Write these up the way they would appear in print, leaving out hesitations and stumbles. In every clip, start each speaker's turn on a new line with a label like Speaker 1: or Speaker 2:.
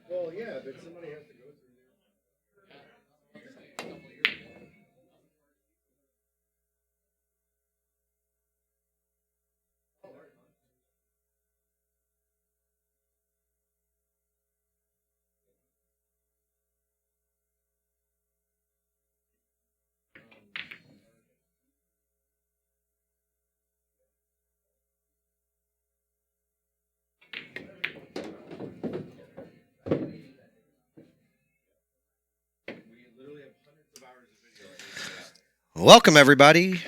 Speaker 1: Well, yeah, but somebody has to go through
Speaker 2: Welcome, everybody,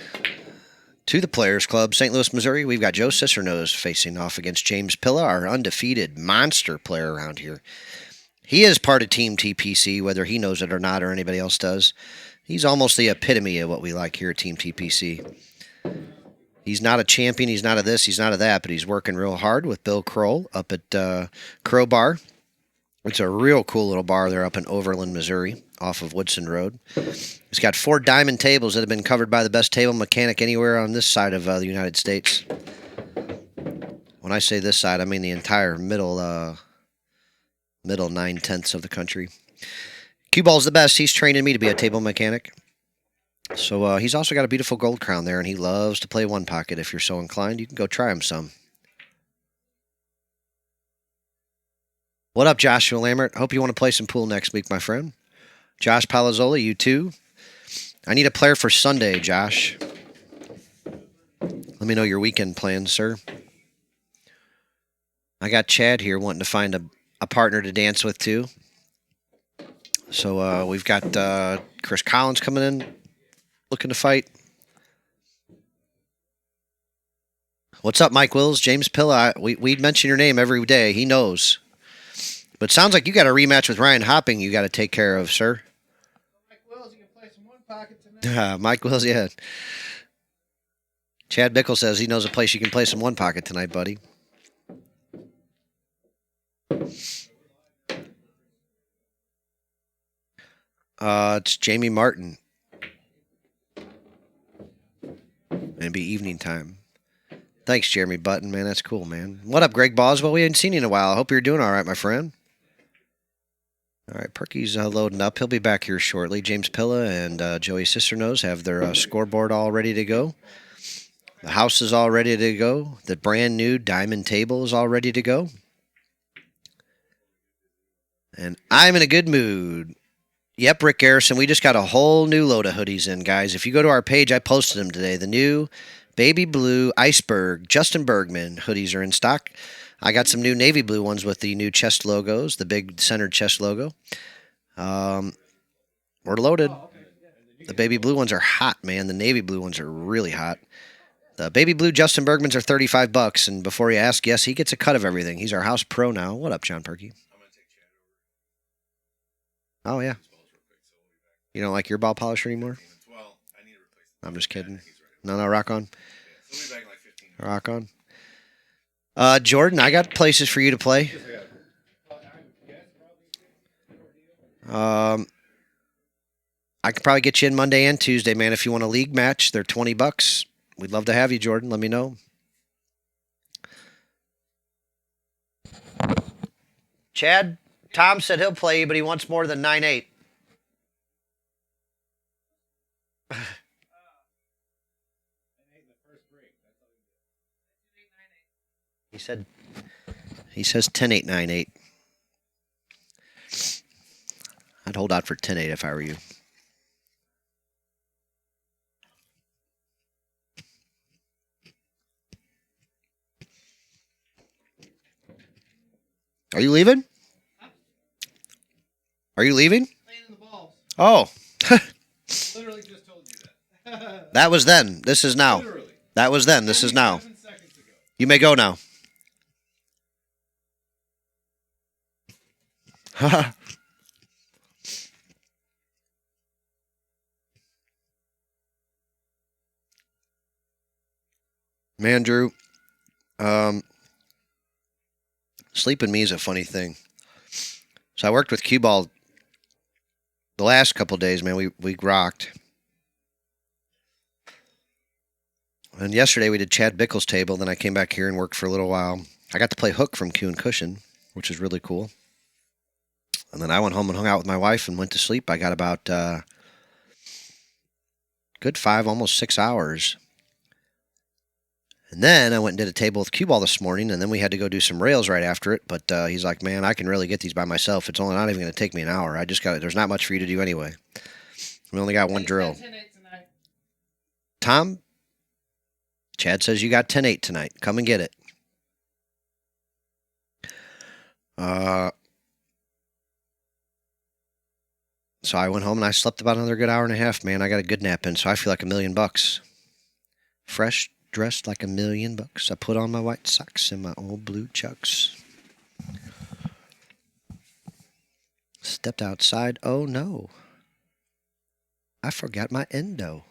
Speaker 2: to the Players Club, St. Louis, Missouri. We've got Joe Cisneros facing off against James Pilla, our undefeated monster player around here. He is part of Team TPC, whether he knows it or not, or anybody else does. He's almost the epitome of what we like here at Team TPC. He's not a champion, he's not a this, he's not a that, but he's working real hard with Bill Kroll up at Crow Bar. It's a real cool little bar there up in Overland, Missouri, off of Woodson Road. It's got 4 diamond tables that have been covered by the best table mechanic anywhere on this side of the United States. When I say this side, I mean the entire middle 9/10 of the country. Cue Ball's the best. He's training me to be a table mechanic. So he's also got a beautiful gold crown there, and he loves to play one pocket. If you're so inclined, you can go try him some. What up, Joshua Lambert? Hope you want to play some pool next week, my friend. Josh Palazzola, you too. I need a player for Sunday, Josh. Let me know your weekend plans, sir. I got Chad here wanting to find a partner to dance with, too. So we've got Chris Collins coming in, looking to fight. What's up, Mike Wills? James Pilla, we mention your name every day. He knows. But it sounds like you got a rematch with Ryan Hopping you got to take care of, sir.
Speaker 1: Mike Wills, you can play some one pocket tonight.
Speaker 2: Mike Wills, yeah. Chad Bickle says he knows a place you can play some one pocket tonight, buddy. It's Jamie Martin. It'd be evening time. Thanks, Jeremy Button, man. That's cool, man. What up, Greg Boswell? We haven't seen you in a while. I hope you're doing all right, my friend. All right, Perky's loading up. He'll be back here shortly. James Pilla and Joey Cisneros have their scoreboard all ready to go. The house is all ready to go. The brand new diamond table is all ready to go. And I'm in a good mood. Yep, Rick Garrison, we just got a whole new load of hoodies in, guys. If you go to our page, I posted them today. The new baby blue Iceberg Justin Bergman hoodies are in stock. I got some new navy blue ones with the new chest logos, the big centered chest logo. We're loaded. The baby blue ones are hot, man. The navy blue ones are really hot. The baby blue Justin Bergmans are $35, and before you ask, yes, he gets a cut of everything. He's our house pro now. What up, John Perky? Oh yeah. You don't like your ball polisher anymore? I'm just kidding. No, rock on. Rock on. Jordan, I got places for you to play. I could probably get you in Monday and Tuesday, man. If you want a league match, they're $20. We'd love to have you, Jordan. Let me know. Chad, Tom said he'll play you, but he wants more than 9-8. He says 10-8, 9-8. I'd hold out for 10-8 if I were you. Are you leaving? Are you leaving?
Speaker 1: Playing in the balls.
Speaker 2: Oh.
Speaker 1: Literally just told you that.
Speaker 2: That was then. This is now.
Speaker 1: Literally.
Speaker 2: That was then. This is now.
Speaker 1: 7 seconds ago.
Speaker 2: You may go now. Man, Drew, sleeping me is a funny thing. So I worked with cue ball the last couple of days, man. We rocked. And yesterday we did Chad Bickle's table. Then I came back here and worked for a little while. I got to play hook from Cue and Cushion, which was really cool. And then I went home and hung out with my wife and went to sleep. I got about good 5, almost 6 hours. And then I went and did a table with cue ball this morning, and then we had to go do some rails right after it. But he's like, man, I can really get these by myself. It's only not even going to take me an hour. I just got it. There's not much for you to do anyway. We only got one drill. Tom, Chad says you got 10-8 tonight. Come and get it. So I went home and I slept about another good hour and a half, man. I got a good nap in, so I feel like $1 million. Fresh, dressed like $1 million. I put on my white socks and my old blue chucks. Stepped outside. Oh no. I forgot my endo.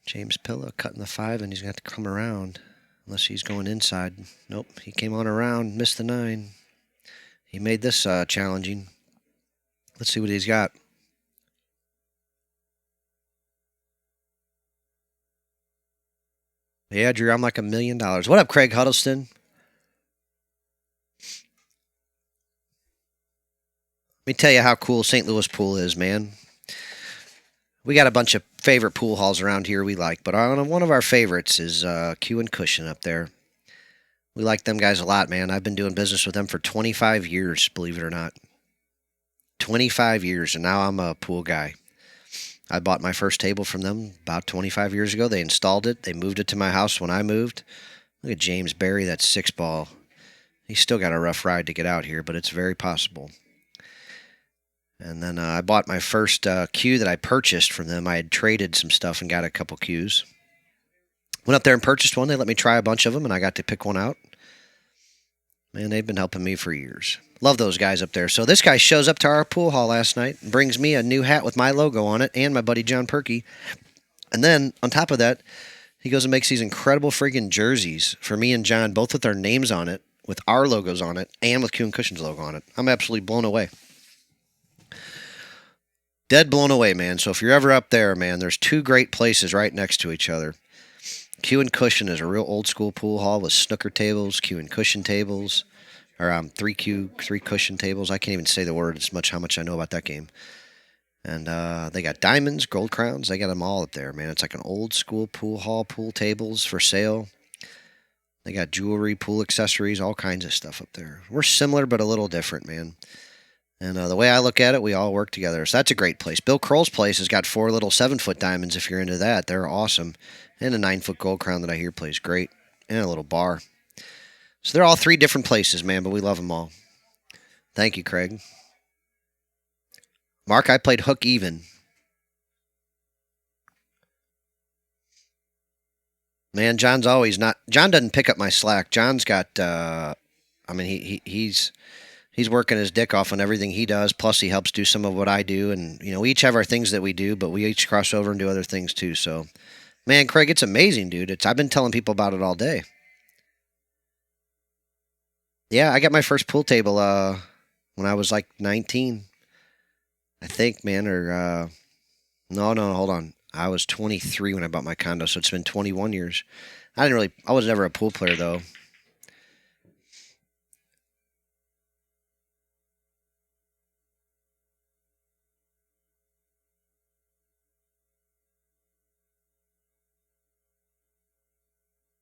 Speaker 2: James Pilla cutting the 5, and he's going to have to come around. Unless he's going inside. Nope, he came on around, missed the 9. He made this challenging. Let's see what he's got. Yeah, Drew, I'm like $1 million. What up, Craig Huddleston? Let me tell you how cool St. Louis pool is, man. We got a bunch of favorite pool halls around here we like, but one of our favorites is Cue and Cushion up there. We like them guys a lot, man. I've been doing business with them for 25 years, believe it or not. 25 years, and now I'm a pool guy. I bought my first table from them about 25 years ago. They installed it. They moved it to my house when I moved. Look at James Barry, that 6-ball. He's still got a rough ride to get out here, but it's very possible. And then I bought my first cue that I purchased from them. I had traded some stuff and got a couple cues. Went up there and purchased one. They let me try a bunch of them, and I got to pick one out. Man, they've been helping me for years. Love those guys up there. So this guy shows up to our pool hall last night and brings me a new hat with my logo on it and my buddy John Perky. And then, on top of that, he goes and makes these incredible friggin' jerseys for me and John, both with our names on it, with our logos on it, and with Cue and Cushion's logo on it. I'm absolutely blown away. Dead blown away, man. So if you're ever up there, man, there's 2 great places right next to each other. Cue and Cushion is a real old-school pool hall with snooker tables, Cue and Cushion tables, or 3 cushion tables. I can't even say the word. It's how much I know about that game. And they got diamonds, gold crowns. They got them all up there, man. It's like an old-school pool hall, pool tables for sale. They got jewelry, pool accessories, all kinds of stuff up there. We're similar but a little different, man. And the way I look at it, we all work together. So that's a great place. Bill Kroll's place has got 4 little 7-foot diamonds if you're into that. They're awesome. And a 9-foot gold crown that I hear plays great. And a little bar. So they're all 3 different places, man, but we love them all. Thank you, Craig. Mark, I played hook even. Man, John's always not. John doesn't pick up my slack. John's got. I mean, he's working his dick off on everything he does. Plus, he helps do some of what I do, and we each have our things that we do, but we each cross over and do other things too. So, man, Craig, it's amazing, dude. I've been telling people about it all day. Yeah, I got my first pool table when I was like 19, I think, man. Or no, hold on. I was 23 when I bought my condo, so it's been 21 years. I was never a pool player though.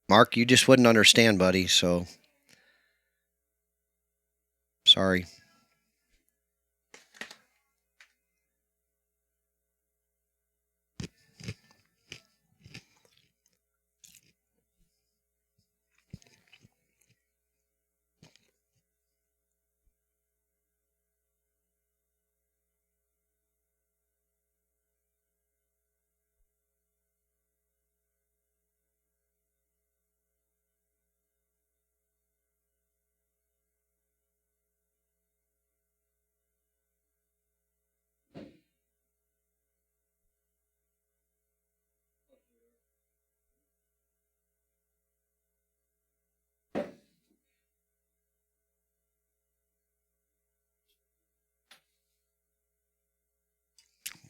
Speaker 2: 'Mark, you just wouldn't understand, buddy. So sorry.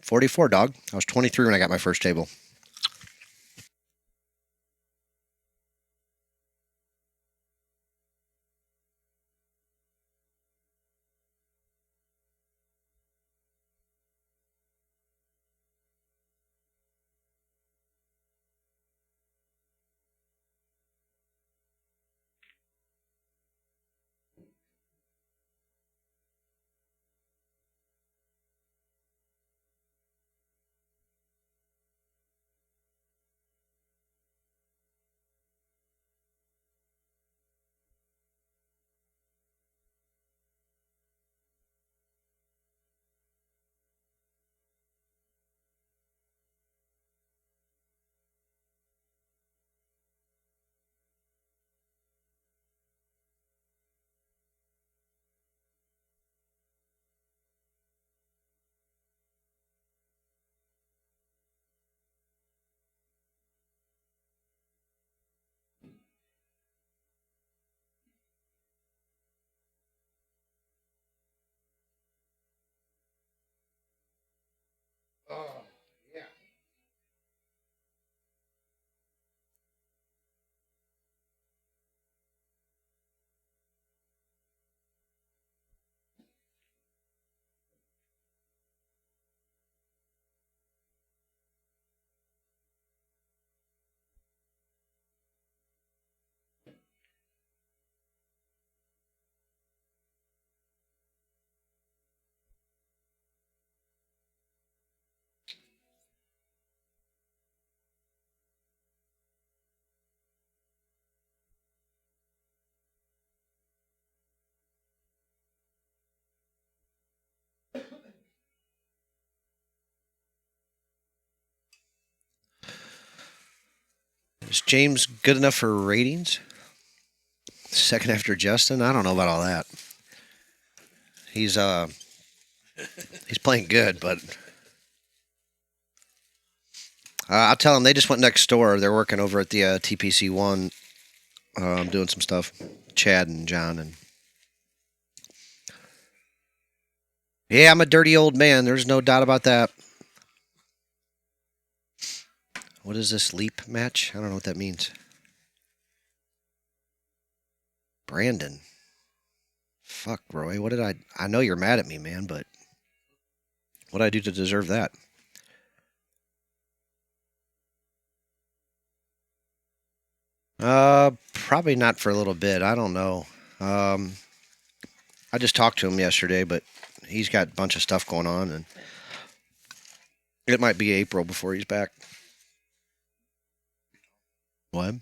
Speaker 2: 44, dog. I was 23 when I got my first table.
Speaker 1: Oh, yeah.
Speaker 2: Is James good enough for ratings? Second after Justin? I don't know about all that. He's he's playing good, but I'll tell him they just went next door. They're working over at the TPC one, doing some stuff. Chad and John and yeah, I'm a dirty old man. There's no doubt about that. What is this leap match? I don't know what that means. Brandon. Fuck, Roy. What did I? I know you're mad at me, man, but what did I do to deserve that? Probably not for a little bit. I don't know. Um, I just talked to him yesterday, but he's got a bunch of stuff going on, and it might be April before he's back. What?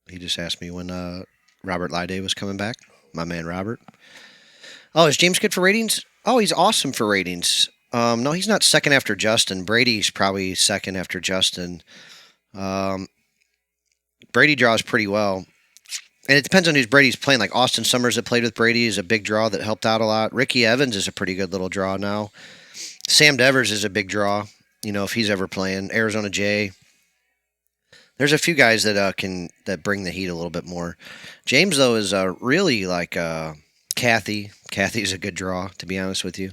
Speaker 2: He just asked me when Robert Lyday was coming back. My man Robert. Oh, is James good for ratings? Oh, he's awesome for ratings. No, he's not second after Justin. Brady's probably second after Justin. Um, Brady draws pretty well. And it depends on who's Brady's playing. Like Austin Summers that played with Brady is a big draw that helped out a lot. Ricky Evans is a pretty good little draw now. Sam Devers is a big draw. If he's ever playing. Arizona J. There's a few guys that bring the heat a little bit more. James though is really like Kathy. Kathy's a good draw, to be honest with you.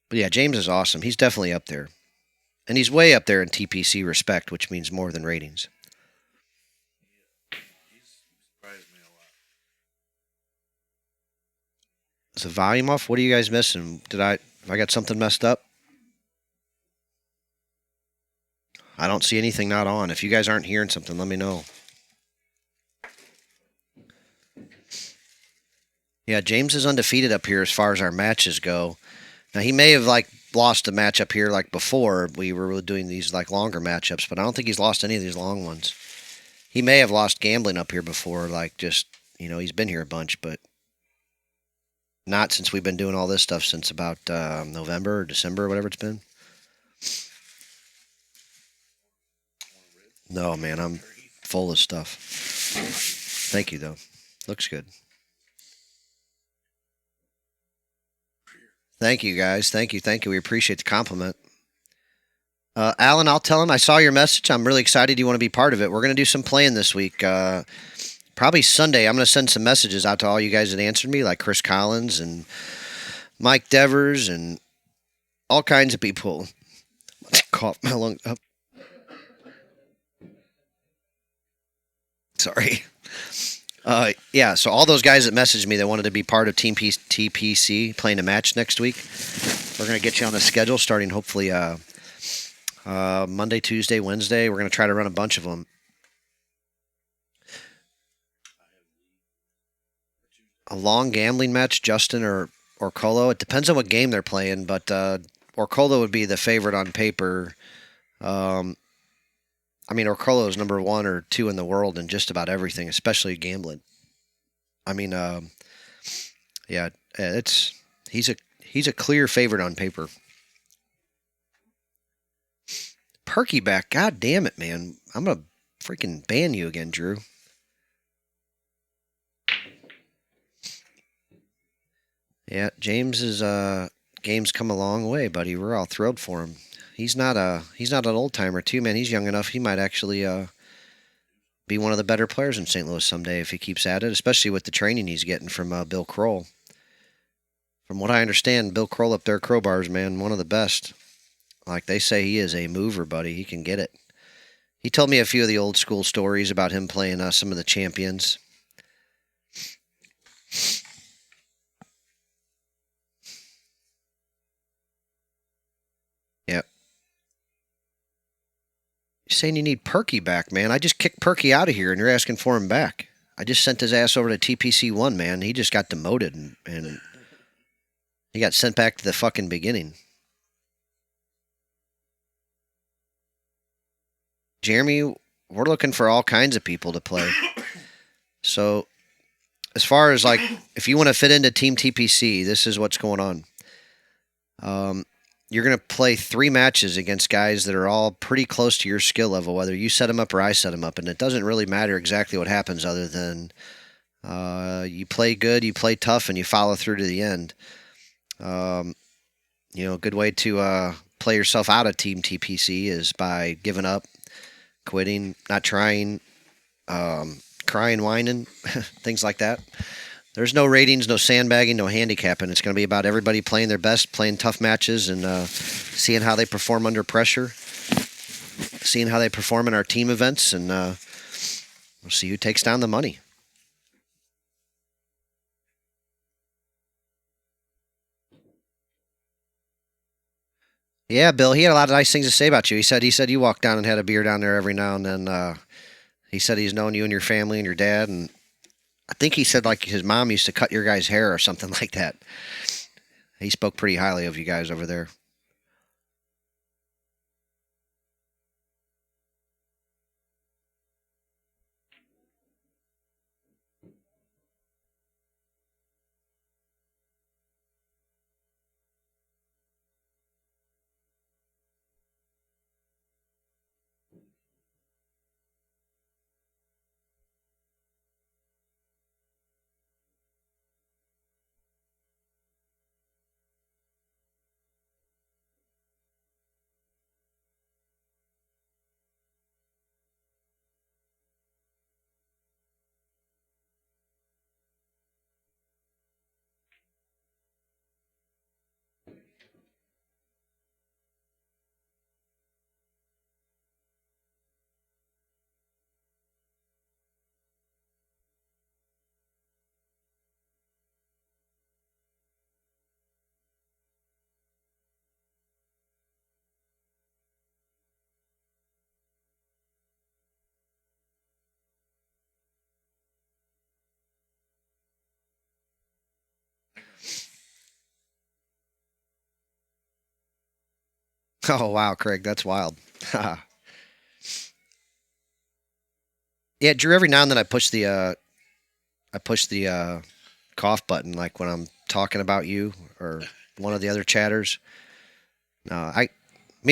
Speaker 2: But yeah, James is awesome. He's definitely up there. And he's way up there in TPC respect, which means more than ratings.
Speaker 1: He's surprised me a lot.
Speaker 2: Is the volume off? What are you guys missing? Have I got something messed up? I don't see anything not on. If you guys aren't hearing something, let me know. Yeah, James is undefeated up here as far as our matches go. Now he may have lost a match up here like before we were doing these like longer matchups, but I don't think he's lost any of these long ones. He may have lost gambling up here before, like just he's been here a bunch, but not since we've been doing all this stuff since about November or December or whatever it's been. No, man, I'm full of stuff. Thank you, though. Looks good. Thank you, guys. Thank you. Thank you. We appreciate the compliment. Alan, I'll tell him I saw your message. I'm really excited you want to be part of it. We're going to do some playing this week. Probably Sunday. I'm going to send some messages out to all you guys that answered me, like Chris Collins and Mike Devers and all kinds of people. Cough my lungs up. Sorry. Yeah, so all those guys that messaged me that wanted to be part of Team TPC playing a match next week, we're going to get you on the schedule starting hopefully Monday, Tuesday, Wednesday. We're going to try to run a bunch of them. A long gambling match, Justin or Colo. It depends on what game they're playing, but Orcolo would be the favorite on paper. Orcolo is number 1 or 2 in the world in just about everything, especially gambling. Yeah, he's a clear favorite on paper. Perky back, god damn it, man! I'm gonna freaking ban you again, Drew. Yeah, James's game's come a long way, buddy. We're all thrilled for him. He's not an old timer too, man. He's young enough. He might actually be one of the better players in St. Louis someday if he keeps at it, especially with the training he's getting from Bill Kroll. From what I understand, Bill Kroll up there, Crowbars, man, one of the best. Like they say, he is a mover, buddy. He can get it. He told me a few of the old school stories about him playing some of the champions. Yep. You're saying you need Perky back, man. I just kicked Perky out of here, and you're asking for him back. I just sent his ass over to TPC1, man. He just got demoted, and he got sent back to the fucking beginning. Jeremy, we're looking for all kinds of people to play. So, as far as if you want to fit into Team TPC, this is what's going on. You're going to play 3 matches against guys that are all pretty close to your skill level, whether you set them up or I set them up. And it doesn't really matter exactly what happens other than you play good, you play tough, and you follow through to the end. A good way to play yourself out of Team TPC is by giving up, quitting, not trying, crying, whining, things like that. There's no ratings, no sandbagging, no handicapping. It's going to be about everybody playing their best, playing tough matches, and seeing how they perform under pressure, seeing how they perform in our team events, and we'll see who takes down the money. Yeah, Bill, he had a lot of nice things to say about you. He said you walked down and had a beer down there every now and then. He said he's known you and your family and your dad, and I think he said his mom used to cut your guys' hair or something like that. He spoke pretty highly of you guys over there. Oh wow, Craig, that's wild. Yeah, Drew. Every now and then I push the cough button, like when I'm talking about you or one of the other chatters. Me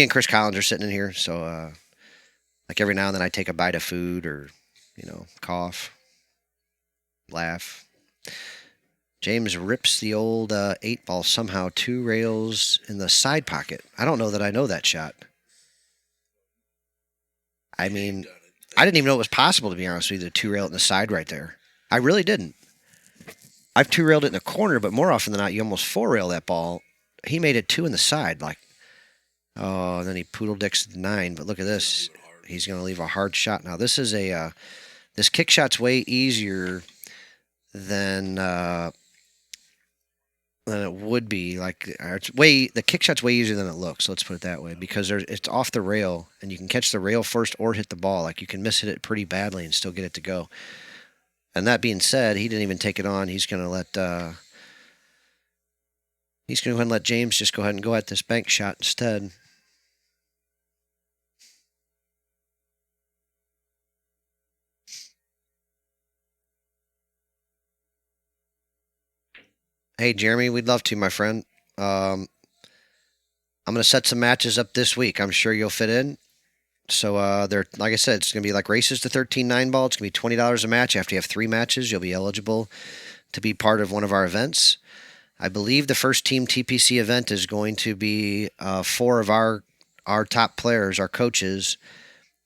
Speaker 2: and Chris Collins are sitting in here, so like every now and then I take a bite of food or cough, laugh. James rips the old 8 ball somehow 2 rails in the side pocket. I don't know that I know that shot. I mean, I didn't even know it was possible, to be honest with you, to 2 rail it in the side right there. I really didn't. I've 2 railed it in the corner, but more often than not, you almost 4 rail that ball. He made it 2 in the side. Like, oh, and then he poodle dicks the 9. But look at this. He's going to leave a hard shot. Now, this kick shot's way easier than it would be. Like, the kick shot's way easier than it looks. Let's put it that way, because it's off the rail, and you can catch the rail first or hit the ball. Like, you can miss hit it pretty badly and still get it to go. And that being said, he didn't even take it on. He's going to go ahead and let James just go ahead and go at this bank shot instead. Hey, Jeremy, we'd love to, my friend. I'm going to set some matches up this week. I'm sure you'll fit in. So they're, like I said, it's going to be like races to 13 9-ball. It's going to be $20 a match. After you have 3 matches, you'll be eligible to be part of one of our events. I believe the first Team TPC event is going to be 4 of our top players, our coaches,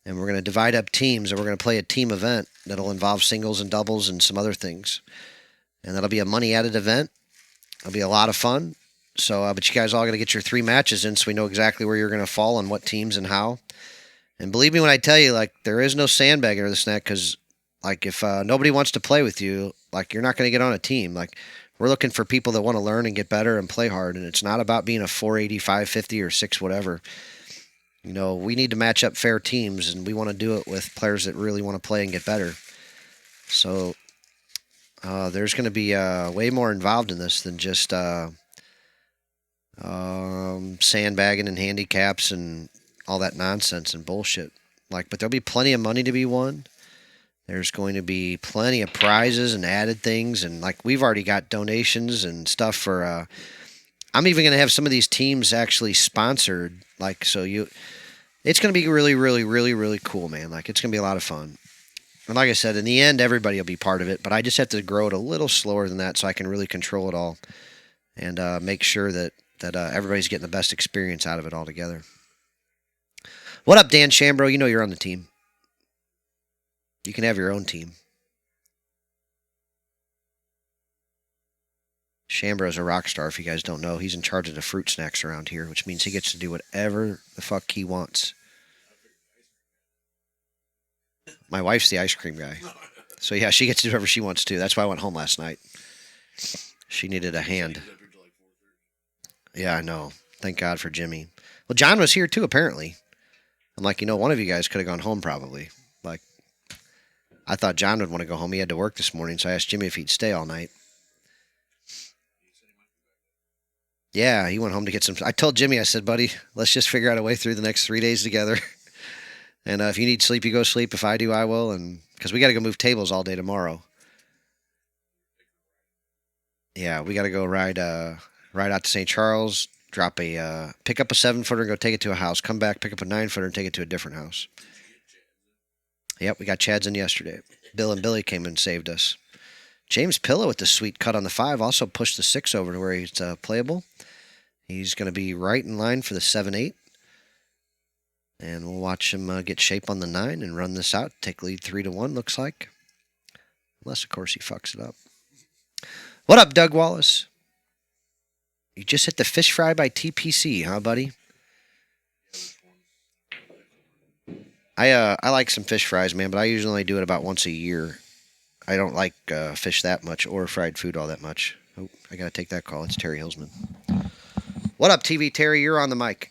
Speaker 2: and we're going to divide up teams, and we're going to play a team event that'll involve singles and doubles and some other things. And that'll be a money-added event. It'll be a lot of fun. So, but you guys all got to get your 3 matches in so we know exactly where you're going to fall on what teams and how. And believe me when I tell you, like, there is no sandbagging or this and that, because, like, if nobody wants to play with you, like, you're not going to get on a team. Like, we're looking for people that want to learn and get better and play hard, and it's not about being a 480, 550, or 6 whatever. We need to match up fair teams, and we want to do it with players that really want to play and get better. So there's going to be way more involved in this than just sandbagging and handicaps and all that nonsense and bullshit. But there'll be plenty of money to be won. There's going to be plenty of prizes and added things, and we've already got donations and stuff for. I'm even going to have some of these teams actually sponsored. It's going to be really, really, really, really cool, man. It's going to be a lot of fun. And like I said, in the end, everybody will be part of it, but I just have to grow it a little slower than that so I can really control it all and make sure that everybody's getting the best experience out of it all together. What up, Dan Shambro? You know you're on the team. You can have your own team. Shambro's a rock star, if you guys don't know. He's in charge of the fruit snacks around here, which means he gets to do whatever the fuck he wants. My wife's the ice cream guy. So, yeah, she gets to do whatever she wants to. That's why I went home last night. She needed a hand. Yeah, I know. Thank God for Jimmy. Well, John was here, too, apparently. I'm like, one of you guys could have gone home, probably. I thought John would want to go home. He had to work this morning, so I asked Jimmy if he'd stay all night. Yeah, he went home to get some. I told Jimmy, I said, buddy, let's just figure out a way through the next 3 days together. And if you need sleep, you go sleep. If I do, I will. And because we got to go move tables all day tomorrow. Yeah, we got to go ride out to St. Charles, pick up a 7-footer and go take it to a house. Come back, pick up a 9-footer and take it to a different house. Yep, we got Chad's in yesterday. Bill and Billy came and saved us. James Pilla with the sweet cut on the 5 also pushed the 6 over to where he's playable. He's going to be right in line for the 7-8. And we'll watch him get shape on the 9 and run this out. Take lead 3-1, looks like. Unless, of course, he fucks it up. What up, Doug Wallace? You just hit the fish fry by TPC, huh, buddy? I like some fish fries, man, but I usually only do it about once a year. I don't like fish that much or fried food all that much. Oh, I got to take that call. It's Terry Hillsman. What up, TV Terry? You're on the mic.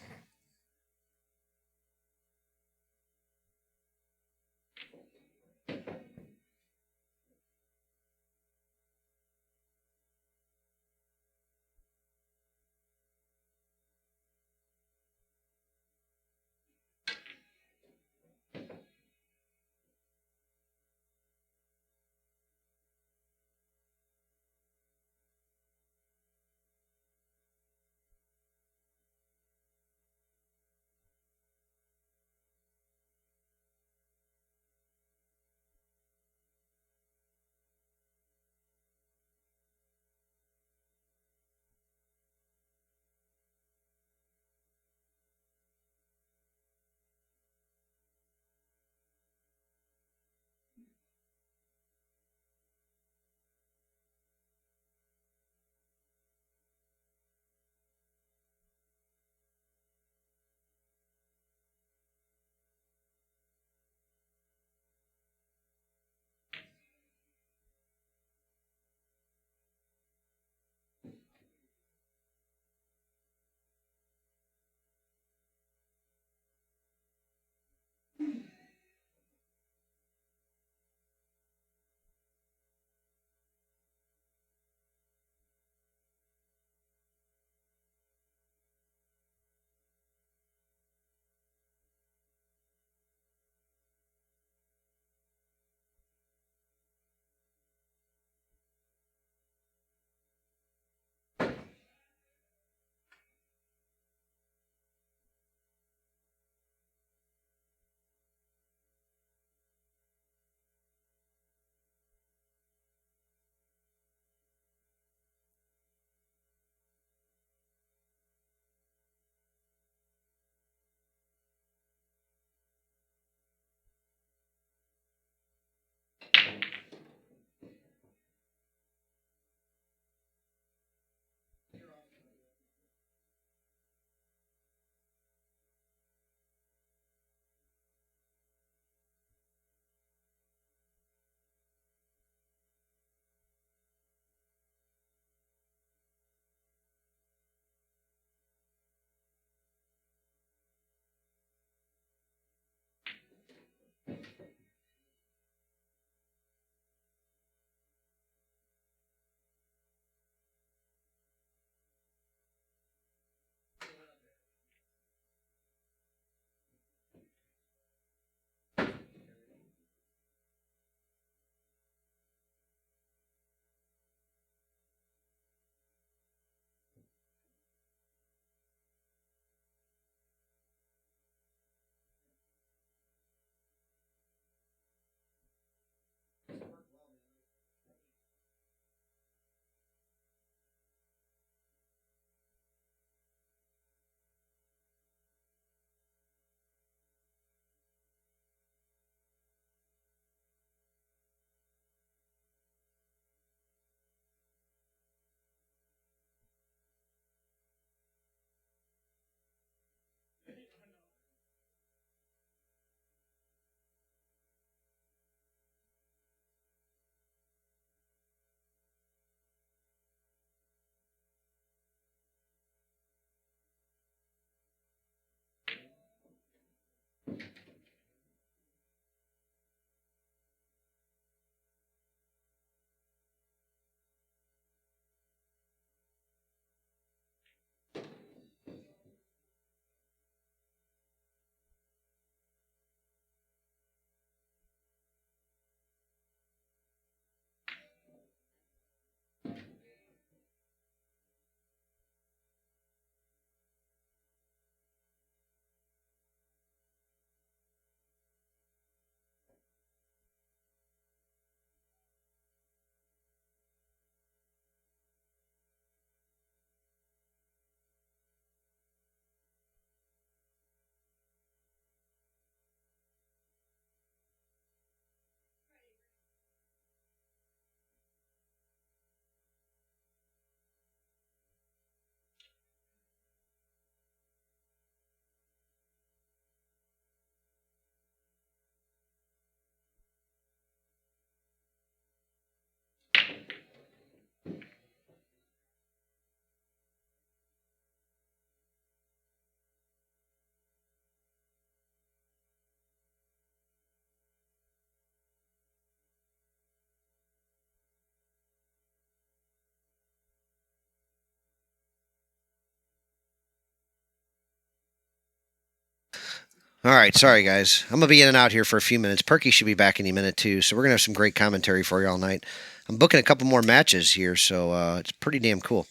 Speaker 2: All right, sorry guys. I'm gonna be in and out here for a few minutes. Perky should be back any minute too, so we're gonna have some great commentary for you all night. I'm booking a couple more matches here, so it's pretty damn cool.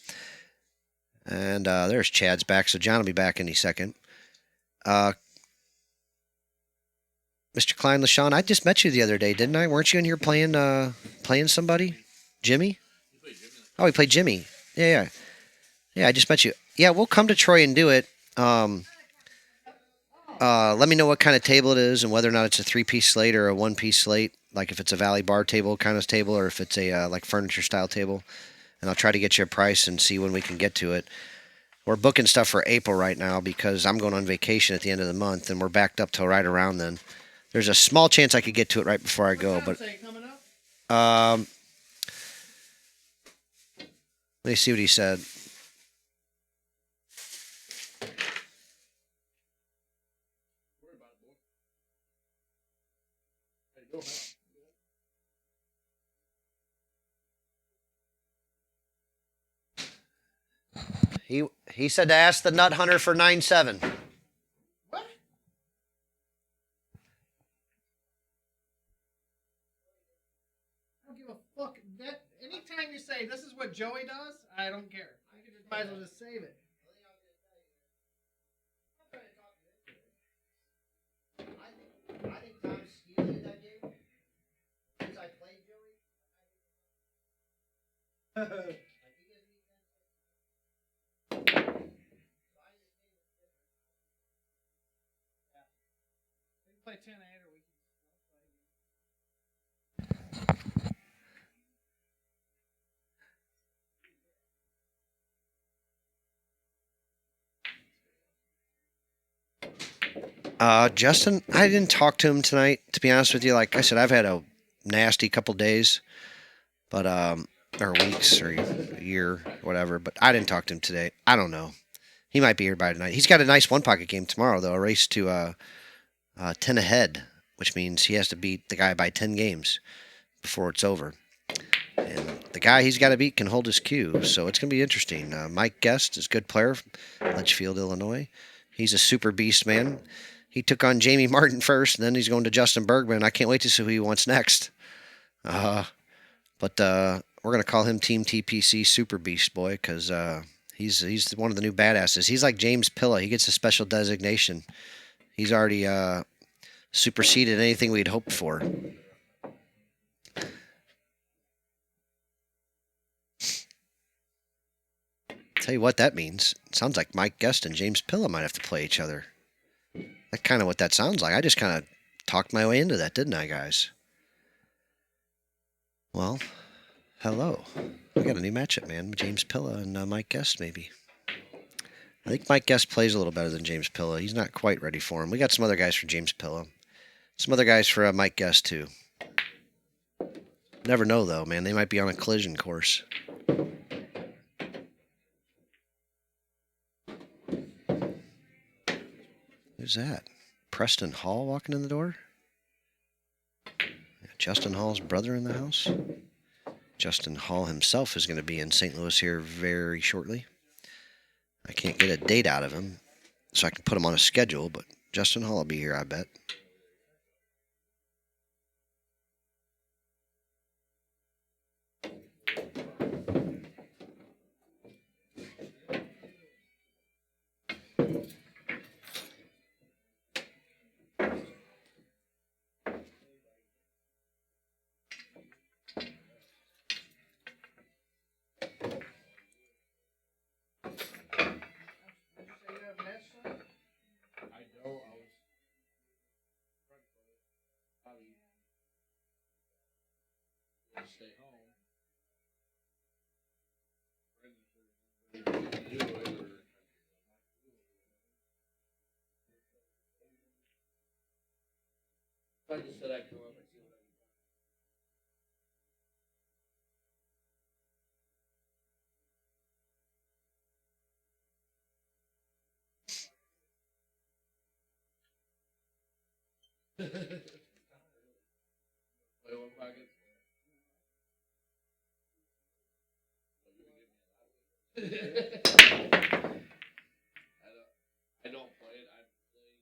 Speaker 2: And there's Chad's back, so John will be back any second. Mr. Klein LaShawn, I just met you the other day, didn't I? Weren't you in here playing somebody? Jimmy? Oh, we played Jimmy. Yeah. Yeah, I just met you. Yeah, we'll come to Troy and do it. Let me know what kind of table it is and whether or not it's a 3-piece slate or a 1-piece slate. Like if it's a Valley Bar table kind of table or if it's a like furniture style table. And I'll try to get you a price and see when we can get to it. We're booking stuff for April right now because I'm going on vacation at the end of the month and we're backed up till right around then. There's a small chance I could get to it right before I go, but let me see what he said. He said to ask the Nut Hunter for 9.7.
Speaker 1: What? I don't give a fuck. Anytime you say this is what Joey does, I don't care. You might as well just save it.
Speaker 2: I think Tom Steele in that game. Since I played Joey.
Speaker 1: We can play 10-8 or we can.
Speaker 2: Justin, I didn't talk to him tonight. To be honest with you, like I said, I've had a nasty couple days, but or weeks or a year, whatever. But I didn't talk to him today. I don't know. He might be here by tonight. He's got a nice one pocket game tomorrow, though. A race to 10 ahead, which means he has to beat the guy by 10 games before it's over. And the guy he's got to beat can hold his cue, so it's going to be interesting. Mike Guest is a good player, Litchfield, Illinois. He's a super beast, man. He took on Jamie Martin first, and then he's going to Justin Bergman. I can't wait to see who he wants next. But we're going to call him Team TPC Super Beast Boy because he's one of the new badasses. He's like James Pilla. He gets a special designation. He's already superseded anything we'd hoped for. Tell you what that means. It sounds like Mike Guest and James Pilla might have to play each other. That's kind of what that sounds like. I just kind of talked my way into that, didn't I, guys? Well, hello. We got a new matchup, man. James Pilla and Mike Guest, maybe. I think Mike Guest plays a little better than James Pilla. He's not quite ready for him. We got some other guys for James Pilla. Some other guys for Mike Guest, too. Never know, though, man. They might be on a collision course. Who's that? Preston Hall walking in the door? Justin Hall's brother in the house? Justin Hall himself is going to be in St. Louis here very shortly. I can't get a date out of him, so I can put him on a schedule, but Justin Hall will be here, I bet.
Speaker 1: Stay home. I just said I'd come up and see what I play one pocket. I don't play it. I play.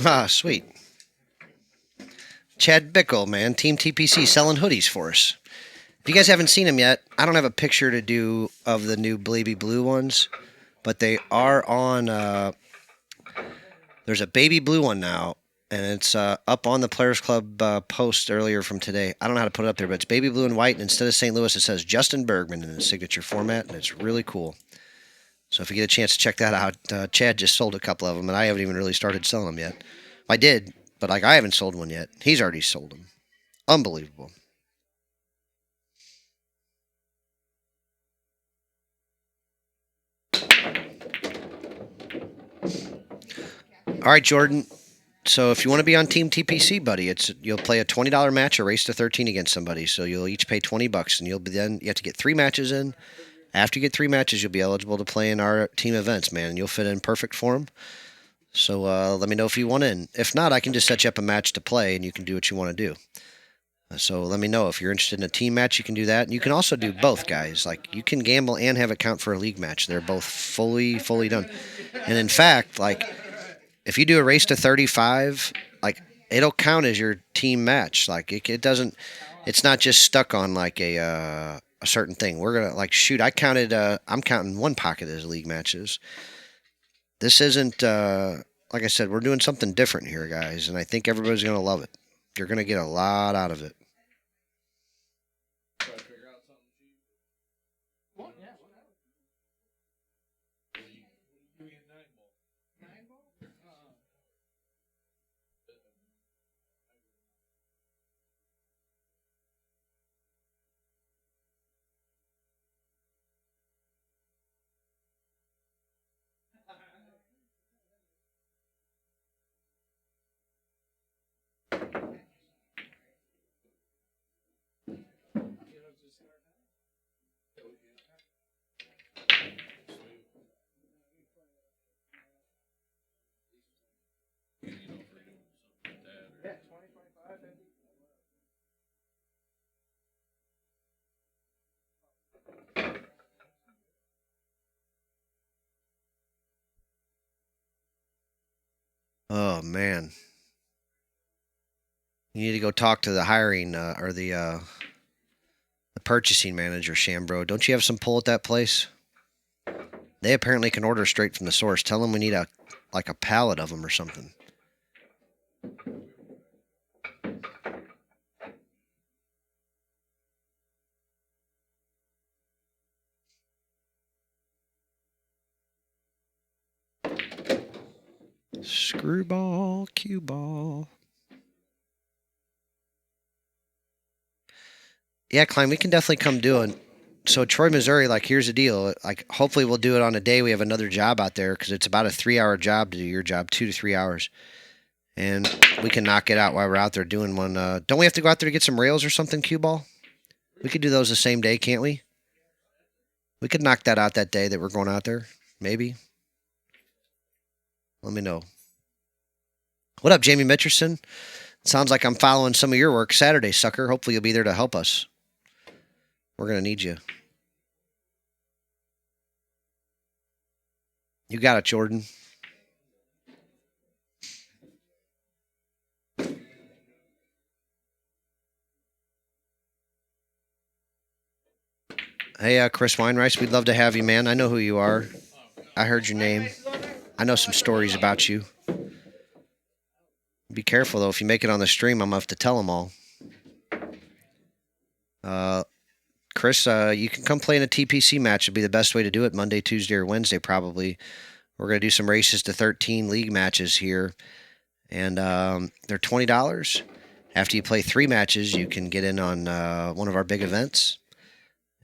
Speaker 2: Ah, sweet. Chad Bickle, man, Team TPC selling hoodies for us. If you guys haven't seen them yet, I don't have a picture to do of the new baby blue ones, but they are on. There's a baby blue one now, and it's up on the Players Club post earlier from today. I don't know how to put it up there, but it's baby blue and white, and instead of St. Louis, it says Justin Bergman in the signature format, and it's really cool. So if you get a chance to check that out, Chad just sold a couple of them, and I haven't even really started selling them yet. I did, but I haven't sold one yet. He's already sold them. Unbelievable. All right, Jordan. So if you want to be on Team TPC, buddy, you'll play a $20 match, a race to 13 against somebody. So you'll each pay $20, and you have to get 3 matches in. After you get 3 matches, you'll be eligible to play in our team events, man, and you'll fit in perfect for them. So let me know if you want in. If not, I can just set you up a match to play, and you can do what you want to do. So let me know if you're interested in a team match. You can do that, and you can also do both, guys. Like you can gamble and have it count for a league match. They're both fully done. And in fact, like if you do a race to 35, like it'll count as your team match. Like it doesn't. It's not just stuck on like a certain thing. We're gonna like shoot. I'm counting one pocket as league matches. This isn't like I said. We're doing something different here, guys, and I think everybody's gonna love it. You're gonna get a lot out of it. Oh man, you need to go talk to the hiring or the purchasing manager, Shambro. Don't you have some pull at that place? They apparently can order straight from the source. Tell them we need a pallet of them or something. Screwball, cue ball. Yeah, Klein, we can definitely come do it. So Troy, Missouri, like here's the deal. Like hopefully we'll do it on a day we have another job out there because it's about a 3 hour job to do your job, 2 to 3 hours, and we can knock it out while we're out there doing one. Don't we have to go out there to get some rails or something, cue ball? We could do those the same day, can't we? We could knock that out that day that we're going out there, maybe. Let me know. What up, Jamie Mitcherson? Sounds like I'm following some of your work Saturday, sucker. Hopefully you'll be there to help us. We're going to need you. You got it, Jordan. Hey, Chris Weinreich, we'd love to have you, man. I know who you are. I heard your name. I know some stories about you. Be careful, though. If you make it on the stream, I'm going to have to tell them all. Chris, you can come play in a TPC match. It'd be the best way to do it, Monday, Tuesday, or Wednesday, probably. We're going to do some races to 13 league matches here, and they're $20. After you play 3 matches, you can get in on one of our big events,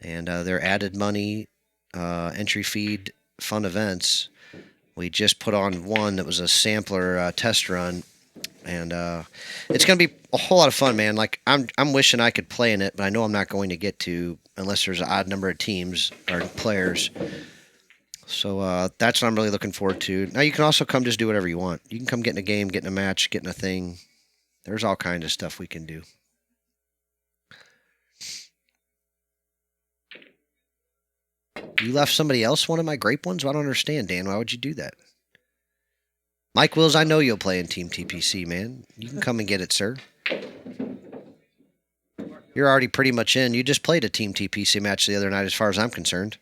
Speaker 2: and they're added money, entry feed, fun events. We just put on one that was a sampler test run, and it's going to be a whole lot of fun, man. Like I'm wishing I could play in it, but I know I'm not going to get to unless there's an odd number of teams or players. So that's what I'm really looking forward to. Now you can also come just do whatever you want. You can come get in a game, get in a match, get in a thing. There's all kinds of stuff we can do. You left somebody else one of my grape ones? Well, I don't understand, Dan. Why would you do that? Mike Wills, I know you'll play in Team TPC, man. You can come and get it, sir. You're already pretty much in. You just played a Team TPC match the other night as far as I'm concerned.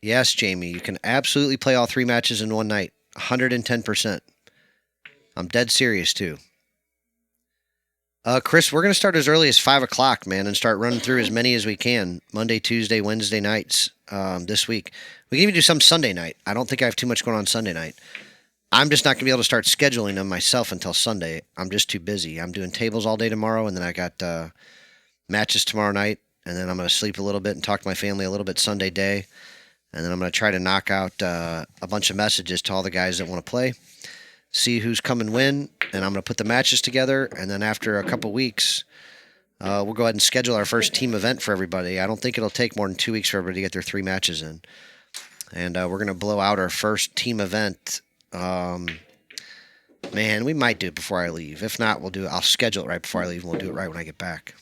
Speaker 2: Yes, Jamie, you can absolutely play all 3 matches in one night. 110%. I'm dead serious, too. Chris, we're going to start as early as 5 o'clock, man, and start running through as many as we can. Monday, Tuesday, Wednesday nights this week. We can even do some Sunday night. I don't think I have too much going on Sunday night. I'm just not going to be able to start scheduling them myself until Sunday. I'm just too busy. I'm doing tables all day tomorrow, and then I got matches tomorrow night, and then I'm going to sleep a little bit and talk to my family a little bit Sunday day, and then I'm going to try to knock out a bunch of messages to all the guys that want to play, see who's come and win, and I'm going to put the matches together, and then after a couple weeks, we'll go ahead and schedule our first team event for everybody. I don't think it'll take more than 2 weeks for everybody to get their 3 matches in, and we're going to blow out our first team event. Man, we might do it before I leave. If not, I'll schedule it right before I leave, and we'll do it right when I get back.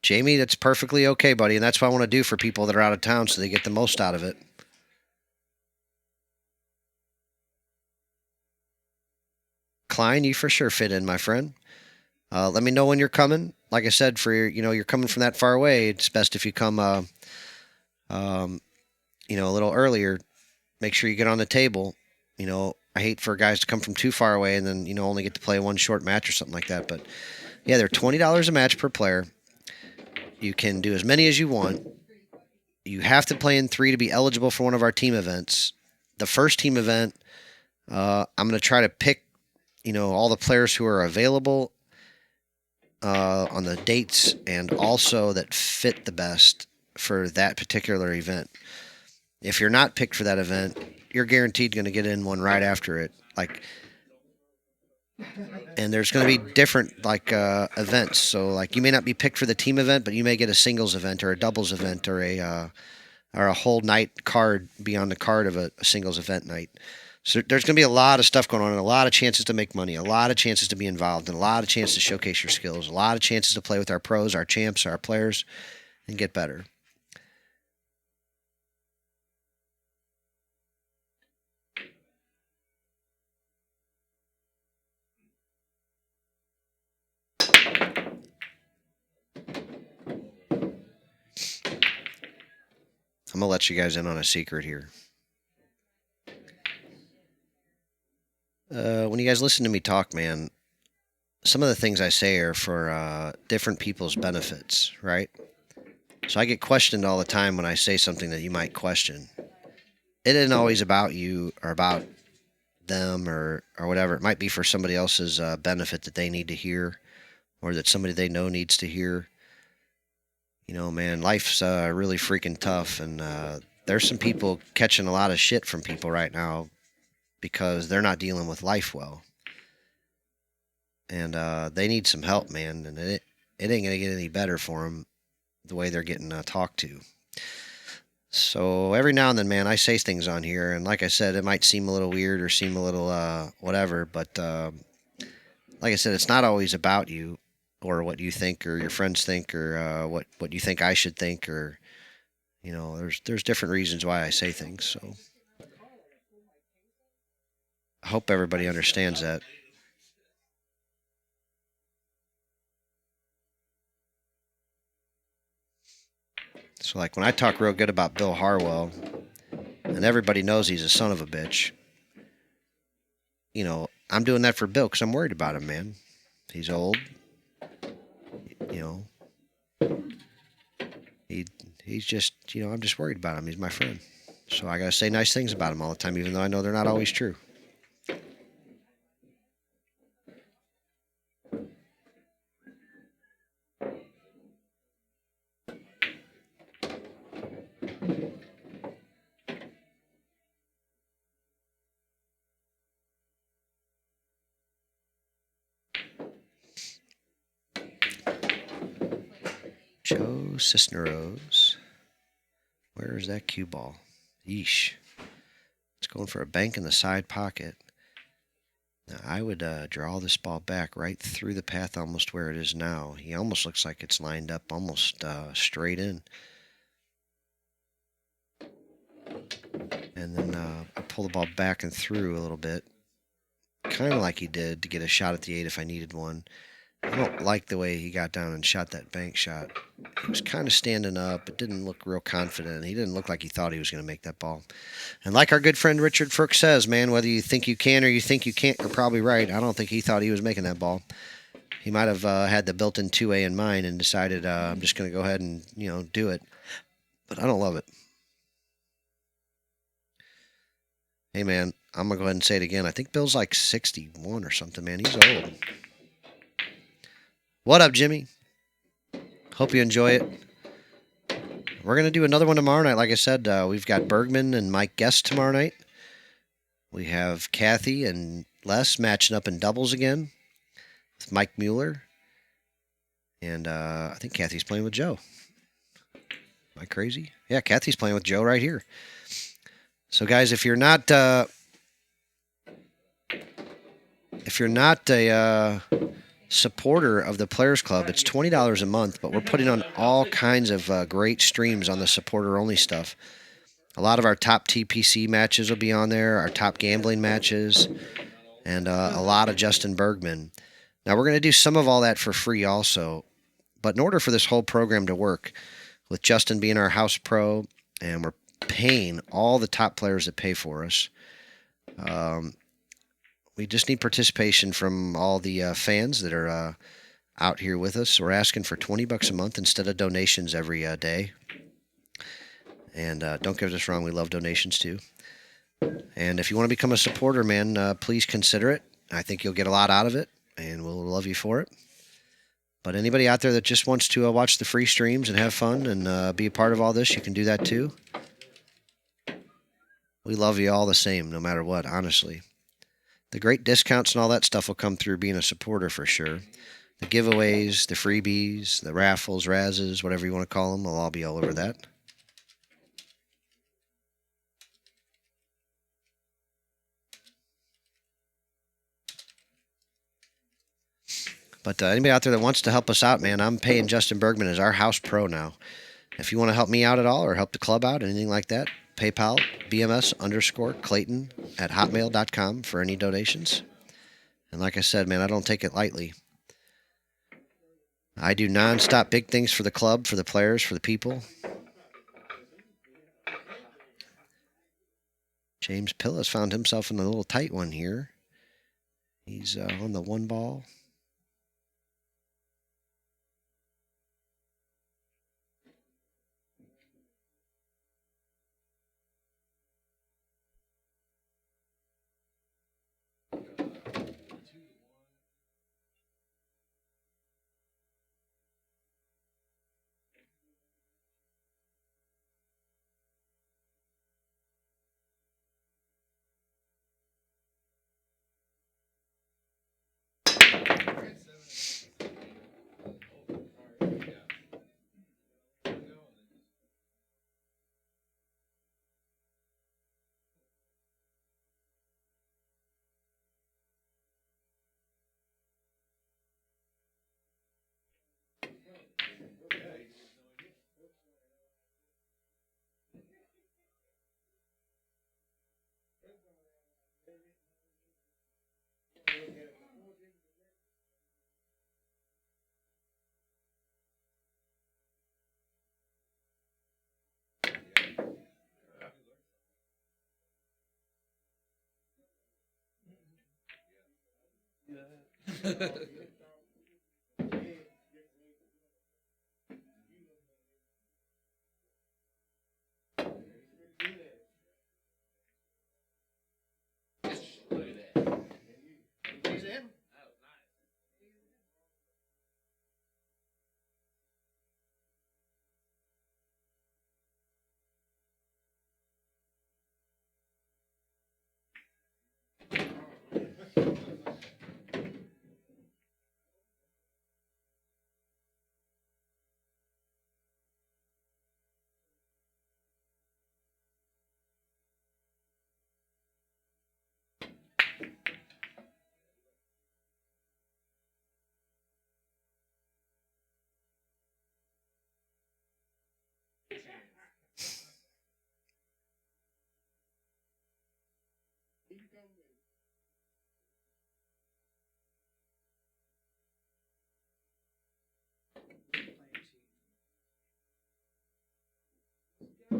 Speaker 2: Jamie, that's perfectly okay, buddy, and that's what I want to do for people that are out of town so they get the most out of it. Klein, you for sure fit in, my friend. Let me know when you're coming. Like I said, you're coming from that far away. It's best if you come, a little earlier. Make sure you get on the table. I hate for guys to come from too far away and then only get to play one short match or something like that. But yeah, they're $20 a match per player. You can do as many as you want. You have to play in 3 to be eligible for one of our team events. The first team event, I'm going to try to pick all the players who are available on the dates and also that fit the best for that particular event. If you're not picked for that event, you're guaranteed going to get in one right after it. And there's going to be different events. So you may not be picked for the team event, but you may get a singles event or a doubles event or a whole night card beyond the card of a singles event night. So there's going to be a lot of stuff going on and a lot of chances to make money, a lot of chances to be involved, and a lot of chances to showcase your skills, a lot of chances to play with our pros, our champs, our players, and get better. I'm going to let you guys in on a secret here. When you guys listen to me talk, man, some of the things I say are for different people's benefits, right? So I get questioned all the time when I say something that you might question. It isn't always about you or about them or whatever. It might be for somebody else's benefit that they need to hear, or that somebody they know needs to hear. You know, man, life's really freaking tough, and there's some people catching a lot of shit from people right now because they're not dealing with life well, and they need some help, man. And it ain't gonna get any better for them the way they're getting talked to. So every now and then, man, I say things on here, and like I said, it might seem a little weird or seem a little whatever, but like I said, it's not always about you or what you think or your friends think or what you think I should think, or you know, there's different reasons why I say things. So I hope everybody understands that. So like when I talk real good about Bill Harwell, and everybody knows he's a son of a bitch, you know, I'm doing that for Bill because I'm worried about him, man. He's old, you know. He's just, you know, I'm just worried about him. He's my friend. So I got to say nice things about him all the time, even though I know they're not always true. Joe Cisneros. Where is that cue ball? Yeesh. It's going for a bank in the side pocket. Now, I would draw this ball back right through the path almost where it is now. He almost looks like it's lined up almost straight in. And then I pull the ball back and through a little bit. Kind of like he did to get a shot at the 8 if I needed one. I don't like the way he got down and shot that bank shot. He was kind of standing up. It didn't look real confident. He didn't look like he thought he was going to make that ball. And like our good friend Richard Frick says, man, whether you think you can or you think you can't, you're probably right. I don't think he thought he was making that ball. He might have had the built-in 2A in mind and decided, I'm just going to go ahead and, you know, do it. But I don't love it. Hey, man, I'm going to go ahead and say it again. I think Bill's like 61 or something, man. He's old. What up, Jimmy? Hope you enjoy it. We're going to do another one tomorrow night. Like I said, we've got Bergman and Mike Guest tomorrow night. We have Kathy and Les matching up in doubles again with Mike Mueller. And I think Kathy's playing with Joe. Am I crazy? Yeah, Kathy's playing with Joe right here. So, guys, if you're not a supporter of the Players Club, it's $20 a month, but we're putting on all kinds of great streams on the supporter-only stuff. A lot of our top TPC matches will be on there, our top gambling matches, and a lot of Justin Bergman. Now, we're going to do some of all that for free also, but in order for this whole program to work, with Justin being our house pro, and we're paying all the top players that pay for us, we just need participation from all the fans that are out here with us. We're asking for $20 a month instead of donations every day. And don't get us wrong, we love donations too. And if you want to become a supporter, man, please consider it. I think you'll get a lot out of it, and we'll love you for it. But anybody out there that just wants to watch the free streams and have fun and be a part of all this, you can do that too. We love you all the same, no matter what, honestly. The great discounts and all that stuff will come through being a supporter for sure. The giveaways, the freebies, the raffles, razzes, whatever you want to call them, I'll all be all over that. But anybody out there that wants to help us out, man, I'm paying Justin Bergman as our house pro now. If you want to help me out at all or help the club out, anything like that, PayPal, BMS_Clayton at hotmail.com for any donations. And like I said, man, I don't take it lightly. I do nonstop big things for the club, for the players, for the people. James Pilla's found himself in a little tight one here. He's on the one ball.
Speaker 1: He's in.
Speaker 3: I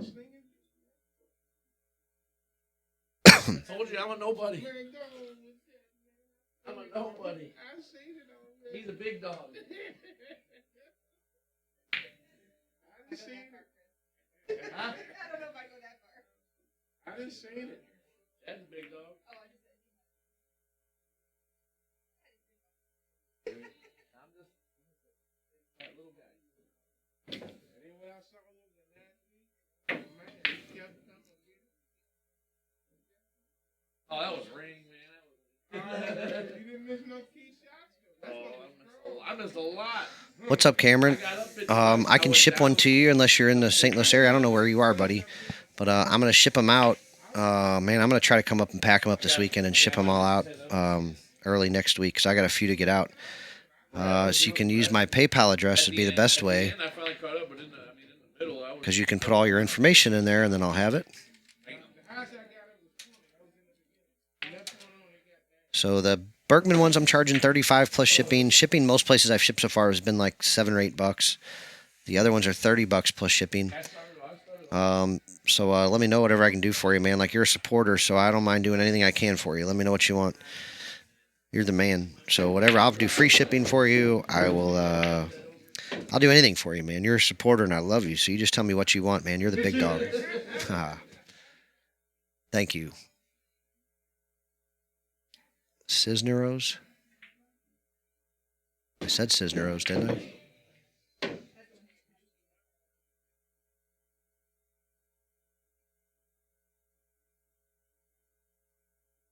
Speaker 3: told you I'm a nobody. I'm a nobody. He's a big dog. Huh?
Speaker 4: I don't know if I go that far.
Speaker 3: I didn't see it. That's a big dog.
Speaker 4: Oh, I just said.
Speaker 3: I'm just that little guy.
Speaker 5: Anyway, I saw a little bit last week.
Speaker 3: Oh, that was ring, man. That was.
Speaker 5: You didn't miss no key shots, though.
Speaker 3: Oh, I missed a lot.
Speaker 2: What's up, Cameron? I can ship one to you unless you're in the St. Louis area. I don't know where you are, buddy, but I'm gonna ship them out. Man, I'm gonna try to come up and pack them up this weekend and ship them all out early next week because I got a few to get out. So you can use my PayPal address would be the best way because you can put all your information in there and then I'll have it. So the Berkman ones I'm charging $35 plus shipping. Shipping most places I've shipped so far has been like $7 or $8. The other ones are $30 plus shipping. So let me know whatever I can do for you, man. Like you're a supporter, so I don't mind doing anything I can for you. Let me know what you want. You're the man. So whatever, I'll do free shipping for you. I will. I'll do anything for you, man. You're a supporter, and I love you. So you just tell me what you want, man. You're the big dog. Thank you. Cisneros. I said Cisneros, didn't I?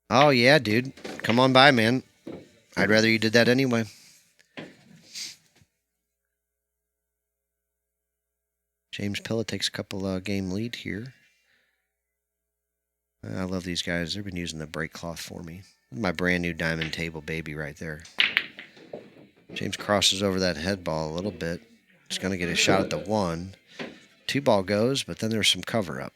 Speaker 2: Oh, yeah, dude. Come on by, man. I'd rather you did that anyway. James Pilla takes a couple game lead here. I love these guys. They've been using the break cloth for me. My brand new diamond table baby right there. James crosses over that head ball a little bit. He's going to get a shot at the 1. 2 ball goes, but then there's some cover up.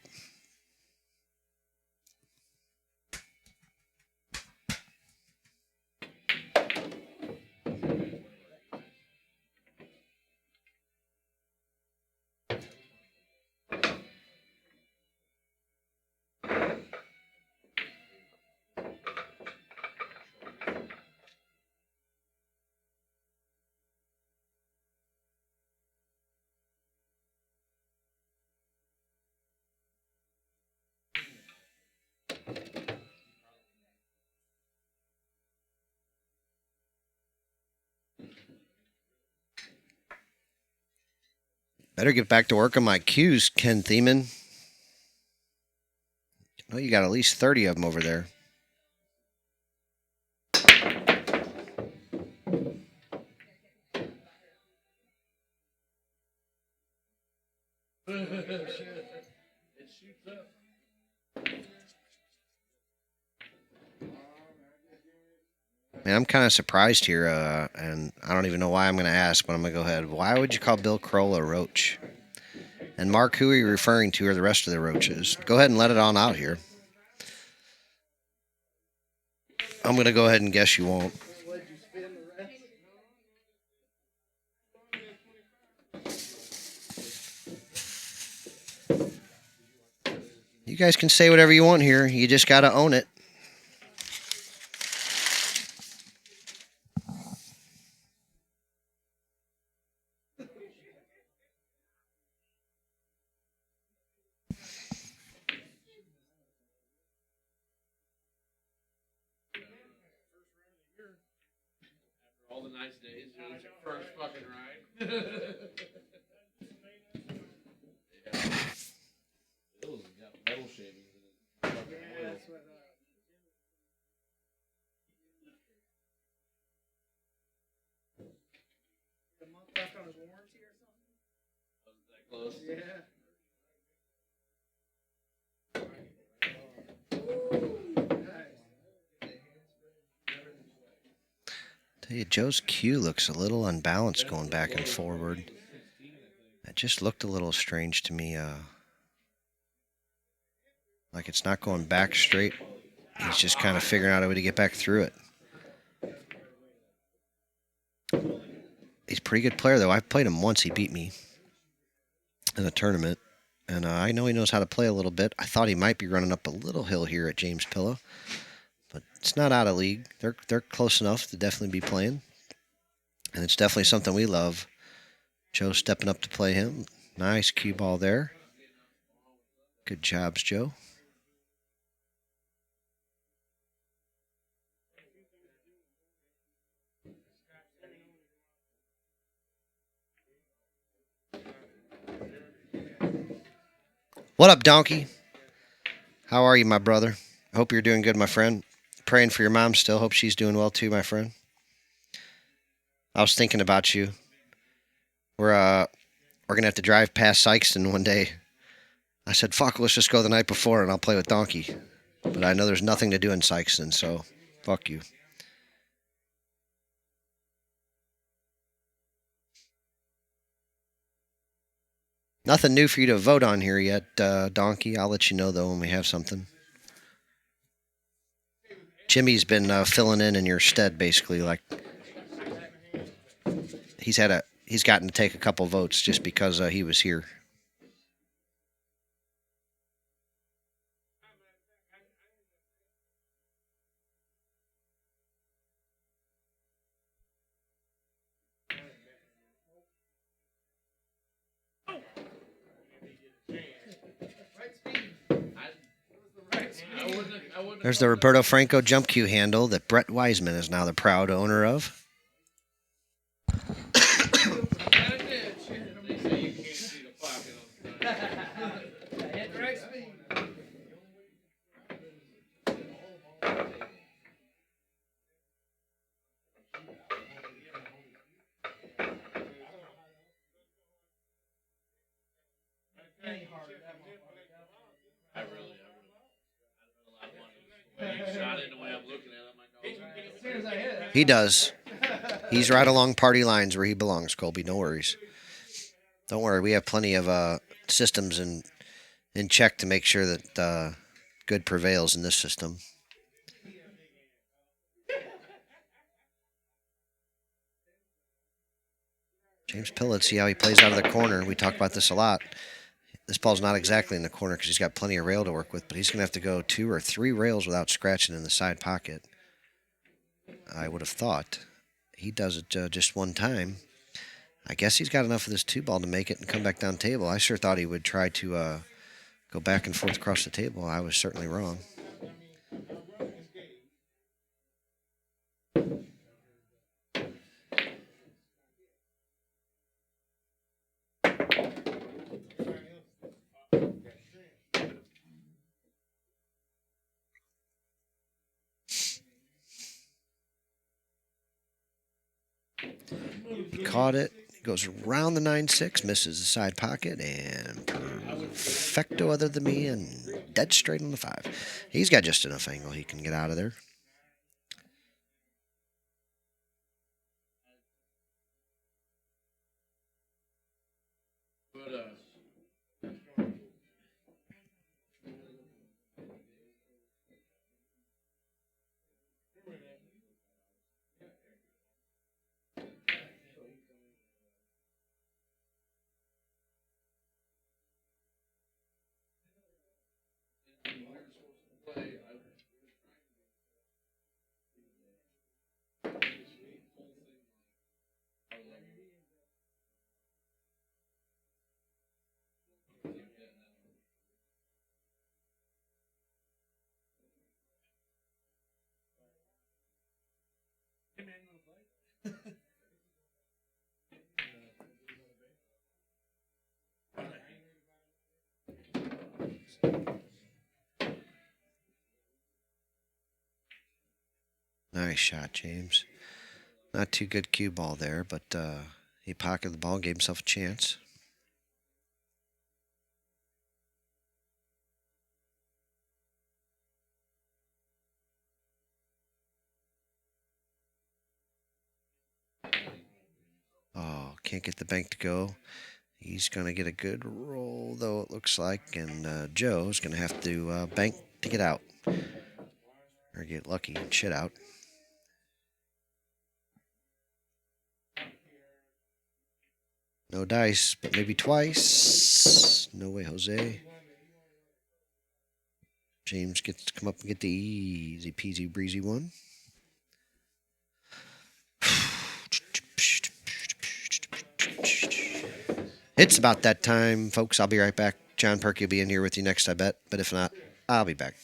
Speaker 2: Better get back to work on my cues, Ken Thiemann. Oh, you got at least 30 of them over there.
Speaker 3: It shoots up.
Speaker 2: Man, I'm kind of surprised here, and I don't even know why I'm going to ask, but I'm going to go ahead. Why would you call Bill Kroll a roach? And Mark, who are you referring to, or the rest of the roaches? Go ahead and let it on out here. I'm going to go ahead and guess you won't. You guys can say whatever you want here. You just got to own it.
Speaker 3: All the nice days. It was your first fucking ride. Yeah. It was got metal shavings in it. Fucking
Speaker 1: Yeah,
Speaker 3: oil.
Speaker 1: that's what. The month left on his warranty or something.
Speaker 3: Wasn't that close?
Speaker 1: Yeah.
Speaker 2: Tell you, Joe's cue looks a little unbalanced going back and forward. It just looked a little strange to me. Like it's not going back straight. He's just kind of figuring out a way to get back through it. He's a pretty good player, though. I've played him once. He beat me in a tournament. And I know he knows how to play a little bit. I thought he might be running up a little hill here at James Pilla. But it's not out of league. They're close enough to definitely be playing. And it's definitely something we love. Joe stepping up to play him. Nice cue ball there. Good jobs, Joe. What up, Donkey? How are you, my brother? I hope you're doing good, my friend. Praying for your mom still. Hope she's doing well too, my friend. I was thinking about you. We're gonna have to drive past Sykeston one day. I said, fuck, let's just go the night before and I'll play with Donkey. But I know there's nothing to do in Sykeston, so fuck you. Nothing new for you to vote on here yet, Donkey. I'll let you know, though, when we have something. Jimmy's been filling in your stead, basically. Like he's gotten to take a couple votes just because he was here. There's the Roberto Franco jump cue handle that Brett Wiseman is now the proud owner of.
Speaker 3: They say you can't see the pocket on the front.
Speaker 1: Hit the right speed.
Speaker 3: I really. I don't know a lot of money. The way he shot it and the way I'm looking at it, I'm like, oh,
Speaker 1: As soon as I hit it.
Speaker 2: He does. He's right along party lines where he belongs, Colby. No worries. Don't worry. We have plenty of systems in check to make sure that good prevails in this system. James Pill, let's see how he plays out of the corner. We talk about this a lot. This ball's not exactly in the corner because he's got plenty of rail to work with, but he's going to have to go 2 or 3 rails without scratching in the side pocket. I would have thought. He does it just one time. I guess he's got enough of this 2 ball to make it and come back down table. I sure thought he would try to go back and forth across the table. I was certainly wrong. Caught it. Goes around the 9-6, misses the side pocket, and perfecto other than me, and dead straight on the 5. He's got just enough angle he can get out of there.
Speaker 3: but
Speaker 2: Nice shot, James. Not too good cue ball there, but he pocketed the ball and gave himself a chance. Oh, can't get the bank to go. He's going to get a good roll, though, it looks like, and Joe's going to have to bank to get out. Or get lucky and shit out. No dice, but maybe twice. No way, Jose. James gets to come up and get the easy peasy breezy one. It's about that time, folks. I'll be right back. John Perky will be in here with you next, I bet. But if not, I'll be back.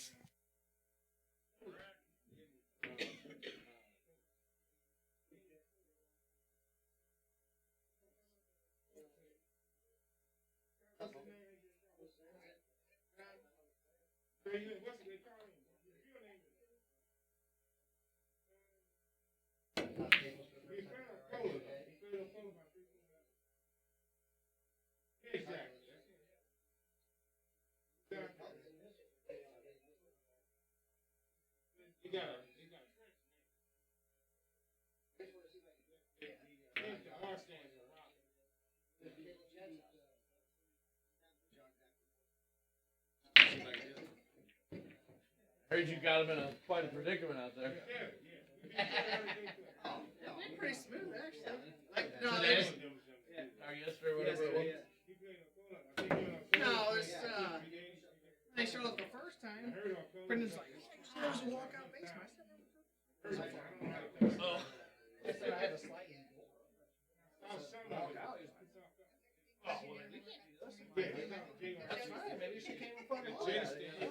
Speaker 3: Heard you got him in quite a predicament out there.
Speaker 1: It went pretty smooth, actually. Like, no,
Speaker 3: Today?
Speaker 1: there's,
Speaker 3: Or yesterday, whatever it was.
Speaker 1: no, there's, they showed up the first time. Brendan's like, "There's a walkout basement." I said,
Speaker 3: Oh.
Speaker 1: I said I had a slight angle. Walk out. That's fine. Maybe she came and fucking looked at it.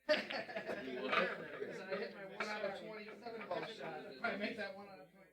Speaker 1: I hit my 1 out of 27 ball shot. If I make that 1 out of 20.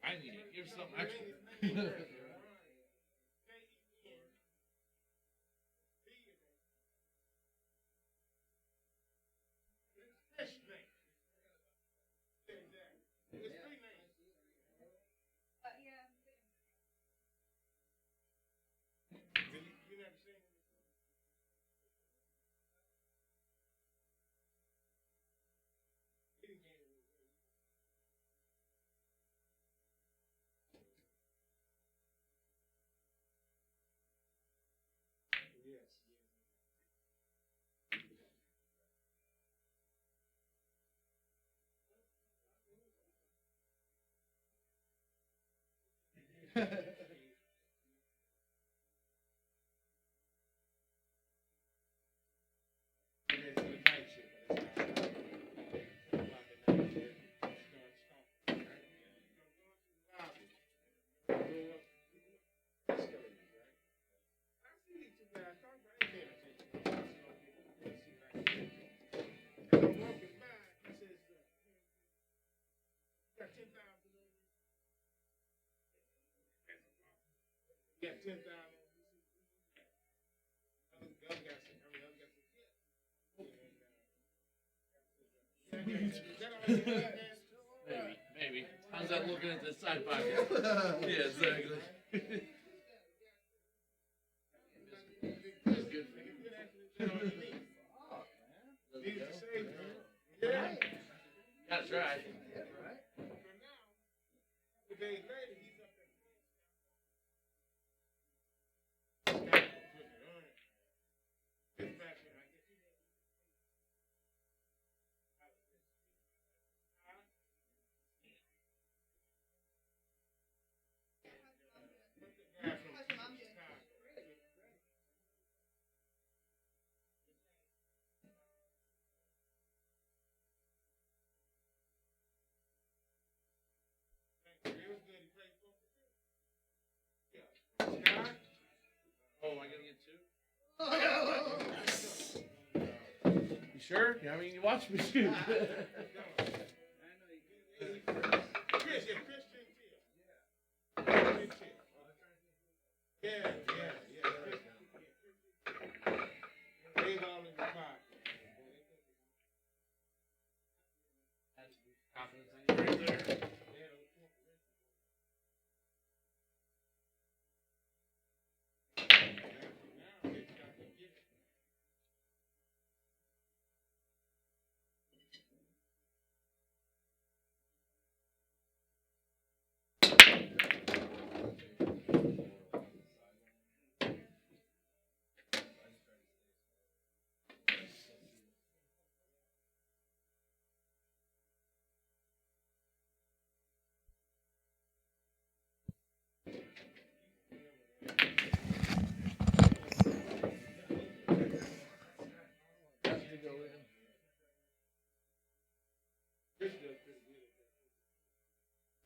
Speaker 3: I need to give some extra. Maybe. How's that looking at the side pocket? Yeah, exactly. That's good for you. Gotta try. Oh, I gotta get two? You sure? I mean, you watch me shoot.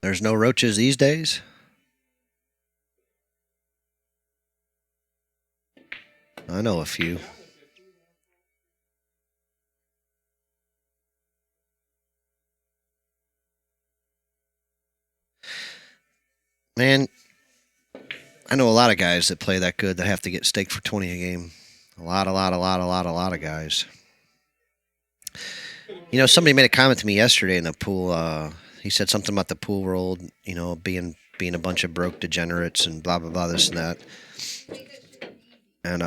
Speaker 2: There's no roaches these days? I know a few. Man, I know a lot of guys that play that good that have to get staked for 20 a game. A lot of guys. You know, somebody made a comment to me yesterday in the pool. He said something about the pool world, you know, being a bunch of broke degenerates and blah blah blah, this and that. And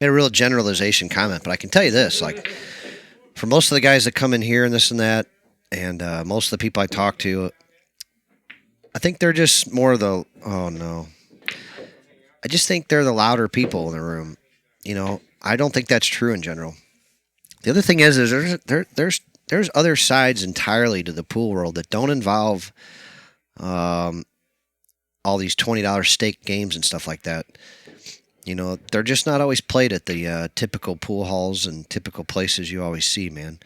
Speaker 2: made a real generalization comment, but I can tell you this: like, for most of the guys that come in here and this and that, and most of the people I talk to, I think they're just more of the, oh no. I just think they're the louder people in the room. You know, I don't think that's true in general. The other thing is there's other sides entirely to the pool world that don't involve all these $20 stake games and stuff like that. You know, they're just not always played at the typical pool halls and typical places you always see, man.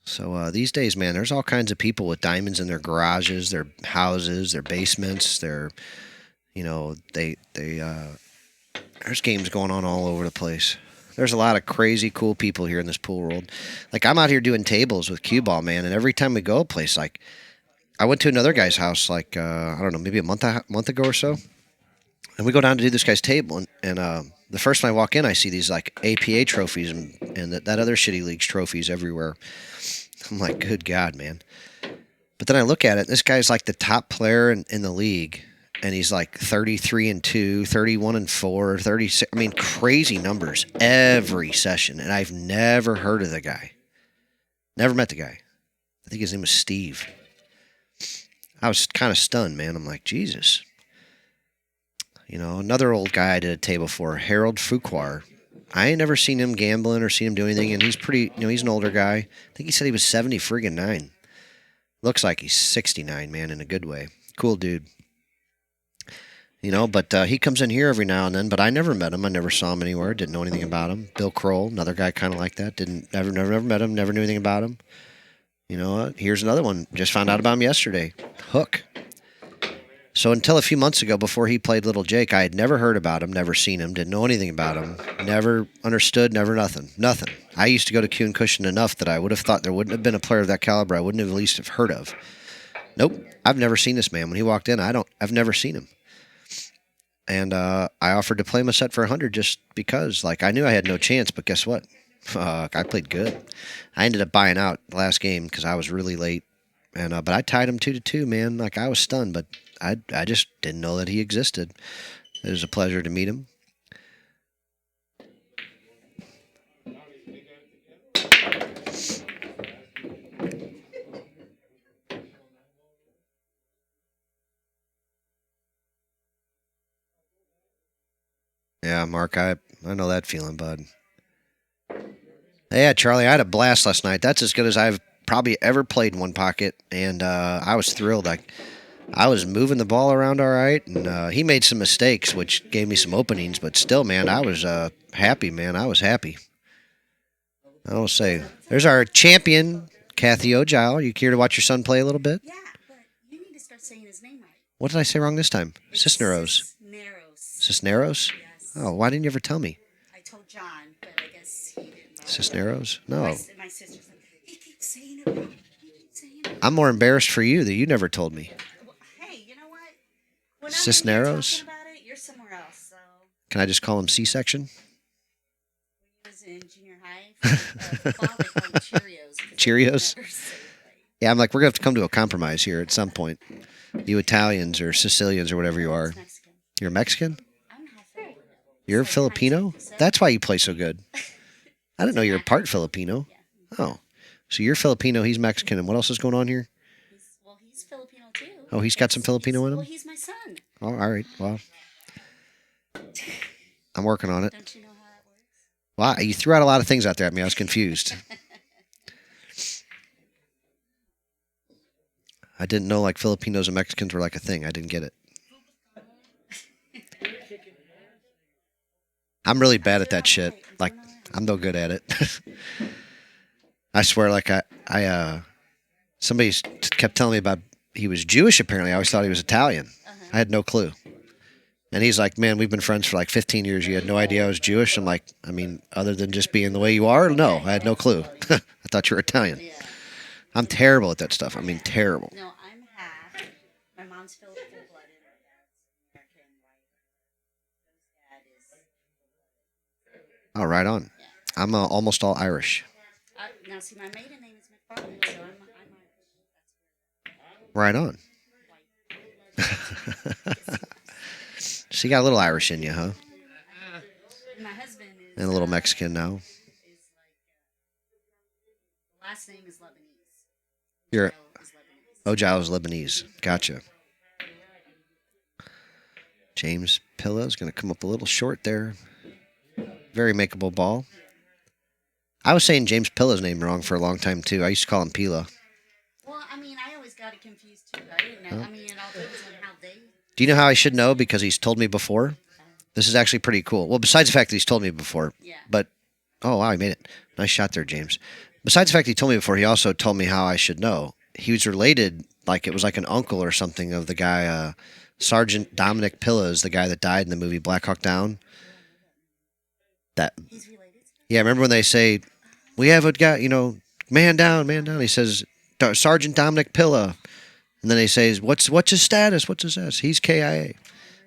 Speaker 2: So these days, man, there's all kinds of people with diamonds in their garages, their houses, their basements, their, you know, there's games going on all over the place. There's a lot of crazy cool people here in this pool world. Like, I'm out here doing tables with cue ball, man, and every time we go a place, like, I went to another guy's house like I don't know, maybe a month ago or so, and we go down to do this guy's table, and the first time I walk in, I see these like APA trophies and that other shitty leagues trophies everywhere. I'm like, good God, man. But then I look at it, this guy's like the top player in the league, and he's like 33-2, 31-4, 36. I mean, crazy numbers every session, and I've never heard of the guy. Never met the guy. I think his name was Steve. I was kind of stunned, man. I'm like, Jesus. You know, another old guy I did a table for, Harold Fuqua. I ain't never seen him gambling or seen him do anything, and he's pretty, he's an older guy. I think he said he was 70-9. Looks like he's 69, man, in a good way. Cool dude. But he comes in here every now and then, but I never met him. I never saw him anywhere. Didn't know anything about him. Bill Kroll, another guy kind of like that. Never met him. Never knew anything about him. You know what? Here's another one. Just found out about him yesterday. Hook. So until a few months ago, before he played Little Jake, I had never heard about him, never seen him, didn't know anything about him, never understood, never nothing. Nothing. I used to go to Kuhn Cushion enough that I would have thought there wouldn't have been a player of that caliber I wouldn't have at least have heard of. Nope. I've never seen this man. When he walked in, I've never seen him. And I offered to play him a set for 100 just because. Like, I knew I had no chance, but guess what? Fuck, I played good. I ended up buying out the last game because I was really late. And but I tied him 2-2, man. Like, I was stunned, but I just didn't know that he existed. It was a pleasure to meet him. Yeah, Mark, I know that feeling, bud. Yeah, Charlie, I had a blast last night. That's as good as I've probably ever played in one pocket, and I was thrilled. I was moving the ball around all right, and he made some mistakes, which gave me some openings, but still, man, I was happy, man. I was happy. I will say, there's our champion, Kathy O'Gile. You care to watch your son play a little bit?
Speaker 5: Yeah, but you need to start saying his name right.
Speaker 2: What did I say wrong this time? Cisneros. Cisneros?
Speaker 5: Yes.
Speaker 2: Oh, why didn't you ever tell me?
Speaker 5: I told John, but I guess he didn't know.
Speaker 2: Cisneros? No.
Speaker 5: My sister's like, he keeps saying it wrong. He keeps saying it wrong.
Speaker 2: I'm more embarrassed for you that you never told me.
Speaker 5: Well, hey, you know what? When
Speaker 2: Cisneros?
Speaker 5: I'm about it, you're somewhere else. So
Speaker 2: Can I just call him C-section?
Speaker 5: I was in junior high. Football, they call them Cheerios.
Speaker 2: Cheerios?
Speaker 5: Never say it right.
Speaker 2: Yeah, I'm like, we're going to have to come to a compromise here at some point. You Italians or Sicilians or whatever you are.
Speaker 5: It's Mexican.
Speaker 2: You're Mexican?
Speaker 5: I'm half Filipino.
Speaker 2: You're
Speaker 5: So
Speaker 2: Filipino?
Speaker 5: 19%.
Speaker 2: That's why you play so good. I didn't know you were part Filipino.
Speaker 5: Yeah.
Speaker 2: Oh. So you're Filipino, he's Mexican, and what else is going on here?
Speaker 5: He's Filipino too.
Speaker 2: Oh, he's got some Filipino in him?
Speaker 5: Well, he's my son.
Speaker 2: Oh, all right. Well, I'm working on it.
Speaker 5: Don't you know how that works?
Speaker 2: Wow, you threw out a lot of things out there at me. I was confused. I didn't know like Filipinos and Mexicans were like a thing. I didn't get it. I'm really bad at that shit. Like, I'm no good at it. I swear, like somebody kept telling me about he was Jewish. Apparently, I always thought he was Italian. I had no clue. And he's like, "Man, we've been friends for like 15 years. You had no idea I was Jewish." I'm like, I mean, other than just being the way you are, no, I had no clue. I thought you were Italian.
Speaker 5: Yeah.
Speaker 2: I'm terrible at that stuff. I mean, terrible.
Speaker 5: No, I'm half. My mom's full-blooded. My dad's American white. His dad is.
Speaker 2: Oh, right on.
Speaker 5: Yeah.
Speaker 2: I'm almost all Irish.
Speaker 5: Now, see, my maiden name is McFarland, so I'm Irish.
Speaker 2: Right on. So you got a little Irish in you, huh?
Speaker 5: And my husband is.
Speaker 2: And a little Mexican now.
Speaker 5: Is like, last name is Lebanese.
Speaker 2: You're
Speaker 5: Joe is Lebanese.
Speaker 2: O'Giles Lebanese. Gotcha. James Pilla is going to come up a little short there. Very makeable ball. I was saying James Pilla's name wrong for a long time, too. I used to call him Pilla.
Speaker 5: Well, I mean, I always got it confused too. I didn't know. I mean, it all depends on how they.
Speaker 2: Do you know how I should know? Because he's told me before. This is actually pretty cool. Well, besides the fact that he's told me before.
Speaker 5: Yeah.
Speaker 2: But, oh, wow, he made it. Nice shot there, James. Besides the fact he told me before, he also told me how I should know. He was related, like it was like an uncle or something of the guy, Sergeant Dominic Pilla is the guy that died in the movie Black Hawk Down.
Speaker 5: He's related.
Speaker 2: Yeah, remember when they say, we have a guy, man down. He says, Sergeant Dominic Pilla. And then they say, what's his status? What's his status? He's KIA.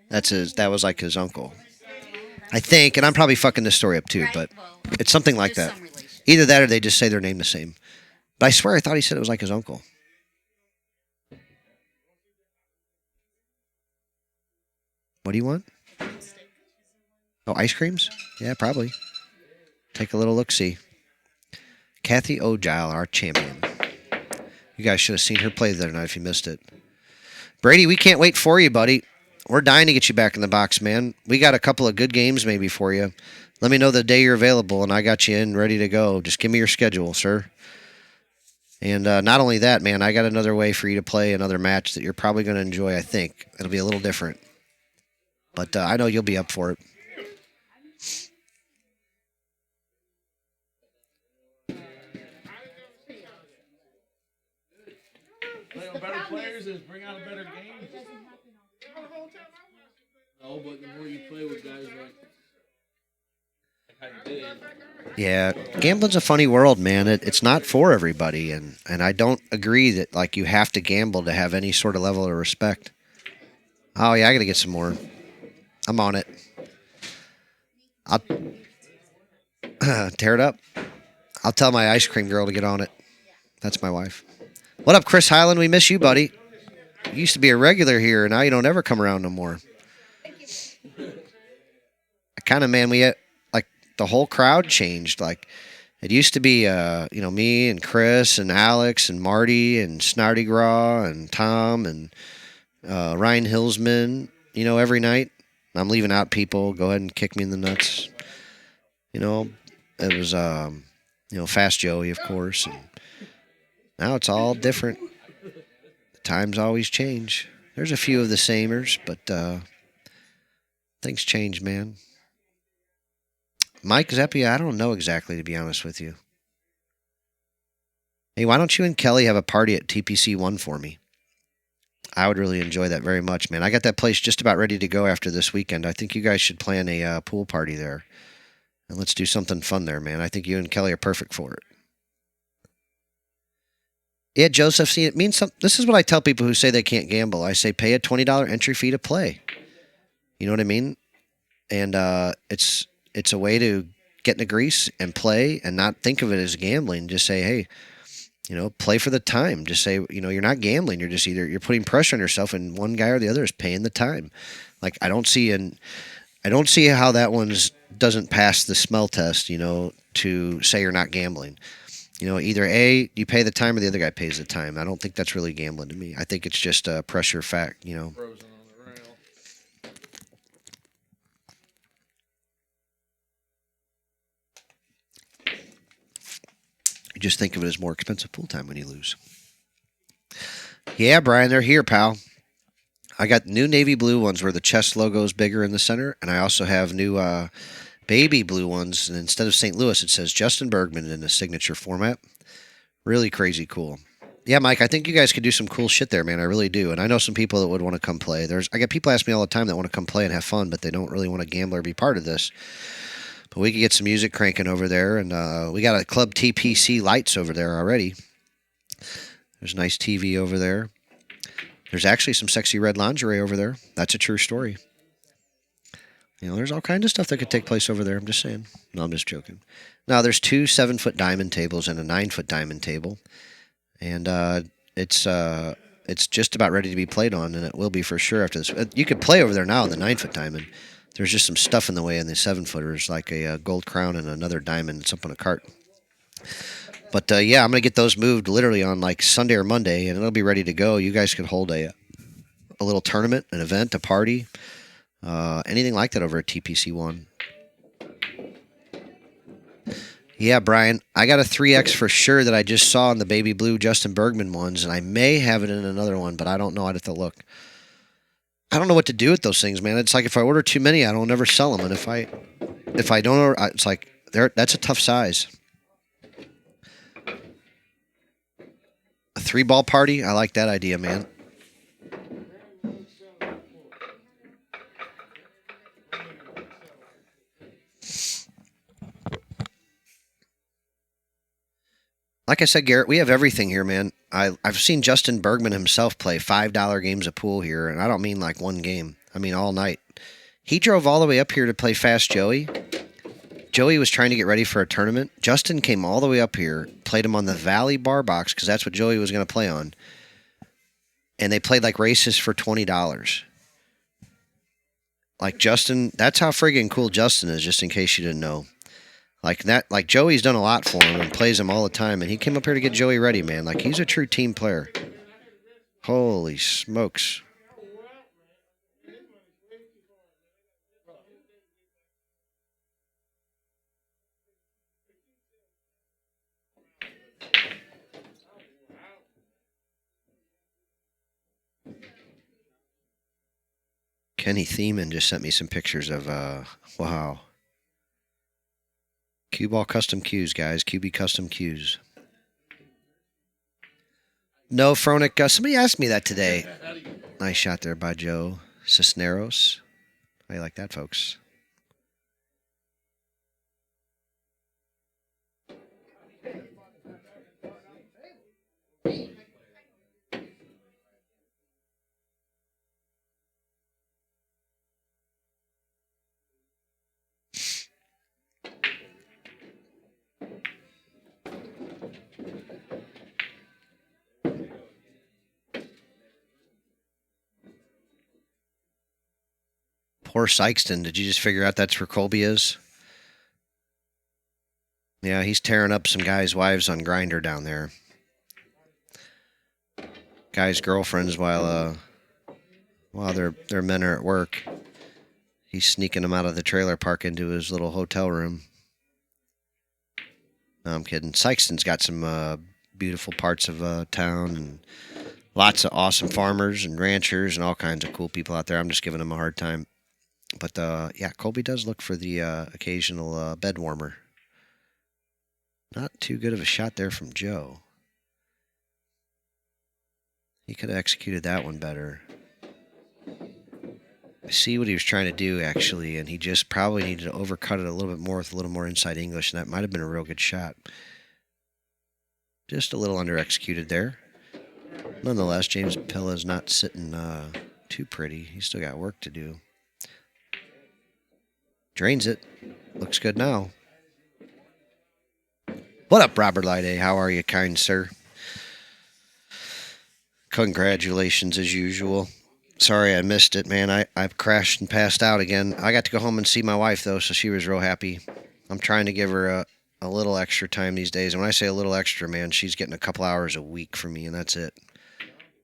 Speaker 2: That was like his uncle. I think, and I'm probably fucking this story up too,
Speaker 5: Right,
Speaker 2: but
Speaker 5: well,
Speaker 2: it's something like
Speaker 5: just
Speaker 2: that.
Speaker 5: some relation.
Speaker 2: Either that or they just say their name the same. But I swear I thought he said it was like his uncle. What do you want? Oh, ice creams? Yeah, probably. Take a little look-see. Kathy O'Gile, our champion. You guys should have seen her play the other night if you missed it. Brady, we can't wait for you, buddy. We're dying to get you back in the box, man. We got a couple of good games maybe for you. Let me know the day you're available, and I got you in ready to go. Just give me your schedule, sir. And not only that, man, I got another way for you to play another match that you're probably going to enjoy, I think. It'll be a little different. But I know you'll be up for it.
Speaker 3: Play on better players is bring out a better game. No, but the more you play with guys like how you did.
Speaker 2: Yeah, gambling's a funny world, man. It's not for everybody, and I don't agree that like you have to gamble to have any sort of level of respect. Oh yeah, I got to get some more. I'm on it. I'll tear it up. I'll tell my ice cream girl to get on it. That's my wife. What up, Chris Highland? We miss you, buddy. You used to be a regular here, and now you don't ever come around no more. Kind of, man, like the whole crowd changed. Like it used to be, me and Chris and Alex and Marty and Snarty Graw and Tom and Ryan Hillsman. Every night. I'm leaving out people. Go ahead and kick me in the nuts. It was, Fast Joey, of course. And now it's all different. The times always change. There's a few of the samers, but things change, man. Mike Zeppia, I don't know exactly, to be honest with you. Hey, why don't you and Kelly have a party at TPC 1 for me? I would really enjoy that very much, man. I got that place just about ready to go after this weekend. I think you guys should plan a pool party there. And let's do something fun there, man. I think you and Kelly are perfect for it. Yeah, Joseph, see, it means something. This is what I tell people who say they can't gamble. I say pay a $20 entry fee to play. You know what I mean? And it's a way to get in the grease and play and not think of it as gambling. Just say, hey, play for the time. Just say, you're not gambling. You're just you're putting pressure on yourself, and one guy or the other is paying the time. Like I don't see how that one's doesn't pass the smell test. To say you're not gambling. Either A, you pay the time or the other guy pays the time. I don't think that's really gambling to me. I think it's just a pressure fact.
Speaker 3: Frozen on the rail.
Speaker 2: You just think of it as more expensive pool time when you lose. Yeah, Brian, they're here, pal. I got new navy blue ones where the chest logo is bigger in the center, and I also have new baby blue ones. And instead of St. Louis, it says Justin Bergman in the signature format. Really crazy cool. Yeah, Mike, I think you guys could do some cool shit there, man. I really do. And I know some people that would want to come play. I get people ask me all the time that want to come play and have fun, but they don't really want to gamble or be part of this. But we could get some music cranking over there, and we got a Club TPC lights over there already. There's a nice TV over there. There's actually some sexy red lingerie over there. That's a true story. There's all kinds of stuff that could take place over there. I'm just saying. No, I'm just joking. Now, there's 2 7-foot diamond tables and a 9-foot diamond table. And it's just about ready to be played on, and it will be for sure after this. You could play over there now in the 9-foot diamond. There's just some stuff in the way in the 7-footers, like a gold crown and another diamond that's up on a cart. But, yeah, I'm going to get those moved literally on like Sunday or Monday, and it'll be ready to go. You guys could hold a little tournament, an event, a party, anything like that over at TPC 1. Yeah, Brian, I got a 3X for sure that I just saw in the baby blue Justin Bergman ones, and I may have it in another one, but I don't know. I'd have to look. I don't know what to do with those things, man. It's like if I order too many, I don't ever sell them, and if I don't order, it's like that's a tough size. A 3-ball party, I like that idea, man. Like I said, Garrett, we have everything here, man. I've seen Justin Bergman himself play $5 games of pool here, and I don't mean like one game. I mean all night. He drove all the way up here to play Fast Joey. Joey was trying to get ready for a tournament. Justin came all the way up here, played him on the Valley Bar Box because that's what Joey was going to play on. And they played like races for $20. Like Justin, that's how friggin' cool Justin is, just in case you didn't know. Like that, like Joey's done a lot for him and plays him all the time, and he came up here to get Joey ready, man. Like he's a true team player. Holy smokes. Kenny Thiemann just sent me some pictures of, wow. Cue ball custom cues, guys. QB custom cues. No, Fronic. Somebody asked me that today. Nice shot there by Joe Cisneros. How you like that, folks? Poor Sykeston. Did you just figure out that's where Colby is? Yeah, he's tearing up some guys' wives on Grindr down there. Guys' girlfriends while their men are at work. He's sneaking them out of the trailer park into his little hotel room. No, I'm kidding. Sykeston's got some beautiful parts of town and lots of awesome farmers and ranchers and all kinds of cool people out there. I'm just giving them a hard time. But, yeah, Colby does look for the occasional bed warmer. Not too good of a shot there from Joe. He could have executed that one better. I see what he was trying to do, actually, and he just probably needed to overcut it a little bit more with a little more inside English, and that might have been a real good shot. Just a little under-executed there. Nonetheless, James Pilla is not sitting too pretty. He's still got work to do. Drains it. Looks good now. What up, Robert Lyday? How are you, kind sir? Congratulations, as usual. Sorry I missed it, man. I crashed and passed out again. I got to go home and see my wife, though, so she was real happy. I'm trying to give her a little extra time these days. And when I say a little extra, man, she's getting a couple hours a week from me, and that's it.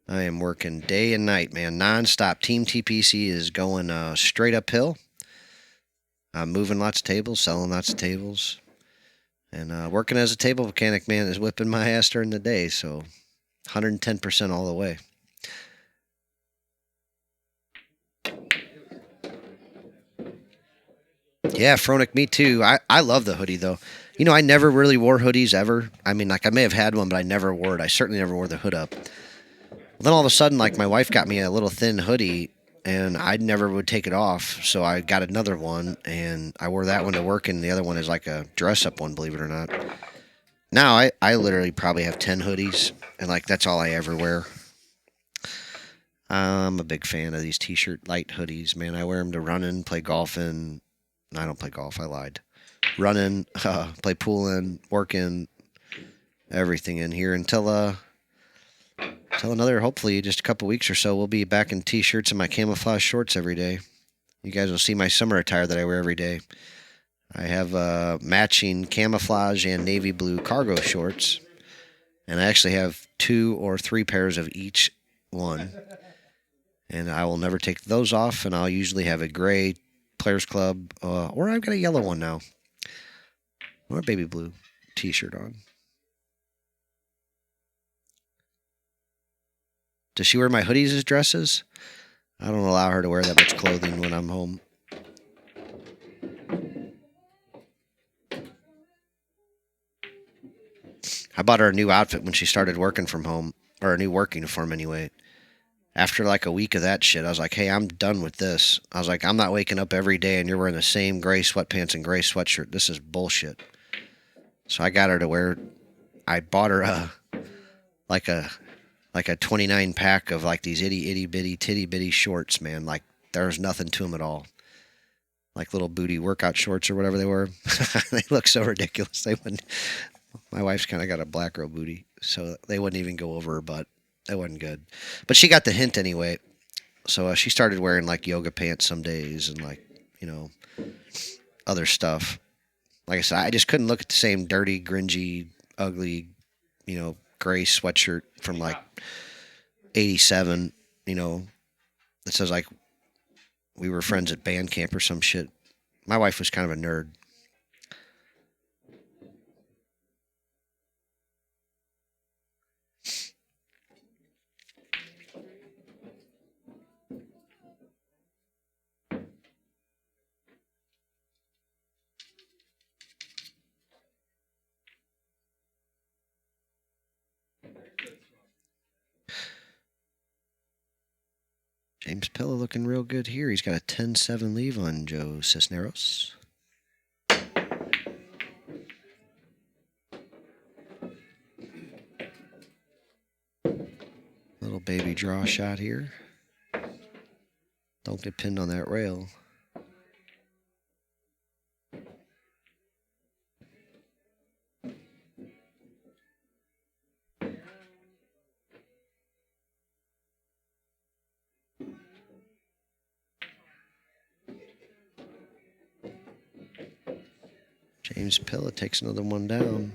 Speaker 2: I am working day and night, man, nonstop. Team TPC is going straight uphill. I'm moving lots of tables, selling lots of tables. And working as a table mechanic, man, is whipping my ass during the day, so 110% all the way. Yeah, Fronic, me too. I love the hoodie, though. You know, I never really wore hoodies ever. I mean, like, I may have had one, but I never wore it. I certainly never wore the hood up. Then all of a sudden, like, my wife got me a little thin hoodie, and I never would take it off, so I got another one, and I wore that one to work, and the other one is like a dress-up one, believe it or not. Now, I literally probably have 10 hoodies, and, like, that's all I ever wear. I'm a big fan of these t-shirt light hoodies, man. I wear them to running, play golfing. I don't play golf, I lied. Running, play pooling, working, everything in here until another, hopefully, just a couple weeks or so, we'll be back in t-shirts and my camouflage shorts every day. You guys will see my summer attire that I wear every day. I have matching camouflage and navy blue cargo shorts, and I actually have 2 or 3 pairs of each one, and I will never take those off, and I'll usually have a gray Players Club, or I've got a yellow one now, or a baby blue t-shirt on. Does she wear my hoodies as dresses? I don't allow her to wear that much clothing when I'm home. I bought her a new outfit when she started working from home, or a new work uniform anyway. After like a week of that shit, I was like, hey, I'm done with this. I was like, I'm not waking up every day and you're wearing the same gray sweatpants and gray sweatshirt. This is bullshit. So I got her to wear I bought her like a 29 pack of like these itty bitty titty bitty shorts, man. Like there's nothing to them at all. Like little booty workout shorts or whatever they were. They look so ridiculous. They wouldn't. My wife's kind of got a black girl booty, so they wouldn't even go over her butt. That wasn't good. But she got the hint anyway. So she started wearing like yoga pants some days and like, other stuff. Like I said, I just couldn't look at the same dirty, gringy, ugly, gray sweatshirt from like 87, that says like we were friends at band camp or some shit. My wife was kind of a nerd. James Pilla looking real good here. He's got a 10-7 leave on Joe Cisneros. Little baby draw shot here. Don't get pinned on that rail. James Pilla takes another one down.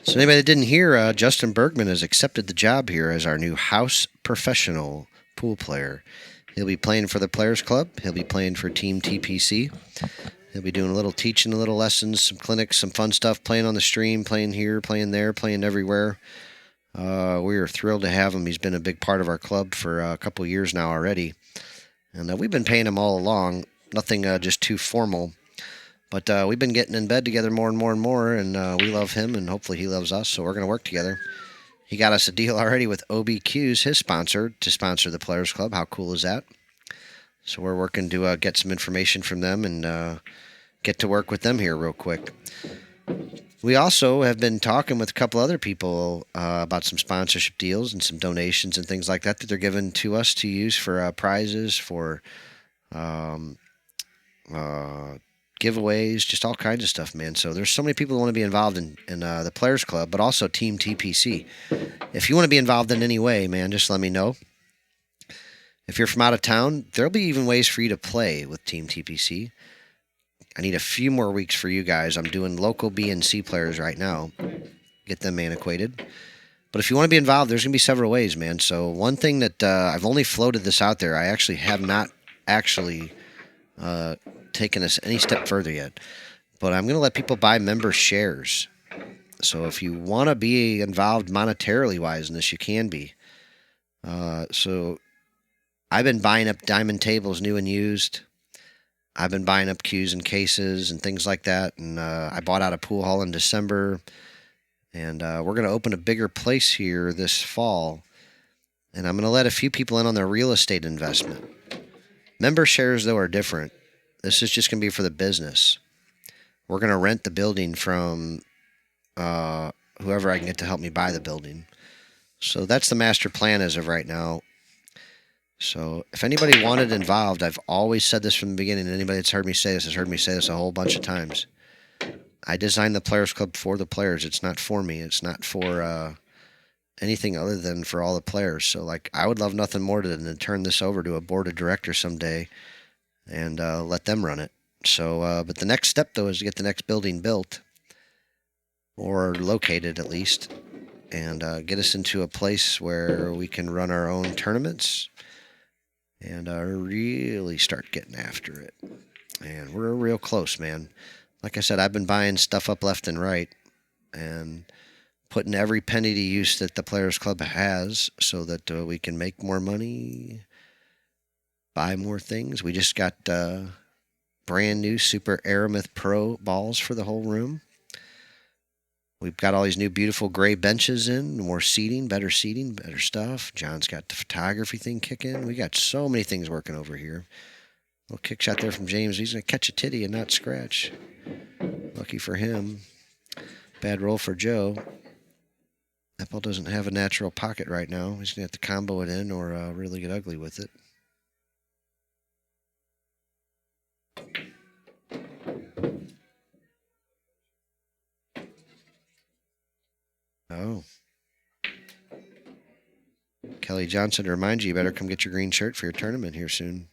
Speaker 2: So anybody that didn't hear, Justin Bergman has accepted the job here as our new house professional pool player. He'll be playing for the Players Club. He'll be playing for Team TPC. He'll be doing a little teaching, a little lessons, some clinics, some fun stuff, playing on the stream, playing here, playing there, playing everywhere. We are thrilled to have him. He's been a big part of our club for a couple years now already. And we've been paying him all along. Nothing just too formal. But we've been getting in bed together more and more and more, and we love him, and hopefully he loves us, so we're going to work together. He got us a deal already with OBQ's, his sponsor, to sponsor the Players Club. How cool is that? So we're working to get some information from them and get to work with them here real quick. We also have been talking with a couple other people about some sponsorship deals and some donations and things like that they're giving to us to use for prizes, for giveaways, just all kinds of stuff, man. So there's so many people who want to be involved in the Players Club, but also Team TPC. If you want to be involved in any way, man, just let me know. If you're from out of town, there'll be even ways for you to play with Team TPC. I need a few more weeks for you guys. I'm doing local B and C players right now. Get them antiquated. But if you want to be involved, there's going to be several ways, man. So one thing that I've only floated this out there. I actually have not taken us any step further yet. But I'm going to let people buy member shares. So if you want to be involved monetarily wise in this, you can be. So I've been buying up diamond tables, new and used. I've been buying up cues and cases and things like that. And I bought out a pool hall in December. And we're going to open a bigger place here this fall. And I'm going to let a few people in on their real estate investment. Member shares, though, are different. This is just going to be for the business. We're going to rent the building from whoever I can get to help me buy the building. So that's the master plan as of right now. So if anybody wanted involved, I've always said this from the beginning. Anybody that's heard me say this has heard me say this a whole bunch of times. I designed the Players Club for the players. It's not for me. It's not for anything other than for all the players. So like, I would love nothing more than to turn this over to a board of directors someday and let them run it. So, but the next step though is to get the next building built or located at least, and get us into a place where we can run our own tournaments and really start getting after it. And we're real close, man. Like I said, I've been buying stuff up left and right and putting every penny to use that the Players Club has so that we can make more money, buy more things. We just got brand new Super Aramith Pro balls for the whole room. We've got all these new beautiful gray benches in, more seating, better stuff. John's got the photography thing kicking. We got so many things working over here. Little kick shot there from James. He's going to catch a titty and not scratch. Lucky for him. Bad roll for Joe. That ball doesn't have a natural pocket right now. He's going to have to combo it in or really get ugly with it. Oh. Kelly Johnson, to remind you, you better come get your green shirt for your tournament here soon.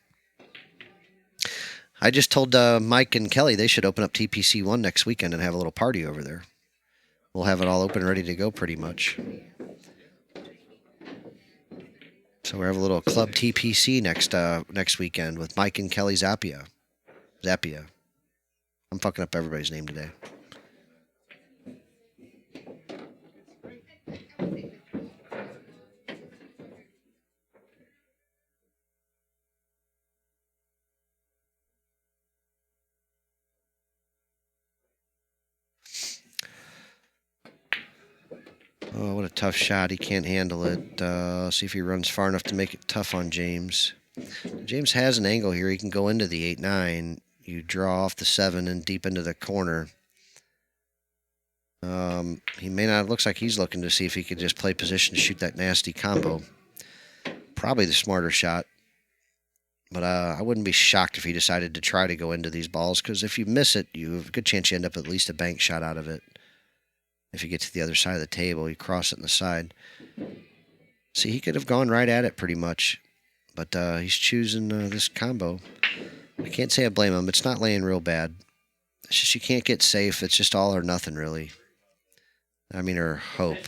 Speaker 2: I just told Mike and Kelly they should open up TPC 1 next weekend and have a little party over there. We'll have it all open and ready to go pretty much. So we'll have a little club TPC next weekend with Mike and Kelly Zappia. I'm fucking up everybody's name today. Oh, what a tough shot. He can't handle it. See if he runs far enough to make it tough on James. James has an angle here. He can go into the 8-9. You draw off the 7 and deep into the corner. He may not. Looks like he's looking to see if he could just play position to shoot that nasty combo. Probably the smarter shot. But I wouldn't be shocked if he decided to try to go into these balls, because if you miss it, you have a good chance you end up at least a bank shot out of it. If you get to the other side of the table, you cross it in the side. See, he could have gone right at it pretty much. But he's choosing this combo. I can't say I blame him. It's not laying real bad. It's just you can't get safe. It's just all or nothing, really. I mean, or hope.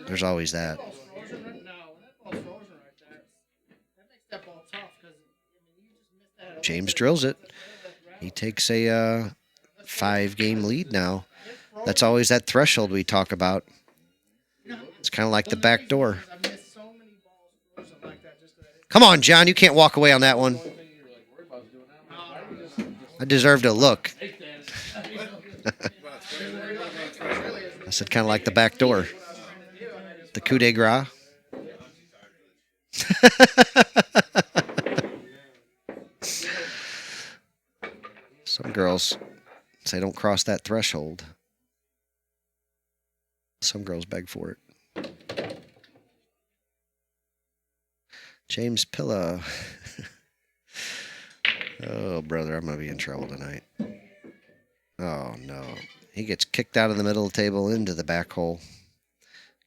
Speaker 2: There's always that. James drills it. He takes a 5-game lead now. That's always that threshold we talk about. It's kind of like the back door. Come on, John. You can't walk away on that one. I deserved a look. I said kind of like the back door. The coup de grace. Some girls say don't cross that threshold. Some girls beg for it. James Pilla. Oh, brother, I'm going to be in trouble tonight. Oh, no. He gets kicked out of the middle of the table into the back hole.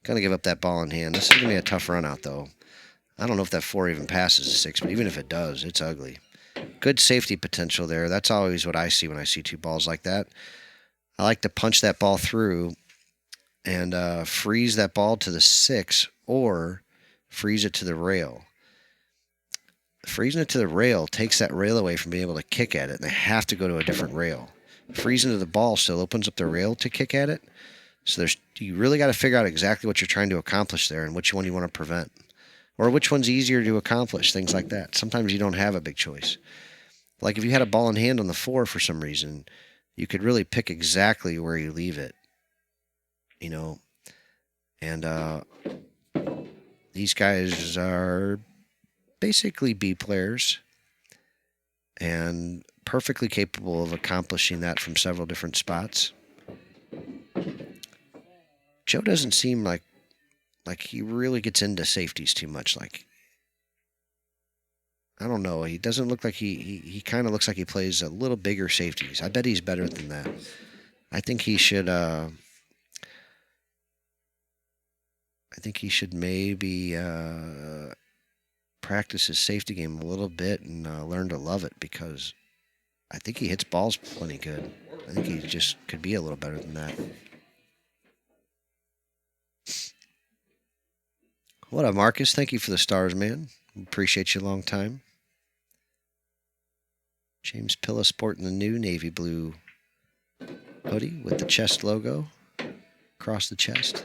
Speaker 2: Going to give up that ball in hand. This is going to be a tough run out, though. I don't know if that 4 even passes a 6, but even if it does, it's ugly. Good safety potential there. That's always what I see when I see 2 balls like that. I like to punch that ball through and freeze that ball to the 6 or freeze it to the rail. Freezing it to the rail takes that rail away from being able to kick at it, and they have to go to a different rail. Freezing to the ball still opens up the rail to kick at it. So you really got to figure out exactly what you're trying to accomplish there and which one you want to prevent. Or which one's easier to accomplish, things like that. Sometimes you don't have a big choice. Like if you had a ball in hand on the 4 for some reason, you could really pick exactly where you leave it. You know, and these guys are basically B players and perfectly capable of accomplishing that from several different spots. Joe doesn't seem like he really gets into safeties too much. Like, I don't know. He doesn't look like he kind of looks like he plays a little bigger safeties. I bet he's better than that. I think he should maybe practice his safety game a little bit and learn to love it, because I think he hits balls plenty good. I think he just could be a little better than that. What up, Marcus? Thank you for the stars, man. Appreciate you a long time. James Pilla sporting the new navy blue hoodie with the chest logo across the chest.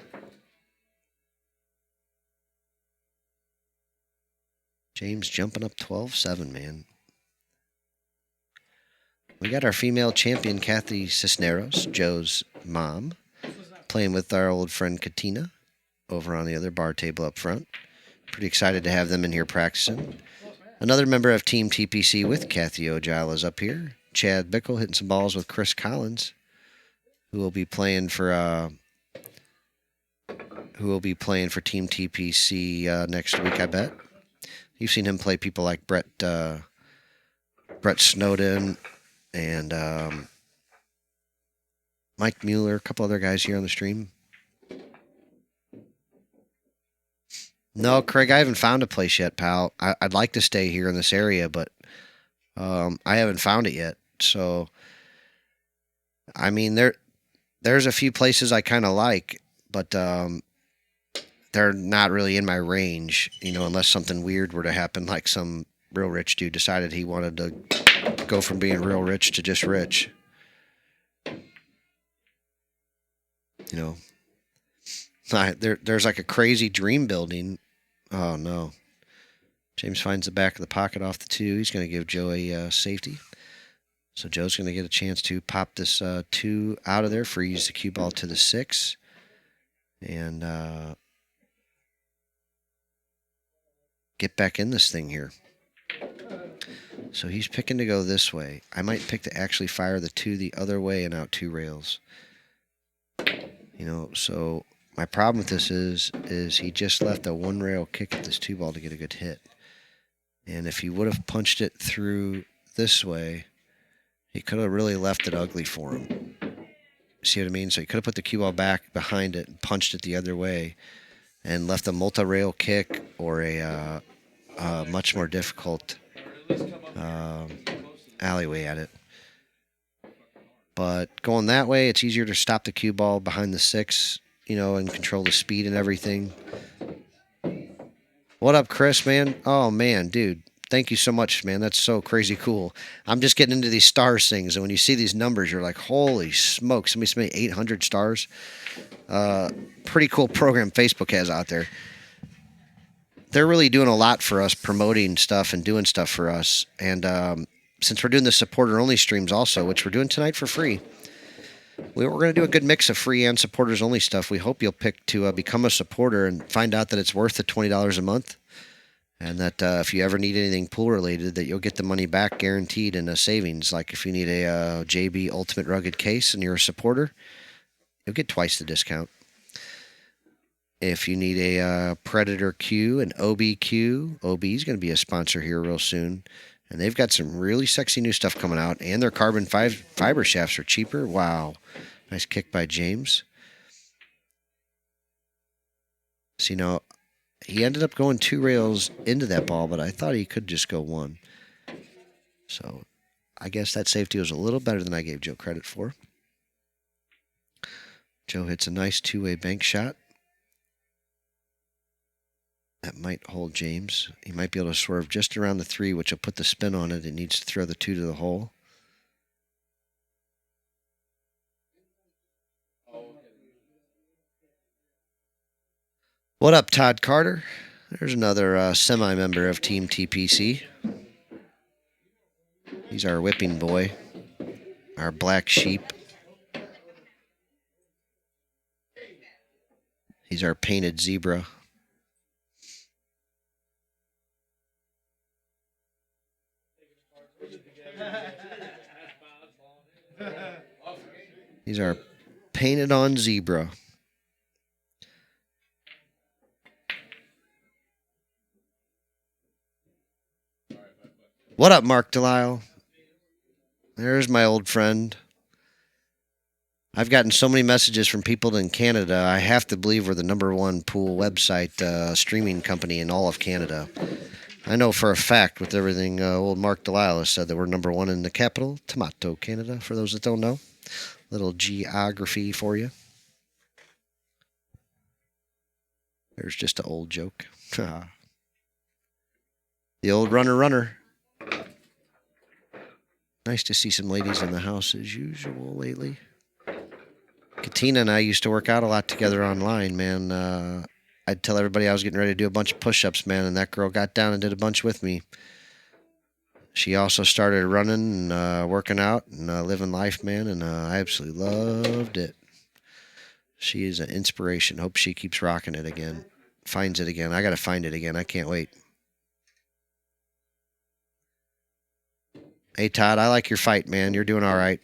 Speaker 2: James jumping up 12-7, man. We got our female champion, Kathy Cisneros, Joe's mom. playing with our old friend Katina over on the other bar table up front. Pretty excited to have them in here practicing. Another member of Team TPC with Kathy O'Giles is up here. Chad Bickle hitting some balls with Chris Collins, who will be playing for Team TPC next week, I bet. You've seen him play people like Brett Snowden and Mike Mueller, a couple other guys here on the stream. No, Craig, I haven't found a place yet, pal. I'd like to stay here in this area, but I haven't found it yet. So, I mean, there's a few places I kind of like, but they're not really in my range, unless something weird were to happen, like some real rich dude decided he wanted to go from being real rich to just rich. There's like a crazy dream building. Oh, no. James finds the back of the pocket off the 2. He's going to give Joe a safety. So Joe's going to get a chance to pop this 2 out of there, freeze the cue ball to the 6. And get back in this thing here. So he's picking to go this way. I might pick to actually fire the 2 the other way and out 2 rails. So my problem with this is he just left a 1-rail kick at this 2 ball to get a good hit. And if he would have punched it through this way, he could have really left it ugly for him. See what I mean? So he could have put the cue ball back behind it and punched it the other way and left a multi-rail kick or a much more difficult alleyway at it. But going that way, it's easier to stop the cue ball behind the 6, and control the speed and everything. What up, Chris, man? Oh, man, dude. Thank you so much, man. That's so crazy cool. I'm just getting into these stars things, and when you see these numbers, you're like, holy smoke, somebody sent me 800 stars. Pretty cool program Facebook has out there. They're really doing a lot for us, promoting stuff and doing stuff for us. And since we're doing the supporter-only streams also, which we're doing tonight for free, we're going to do a good mix of free and supporters-only stuff. We hope you'll pick to become a supporter and find out that it's worth the $20 a month. And that if you ever need anything pool-related, that you'll get the money back guaranteed in a savings. Like if you need a JB Ultimate Rugged case and you're a supporter, you'll get twice the discount. If you need a Predator Q and OBQ, OB is going to be a sponsor here real soon. And they've got some really sexy new stuff coming out. And their carbon fiber shafts are cheaper. Wow. Nice kick by James. So, he ended up going 2 rails into that ball, but I thought he could just go 1. So, I guess that safety was a little better than I gave Joe credit for. Joe hits a nice 2-way bank shot. That might hold James. He might be able to swerve just around the 3, which will put the spin on it. It needs to throw the 2 to the hole. What up, Todd Carter? There's another semi-member of Team TPC. He's our whipping boy, our black sheep. He's our painted zebra. He's our painted on zebra. What up, Mark Delisle? There's my old friend. I've gotten so many messages from people in Canada. I have to believe we're the #1 pool website streaming company in all of Canada. I know for a fact with everything old Mark Delisle has said that we're #1 in the capital, Toronto, Canada, for those that don't know. Little geography for you. There's just an old joke. The old runner. Nice to see some ladies in the house as usual lately. Katina and I used to work out a lot together online, man. I'd tell everybody I was getting ready to do a bunch of push-ups, man, and that girl got down and did a bunch with me. She also started running and working out and living life, man, and I absolutely loved it. She is an inspiration. Hope she keeps rocking it again. Finds it again. I got to find it again. I can't wait. Hey, Todd, I like your fight, man. You're doing all right.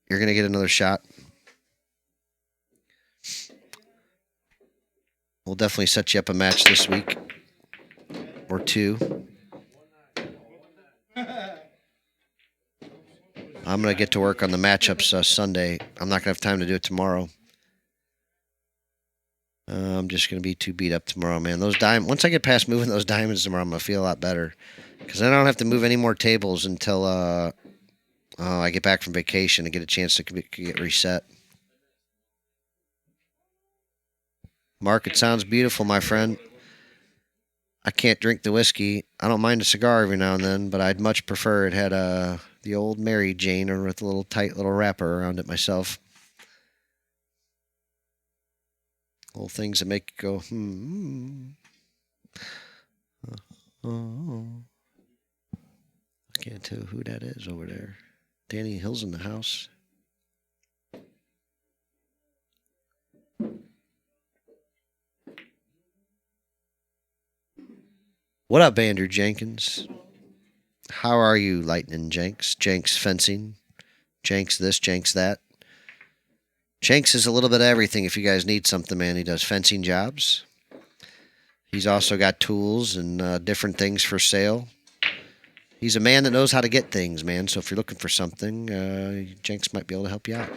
Speaker 2: You're going to get another shot. We'll definitely set you up a match this week or two. I'm going to get to work on the matchups Sunday. I'm not going to have time to do it tomorrow. I'm just going to be too beat up tomorrow, man. Those once I get past moving those diamonds tomorrow, I'm going to feel a lot better. Because I don't have to move any more tables until I get back from vacation and get a chance to get reset. Mark, it sounds beautiful, my friend. I can't drink the whiskey. I don't mind a cigar every now and then, but I'd much prefer it had the old Mary Jane or with a little tight little wrapper around it myself. Little things that make you go, Oh. I can't tell who that is over there. Danny Hill's in the house. What up, Andrew Jenkins? How are you, Lightning Jenks? Jenks fencing. Jenks this, Jenks that. Jenks is a little bit of everything. If you guys need something, man, he does fencing jobs. He's also got tools and different things for sale. He's a man that knows how to get things, man. So if you're looking for something, Jenks might be able to help you out.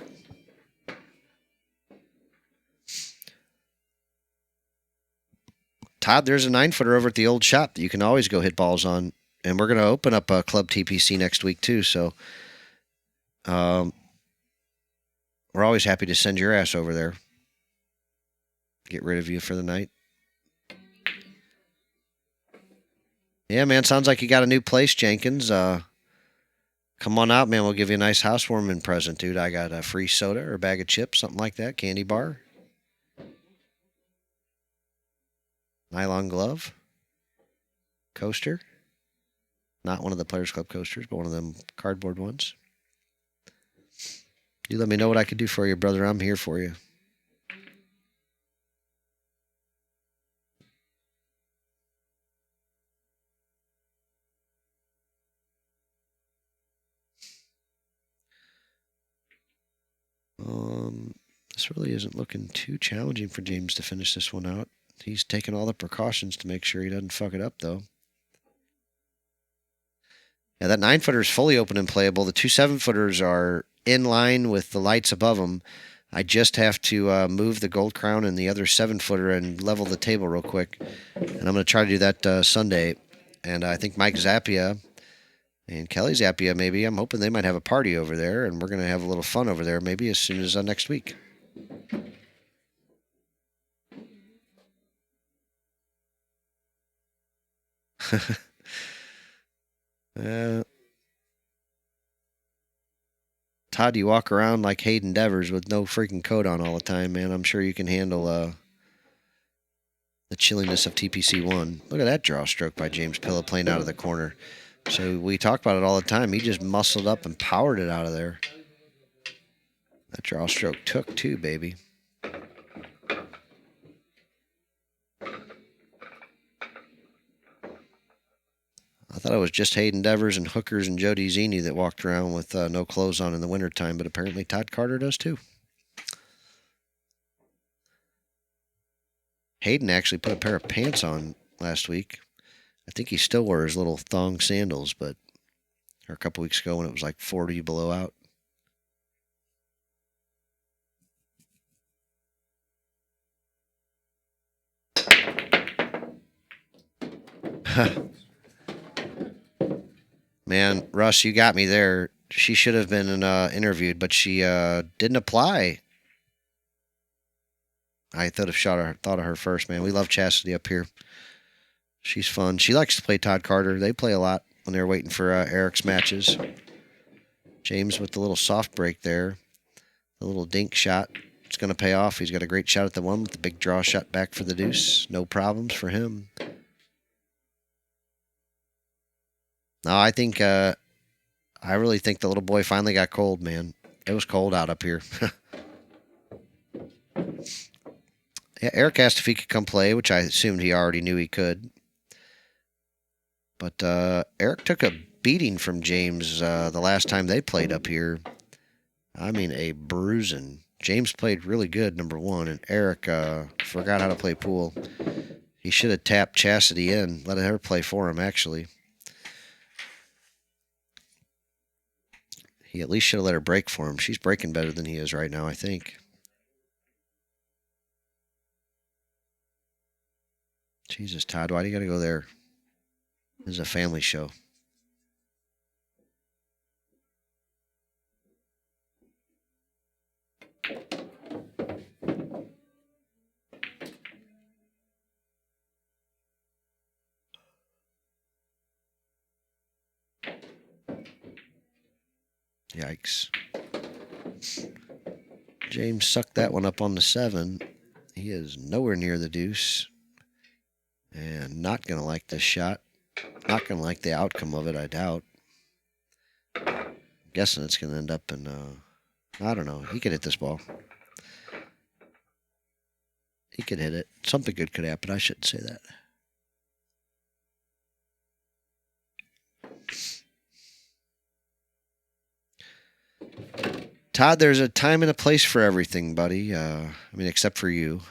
Speaker 2: Todd, there's a 9-footer over at the old shop that you can always go hit balls on. And we're going to open up a Club TPC next week, too. So we're always happy to send your ass over there. Get rid of you for the night. Yeah, man, sounds like you got a new place, Jenkins. Come on out, man. We'll give you a nice housewarming present, dude. I got a free soda or a bag of chips, something like that, candy bar. Nylon glove. Coaster. Not one of the Players Club coasters, but one of them cardboard ones. You let me know what I can do for you, brother. I'm here for you. This really isn't looking too challenging for James to finish this one out. He's taking all the precautions to make sure he doesn't fuck it up, though. Yeah, that 9-footer is fully open and playable. The 2 7-footers are in line with the lights above them. I just have to move the gold crown and the other 7-footer and level the table real quick. And I'm going to try to do that Sunday. And I think Mike Zappia and Kelly Zappia, maybe, I'm hoping they might have a party over there. And we're going to have a little fun over there maybe as soon as next week. Todd, you walk around like Hayden Devers with no freaking coat on all the time, man. I'm sure you can handle the chilliness of TPC1. Look at that draw stroke by James Pilla playing out of the corner. So we talk about it all the time. He just muscled up and powered it out of there. That draw stroke took too, baby. I thought it was just Hayden Devers and Hookers and Jody Zini that walked around with no clothes on in the wintertime, but apparently Todd Carter does too. Hayden actually put a pair of pants on last week. I think he still wears little thong sandals, but or a couple weeks ago when it was like 40 below out. Man, Russ, you got me there. She should have been interviewed, but she didn't apply. I thought of her first, man. We love Chastity up here. She's fun. She likes to play Todd Carter. They play a lot when they're waiting for Eric's matches. James with the little soft break there. The little dink shot. It's going to pay off. He's got a great shot at the one with the big draw shot back for the deuce. No problems for him. No, I think, I really think the little boy finally got cold, man. It was cold out up here. Yeah, Eric asked if he could come play, which I assumed he already knew he could. But Eric took a beating from James the last time they played up here. I mean, a bruising. James played really good, number one, and Eric forgot how to play pool. He should have tapped Chastity in, let her play for him, actually. He at least should have let her break for him. She's breaking better than he is right now, I think. Jesus, Todd, why do you got to go there? This is a family show. Yikes. James sucked that one up on the 7. He is nowhere near the deuce. And not going to like this shot. Not going to like the outcome of it, I doubt. I'm guessing it's going to end up in, I don't know. He could hit this ball. He could hit it. Something good could happen. I shouldn't say that. Todd, there's a time and a place for everything, buddy. I mean, except for you.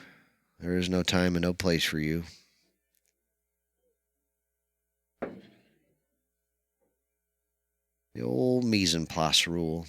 Speaker 2: There is no time and no place for you. The old mise en place rule.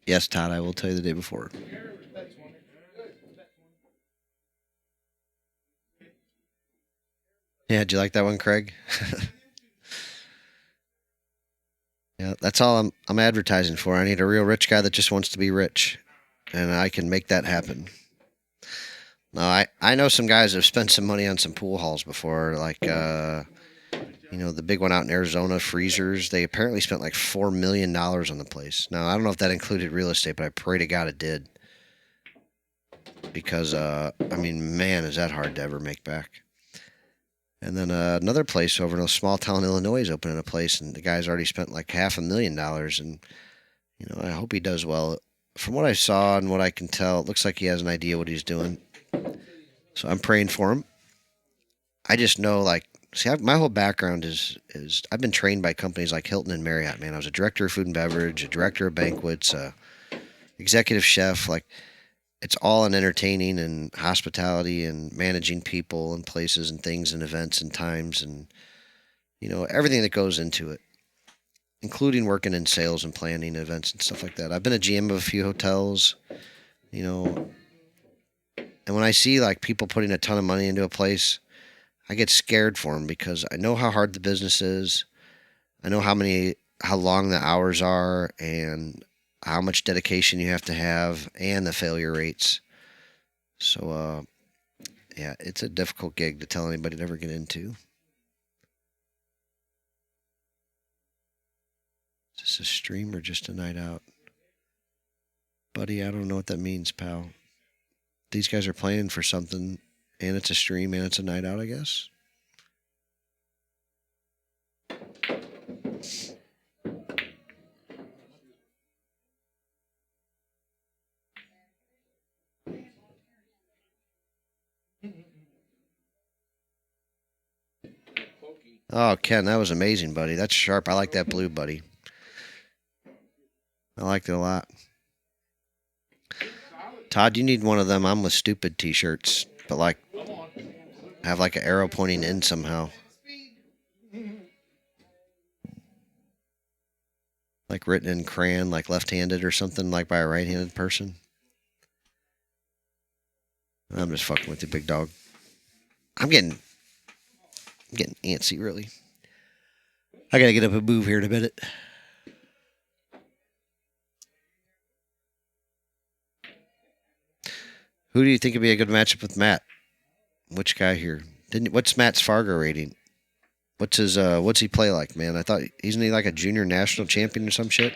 Speaker 2: Yes, Todd, I will tell you the day before. Yeah, did you like that one, Craig? Yeah, that's all I'm advertising for. I need a real rich guy that just wants to be rich, and I can make that happen. No, I know some guys that have spent some money on some pool halls before, like The big one out in Arizona, freezers, they apparently spent like $4 million on the place. Now, I don't know if that included real estate, but I pray to God it did. Because, man, is that hard to ever make back. And then another place over in a small town in Illinois is opening a place, and the guy's already spent like $500,000. And, I hope he does well. From what I saw and what I can tell, it looks like he has an idea what he's doing. So I'm praying for him. I just know, my whole background is I've been trained by companies like Hilton and Marriott, man. I was a director of food and beverage, a director of banquets, executive chef. It's all in entertaining and hospitality and managing people and places and things and events and times and, everything that goes into it, including working in sales and planning events and stuff like that. I've been a GM of a few hotels, and when I see people putting a ton of money into a place, I get scared for them because I know how hard the business is. I know how long the hours are and how much dedication you have to have and the failure rates. So, yeah, it's a difficult gig to tell anybody to ever get into. Is this a stream or just a night out? Buddy, I don't know what that means, pal. These guys are playing for something, and it's a stream and it's a night out, I guess. Oh, Ken, that was amazing, buddy. That's sharp. I like that blue, buddy. I liked it a lot. Todd, you need one of them I'm with stupid t-shirts, but have an arrow pointing in somehow. Written in crayon, left-handed or something, by a right-handed person. I'm just fucking with you, big dog. I'm getting antsy, really. I gotta get up and move here in a minute. Who do you think would be a good matchup with Matt? Which guy here? What's Matt's Fargo rating? What's he play like, man? I thought, isn't he a junior national champion or some shit?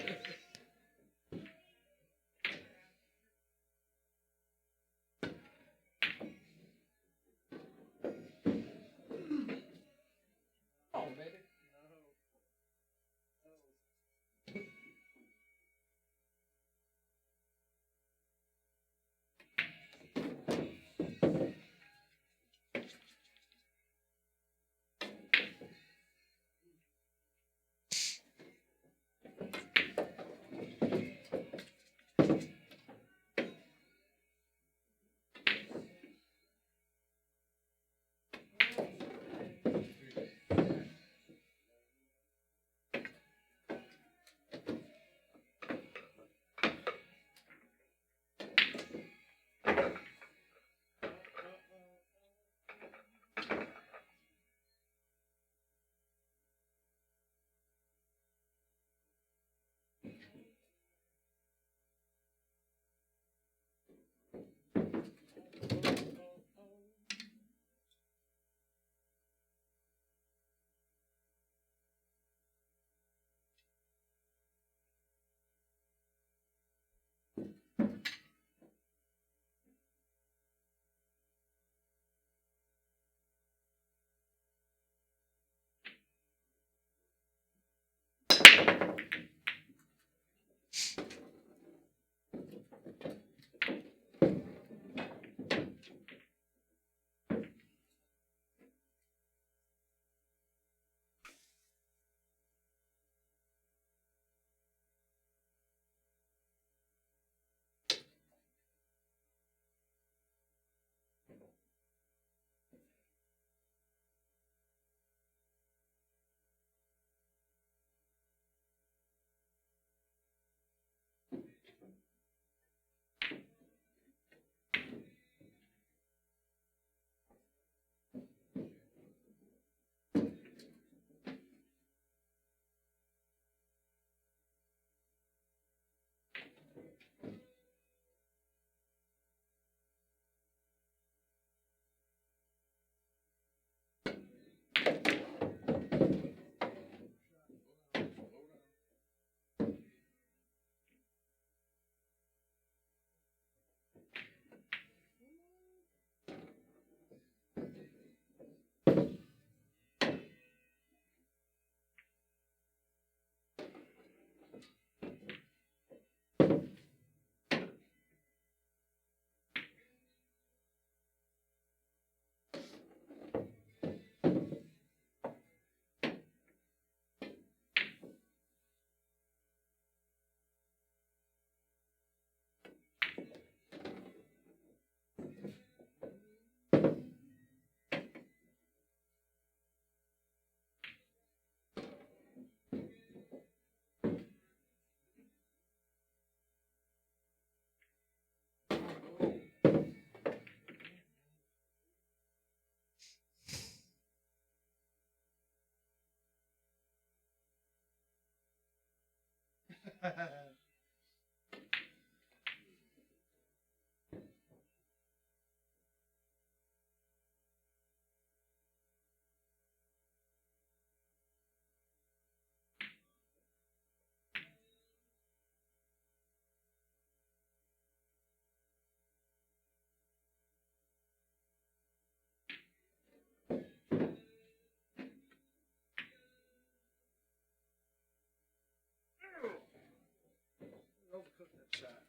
Speaker 1: Overcooked that shot.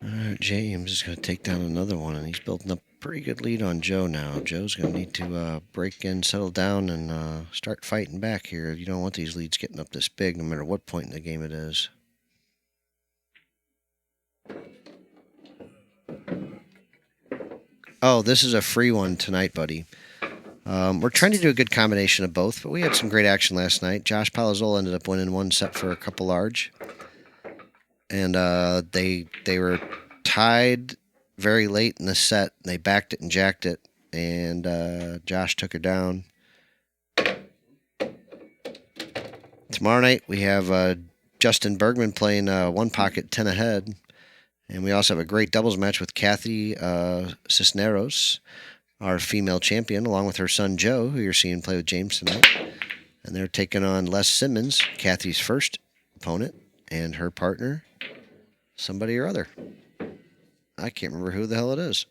Speaker 2: All right, James is going to take down another one, and he's building up a pretty good lead on Joe now. Joe's going to need to break in, settle down, and start fighting back here. You don't want these leads getting up this big, no matter what point in the game it is. Oh, this is a free one tonight, buddy. We're trying to do a good combination of both, but we had some great action last night. Josh Palazzolo ended up winning one set for a couple large, and they were tied very late in the set. They backed it and jacked it, and Josh took her down. Tomorrow night we have Justin Bergman playing one pocket 10 ahead, and we also have a great doubles match with Kathy Cisneros, our female champion, along with her son Joe, who you're seeing play with James tonight. And they're taking on Les Simmons, Kathy's first opponent, and her partner, somebody or other. I can't remember who the hell it is.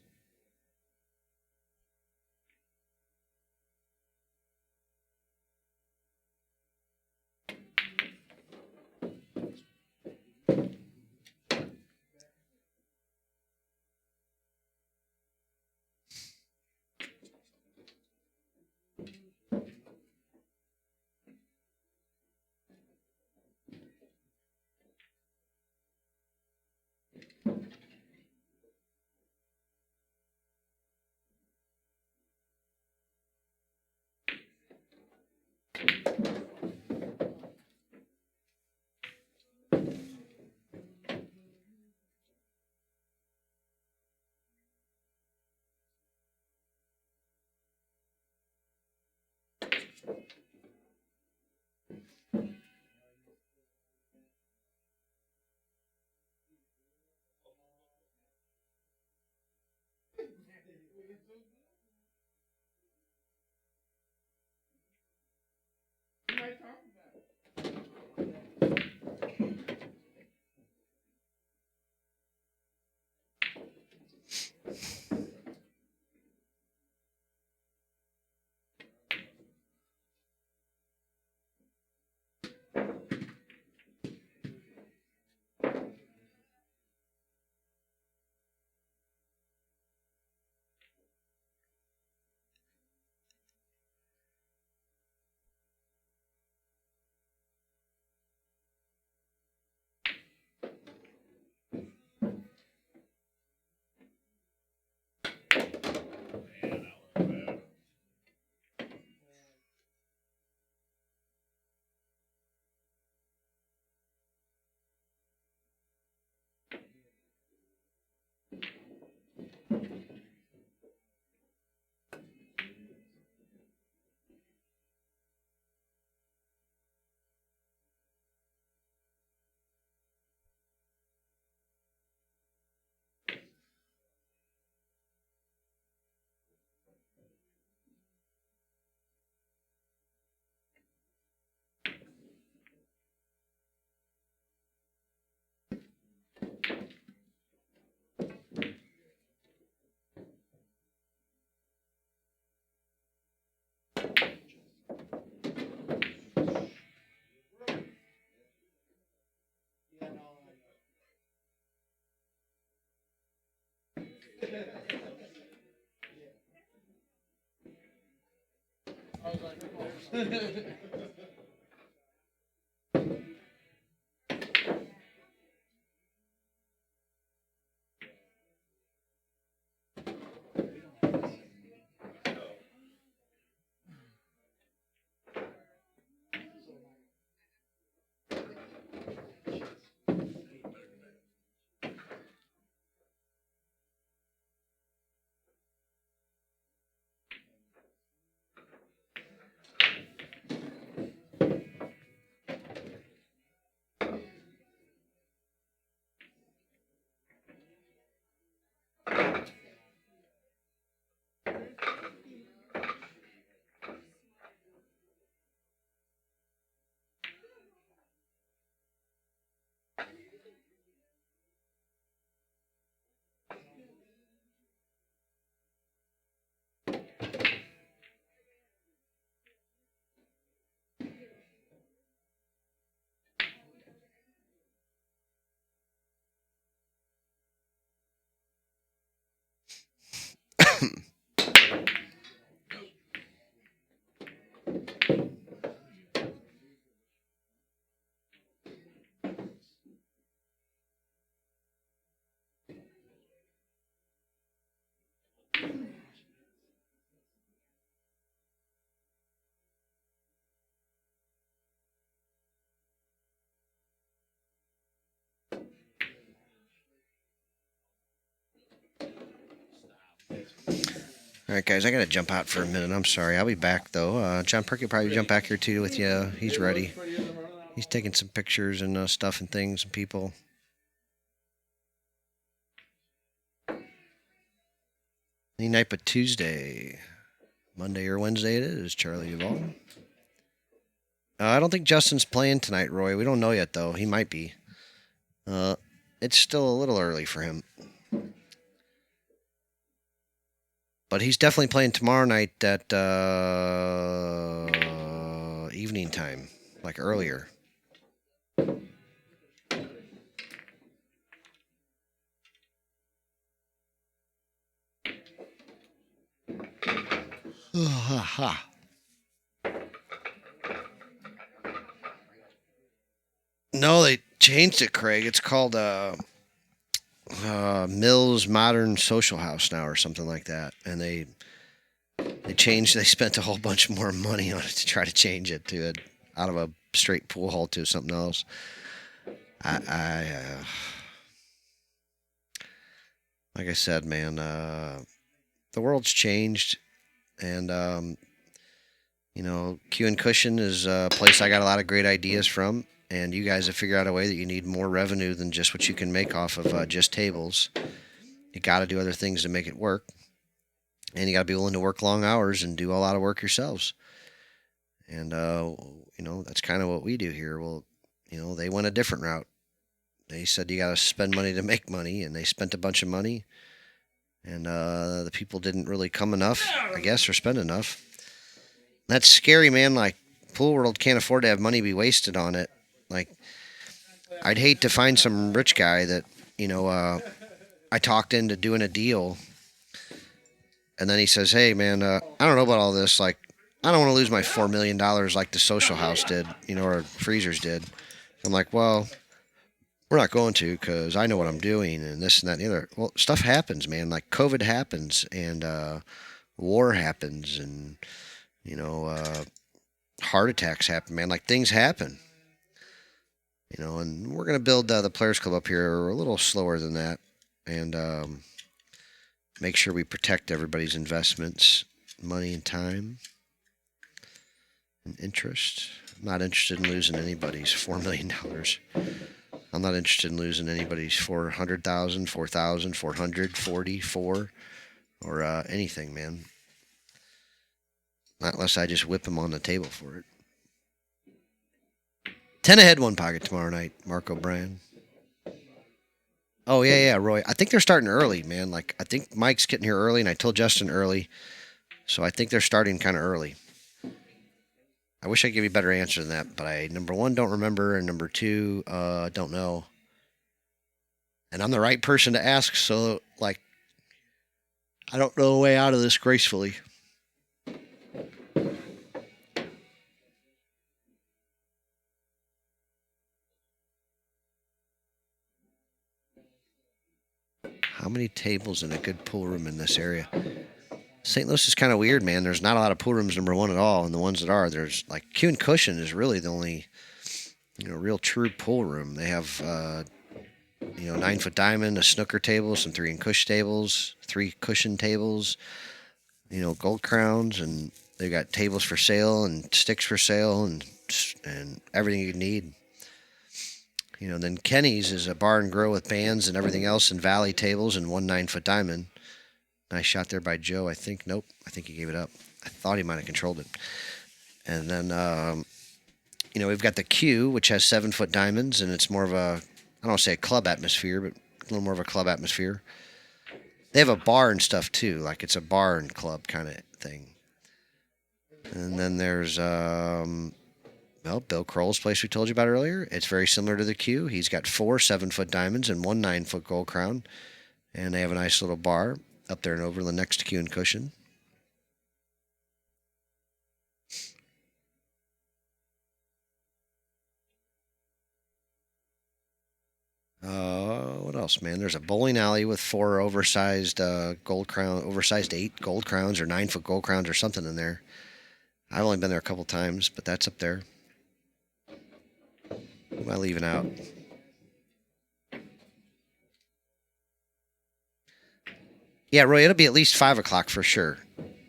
Speaker 2: All right, guys, I got to jump out for a minute. I'm sorry. I'll be back, though. John Perky will probably jump back here, too, with you. He's ready. He's taking some pictures and stuff and things and people. Any night but Tuesday. Monday or Wednesday it is, Charlie Duvall. I don't think Justin's playing tonight, Roy. We don't know yet, though. He might be. It's still a little early for him. But he's definitely playing tomorrow night at evening time, like earlier. No, they changed it, Craig. It's called Mills Modern Social House now or something like that. And they spent a whole bunch more money on it to try to change it to it out of a straight pool hall to something else. Like I said, man, the world's changed. And, Q and Cushion is a place I got a lot of great ideas from. And you guys have figured out a way that you need more revenue than just what you can make off of just tables. You got to do other things to make it work. And you got to be willing to work long hours and do a lot of work yourselves. And, that's kind of what we do here. Well, they went a different route. They said you got to spend money to make money, and they spent a bunch of money. And the people didn't really come enough, I guess, or spend enough. That's scary, man. Like, Pool World can't afford to have money be wasted on it. Like, I'd hate to find some rich guy that, I talked into doing a deal. And then he says, hey, man, I don't know about all this. Like, I don't want to lose my $4 million like the Social House did, or Freezers did. I'm like, well, we're not going to because I know what I'm doing and this and that and the other. Well, stuff happens, man. Like COVID happens and war happens and, heart attacks happen, man. Like things happen. And we're going to build the Players Club up here a little slower than that and make sure we protect everybody's investments, money and time and interest. I'm not interested in losing anybody's $4 million. I'm not interested in losing anybody's 400,000, 4,000, 400, 40, 4, or anything, man. Not unless I just whip them on the table for it. 10 ahead, 1 pocket tomorrow night, Mark O'Brien. Oh, yeah, Roy. I think they're starting early, man. Like, I think Mike's getting here early, and I told Justin early. So I think they're starting kind of early. I wish I could give you a better answer than that, but I, number one, don't remember, and number two, don't know. And I'm the right person to ask, so, like, I don't know a way out of this gracefully. How many tables in a good pool room in this area? St. Louis is kind of weird, man. There's not a lot of pool rooms, number one, at all. And the ones that are, there's like Q and Cushion is really the only, real true pool room. They have, 9-foot diamond, a snooker table, some 3 and Cush tables, 3 cushion tables, gold crowns, and they got tables for sale and sticks for sale and everything you need. Then Kenny's is a bar and grill with bands and everything else and valley tables and 1 9-foot diamond. Nice shot there by Joe. I think he gave it up. I thought he might have controlled it. And then, we've got the Q, which has 7-foot diamonds, and it's more of I don't want to say a club atmosphere, but a little more of a club atmosphere. They have a bar and stuff, too. Like it's a bar and club kind of thing. And then there's, Bill Kroll's place we told you about earlier. It's very similar to the Q. He's got 4 7-foot diamonds and 1 9-foot gold crown. And they have a nice little bar up there and over the next Q and Cushion. What else, man? There's a bowling alley with 4 oversized oversized 8 gold crowns or 9-foot gold crowns or something in there. I've only been there a couple times, but that's up there. Who am I leaving out? Yeah, Roy, it'll be at least 5 o'clock for sure.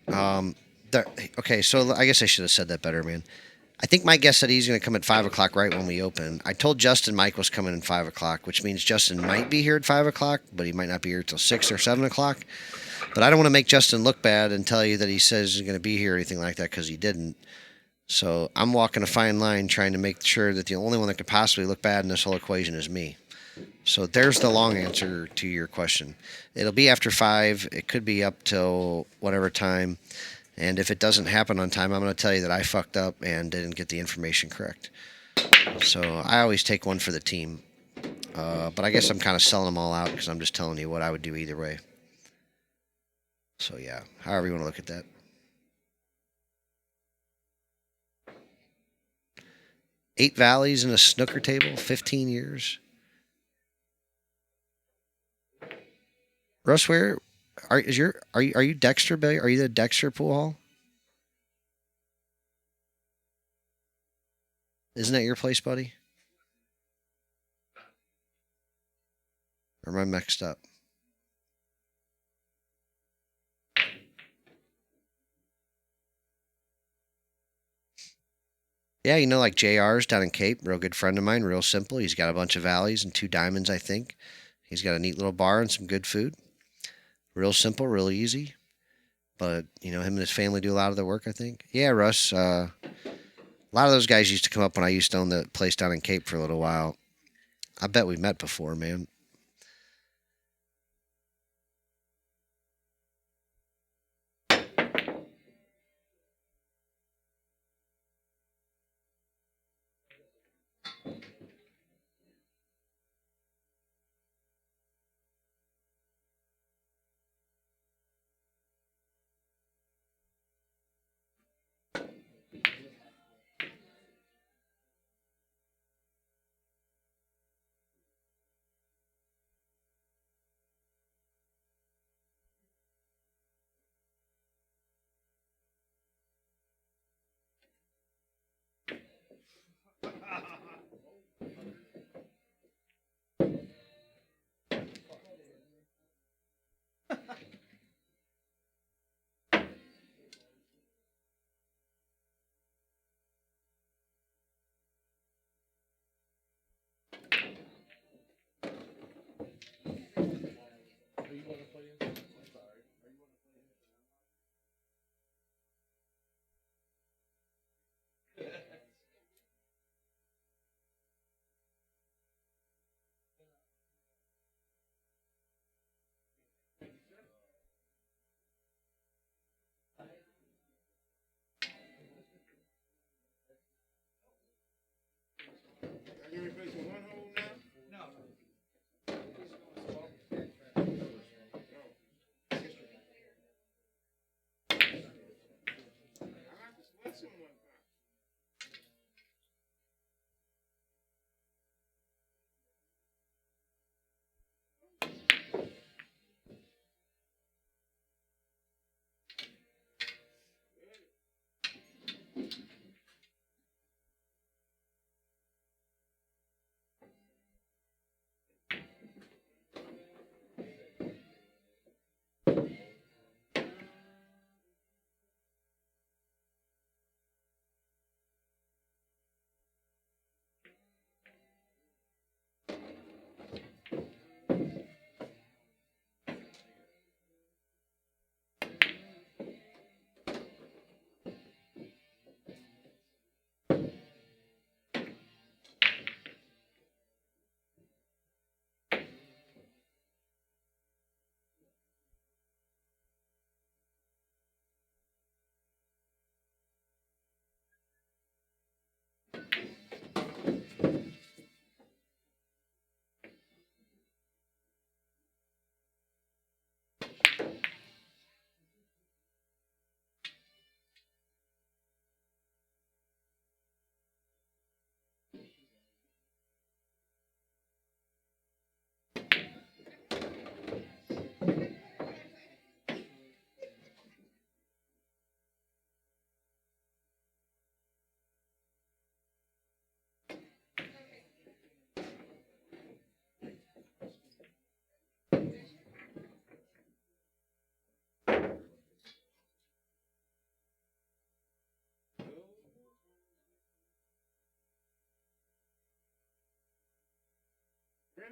Speaker 2: Um, okay, so I guess I should have said that better, man. I think my guess said he's going to come at 5 o'clock right when we open. I told Justin Mike was coming at 5 o'clock, which means Justin might be here at 5 o'clock, but he might not be here till 6 or 7 o'clock. But I don't want to make Justin look bad and tell you that he says he's going to be here or anything like that because he didn't. So I'm walking a fine line trying to make sure that the only one that could possibly look bad in this whole equation is me. So there's the long answer to your question. It'll be after 5. It could be up till whatever time. And if it doesn't happen on time, I'm going to tell you that I fucked up and didn't get the information correct. So I always take one for the team. But I guess I'm kind of selling them all out because I'm just telling you what I would do either way. So yeah, however you want to look at that. 8 valleys and a snooker table, 15 years. Russ, where are you Dexter, Billy? Are you the Dexter pool hall? Isn't that your place, buddy? Or am I mixed up? Yeah, like JR's down in Cape, real good friend of mine, real simple. He's got a bunch of valleys and 2 diamonds, I think. He's got a neat little bar and some good food. Real simple, real easy. But, him and his family do a lot of the work, I think. Yeah, Russ, a lot of those guys used to come up when I used to own the place down in Cape for a little while. I bet we met before, man.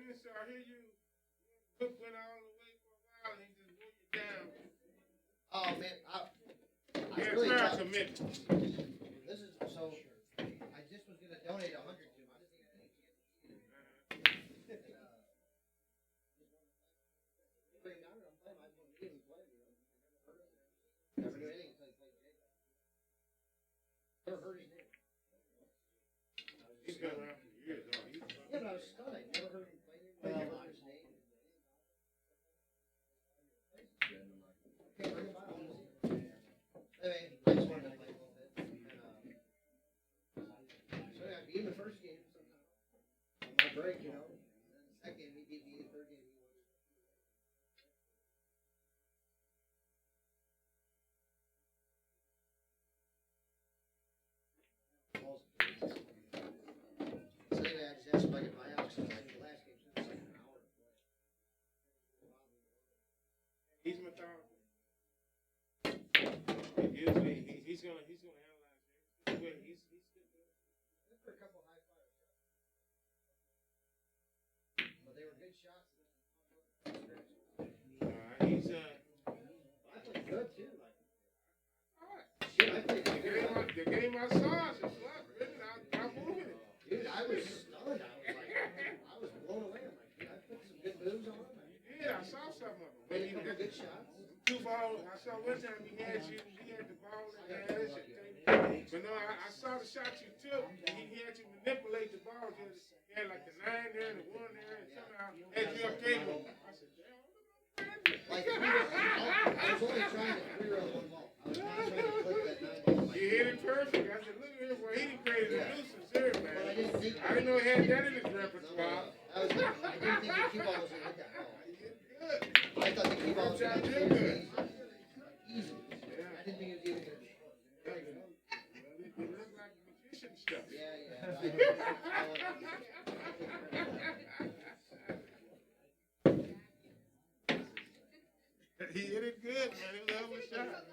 Speaker 4: Brendan, so I hear you went all the way for a while and he just wore you down.
Speaker 2: Oh man, I
Speaker 4: Yeah,
Speaker 2: really
Speaker 4: time
Speaker 2: thought,
Speaker 4: commitment.
Speaker 2: this is so. I just was gonna donate 100 to him. I didn't even think bring him down here. I'm playing. I didn't even play. Never knew anything until he played Jacob. Never heard his name.
Speaker 4: He's been around for years, though.
Speaker 2: Yeah, but I was stunned. I never heard him play. Never heard his name. Okay, bring him by. I wanna see him. Anyway, I just wanted to play a little bit. And, so yeah, I beat him the first game somehow. On my break, you know. And then the second game, he beat me. The third game, he won. So anyway, I just asked if I could buy out because like the last game, it was like an hour to play.
Speaker 4: He's methodical. Usually, he's gonna analyze it. He's good.
Speaker 2: For a couple high flyers. But they were good shots.
Speaker 4: He's
Speaker 2: I played good too. Like,
Speaker 4: alright.
Speaker 2: shit, I played
Speaker 4: The
Speaker 2: good.
Speaker 4: game I saw is flat. I'm moving it.
Speaker 2: Dude, I was stunned. I was blown away. I'm like, dude, I put some good moves on him.
Speaker 4: Yeah, I saw some of them.
Speaker 2: Made a couple good shots.
Speaker 4: Two balls. I saw one time he had the ball in his hands. But no, I saw the shot you took. He had you manipulate the ball. He had like the 9 there and the 1 there, and somehow had you up table. I said, damn.
Speaker 2: Like, I was only trying to clear on one ball. I was not trying to click that 9 ball.
Speaker 4: You hit it perfect. I said, look at him. Boy, he done created a nuisance here, man.
Speaker 2: But I didn't think.
Speaker 4: I didn't know he had that in his repertoire.
Speaker 2: I didn't think the cue ball was going to hit that ball.
Speaker 4: You did good.
Speaker 2: I thought the cue ball was going to hit
Speaker 4: Good.
Speaker 2: easy. I didn't think it was even going to be close.
Speaker 4: It looked like magician stuff. He hit it good, man. It was a hell of a shot.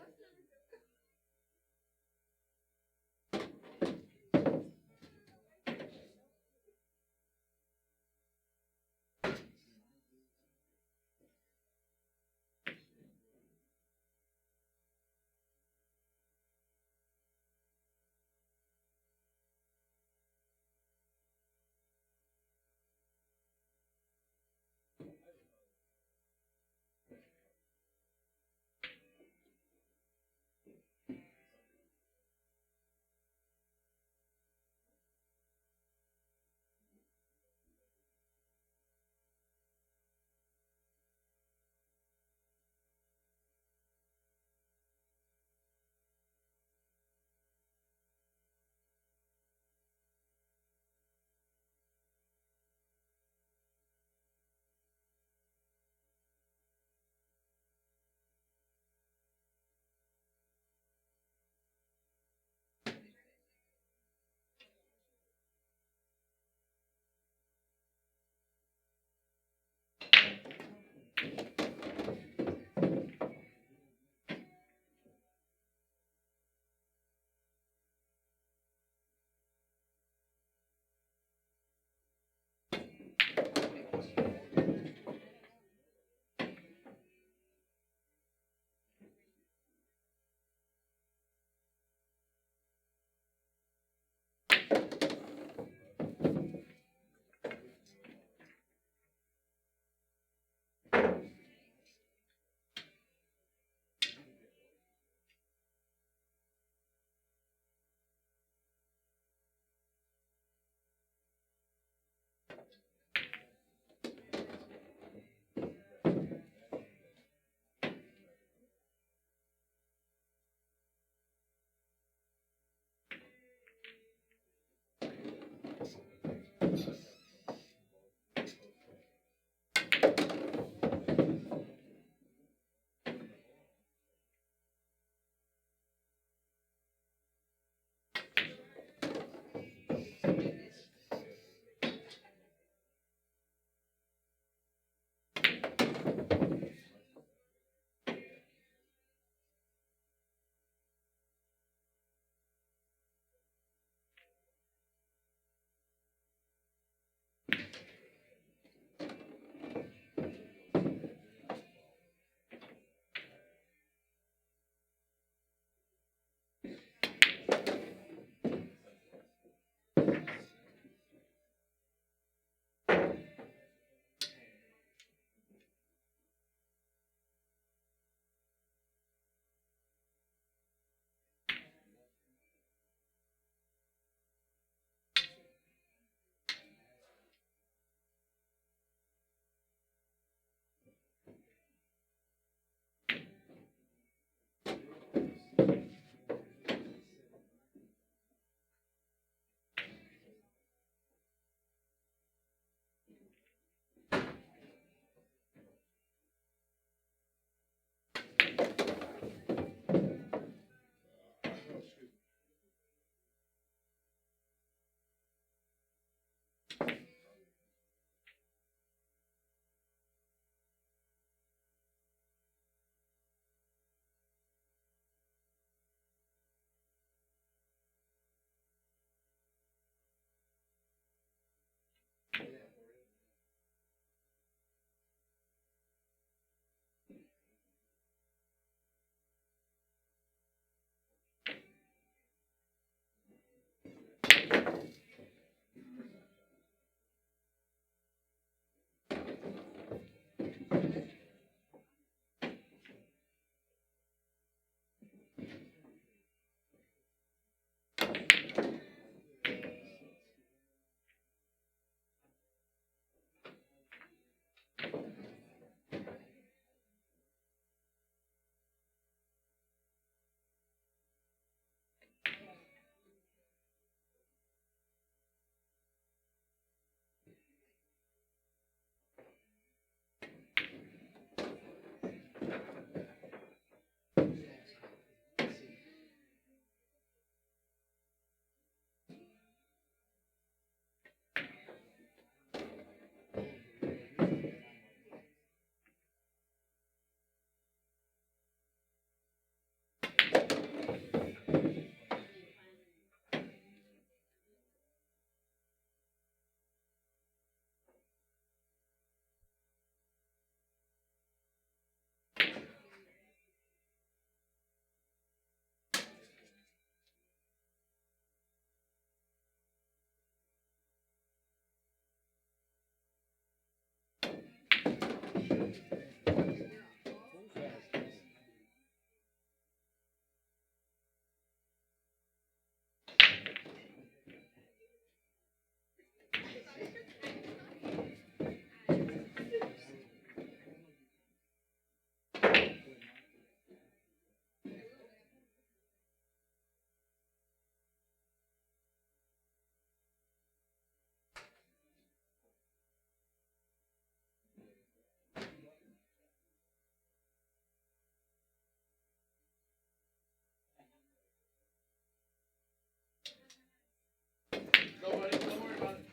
Speaker 3: Nobody, don't worry about it.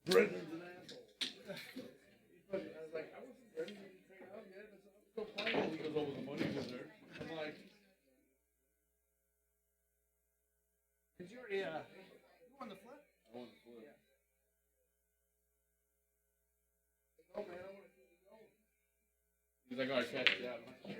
Speaker 3: Brendan's an asshole. I was like, I wasn't Brendan. He didn't take it out yet. I said, I'm still playing. He goes, oh, the money's in there. I'm like,
Speaker 1: Did you already, you won the flip?
Speaker 3: I want to flip.
Speaker 4: Oh, man, I want to keep it going.
Speaker 3: He's like, all right, catch it out. I'm like,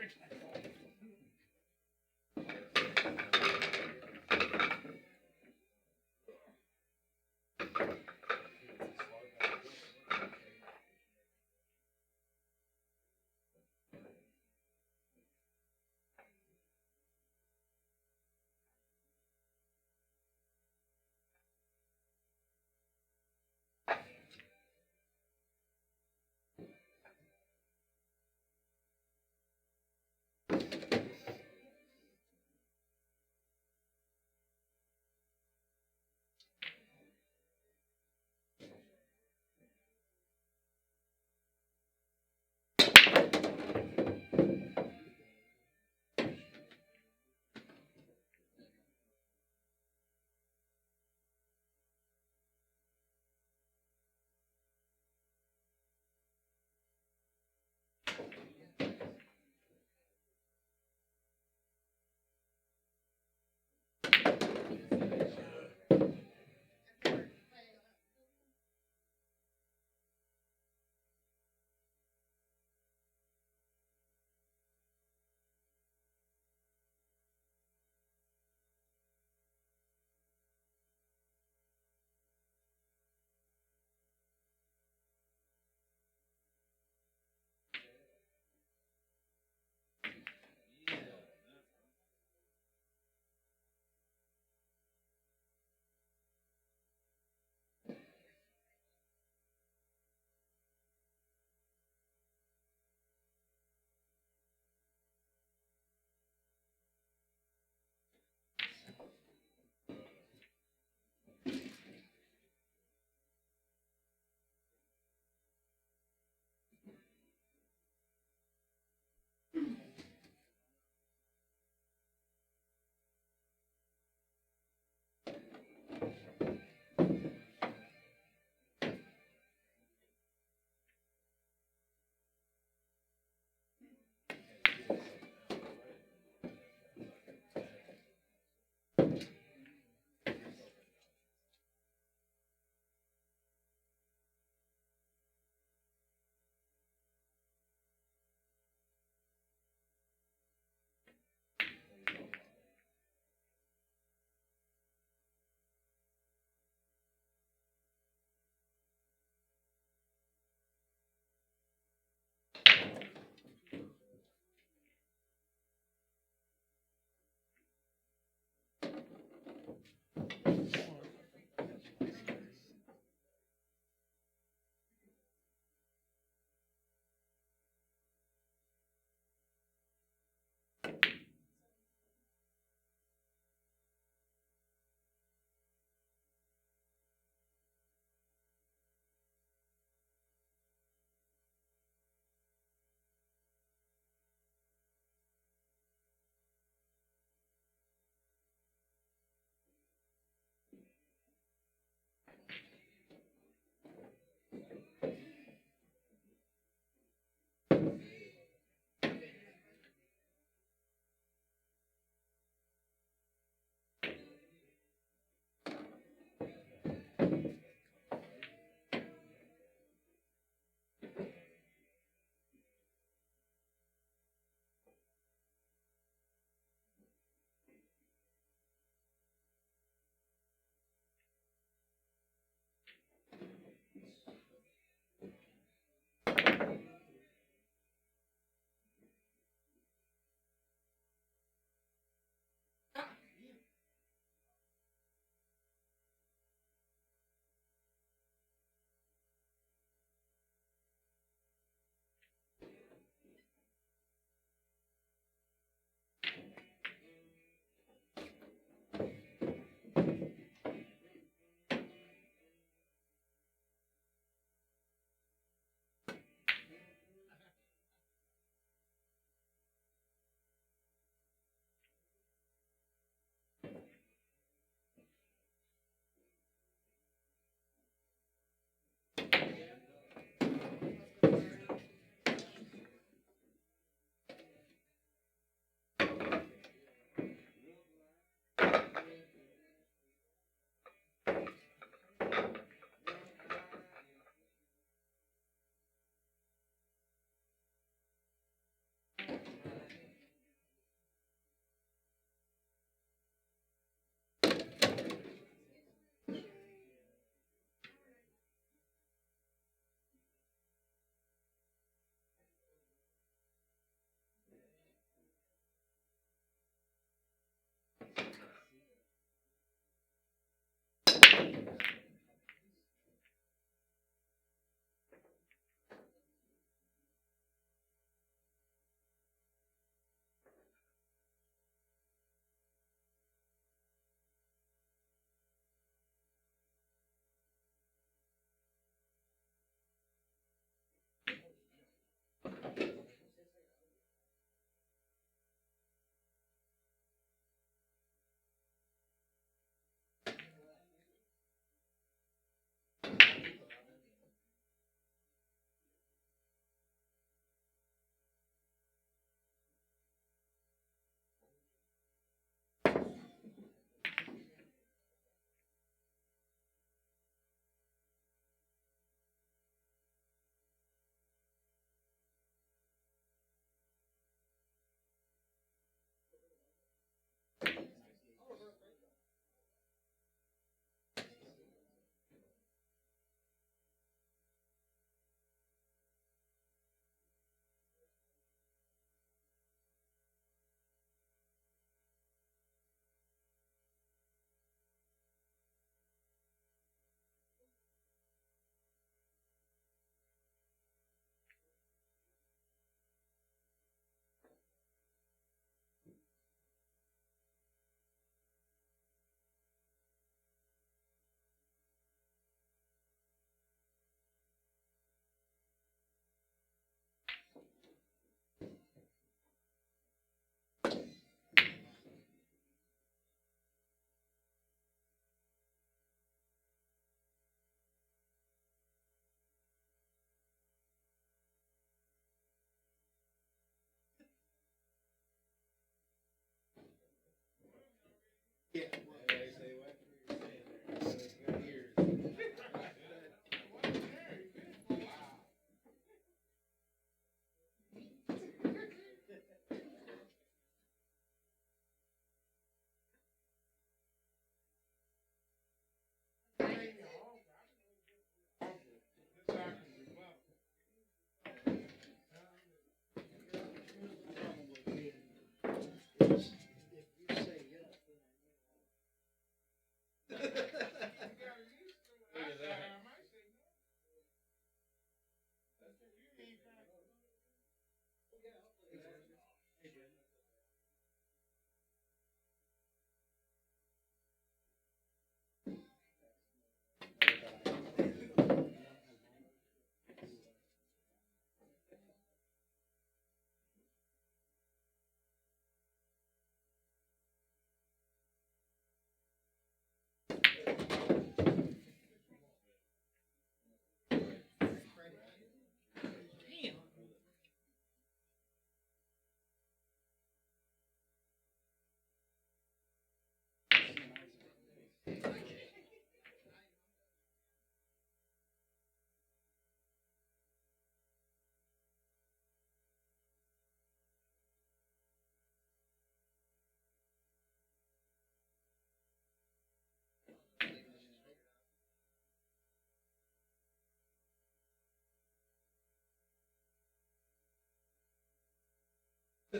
Speaker 1: Play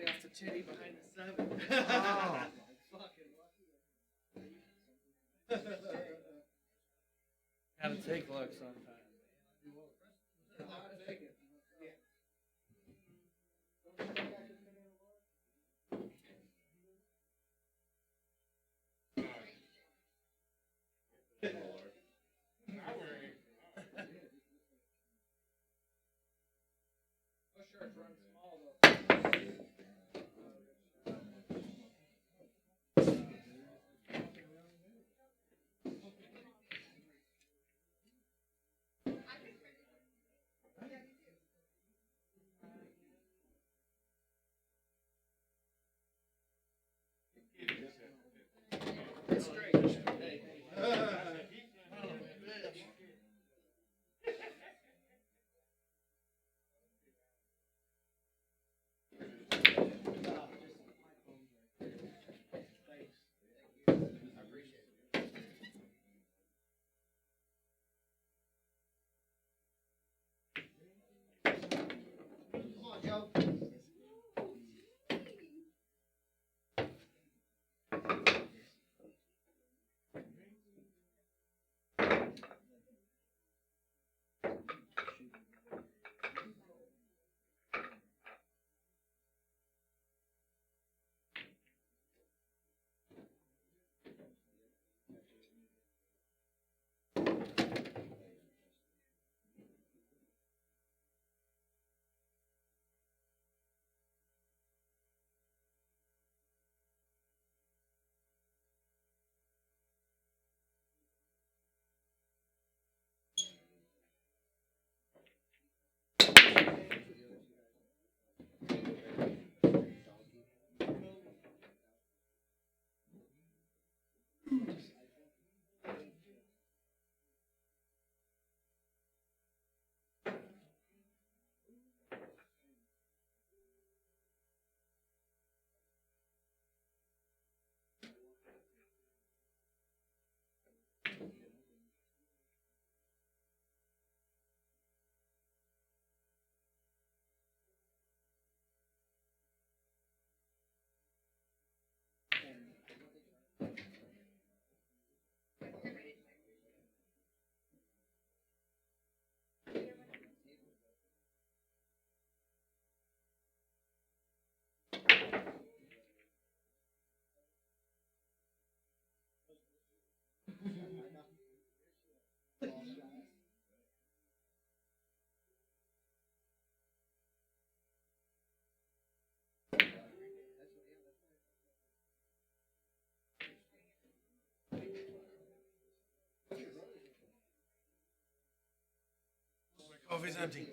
Speaker 1: off the titty behind the 7.
Speaker 2: Oh.
Speaker 3: Gotta take luck sometimes. Coffee's empty.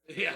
Speaker 3: Yeah.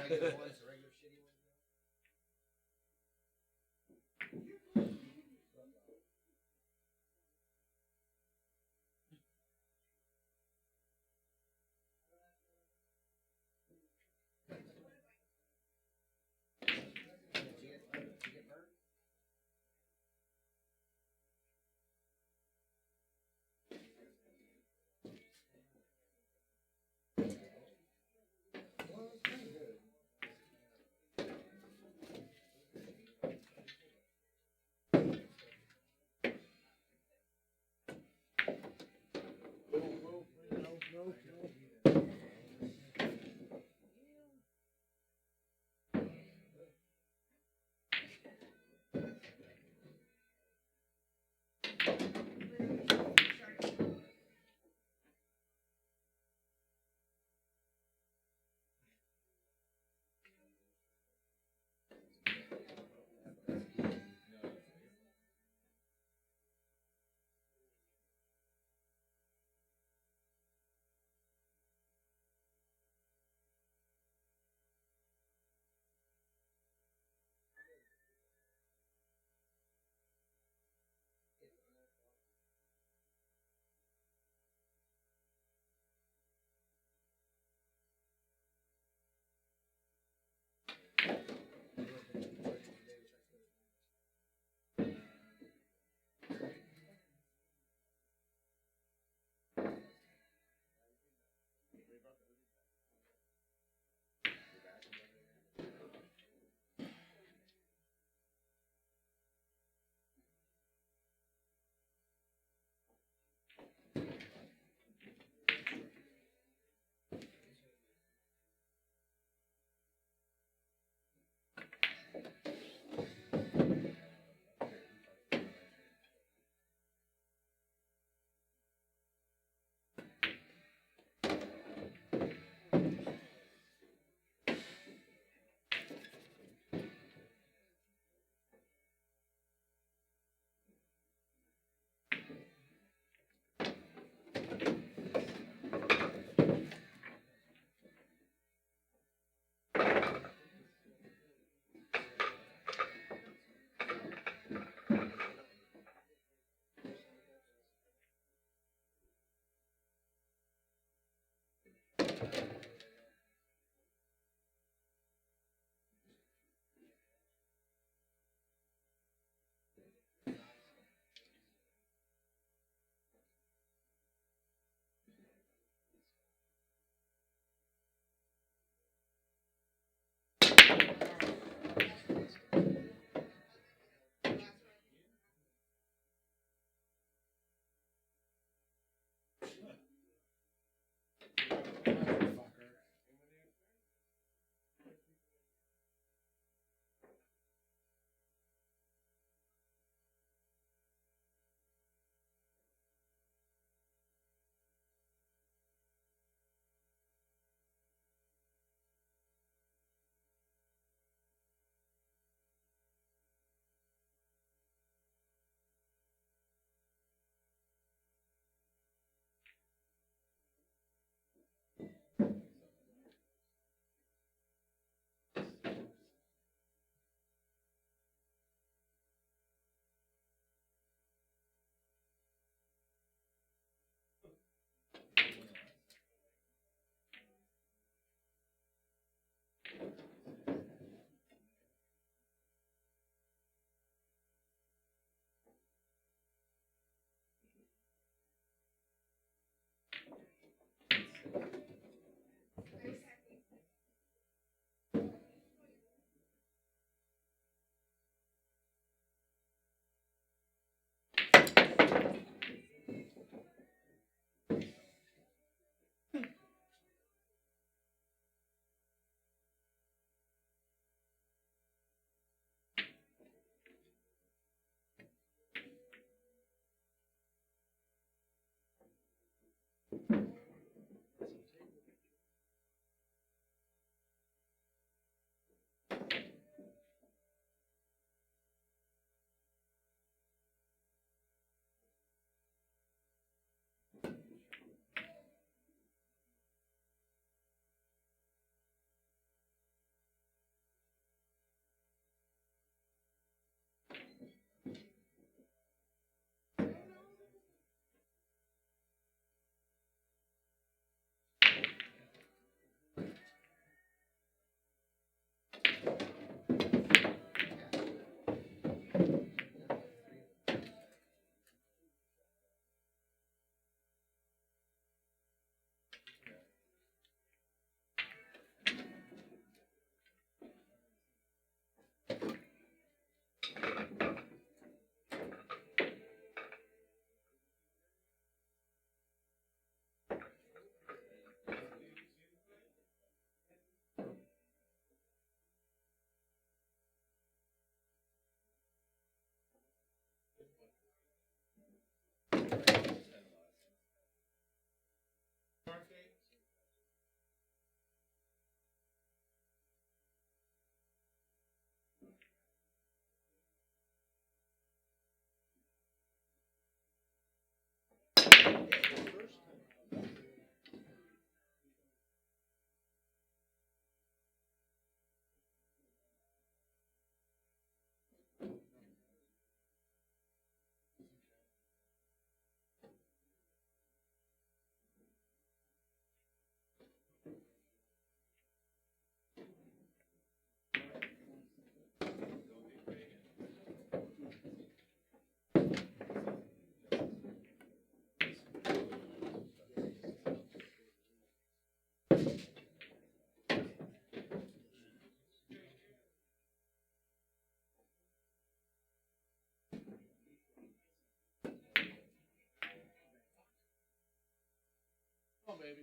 Speaker 3: Come on, baby.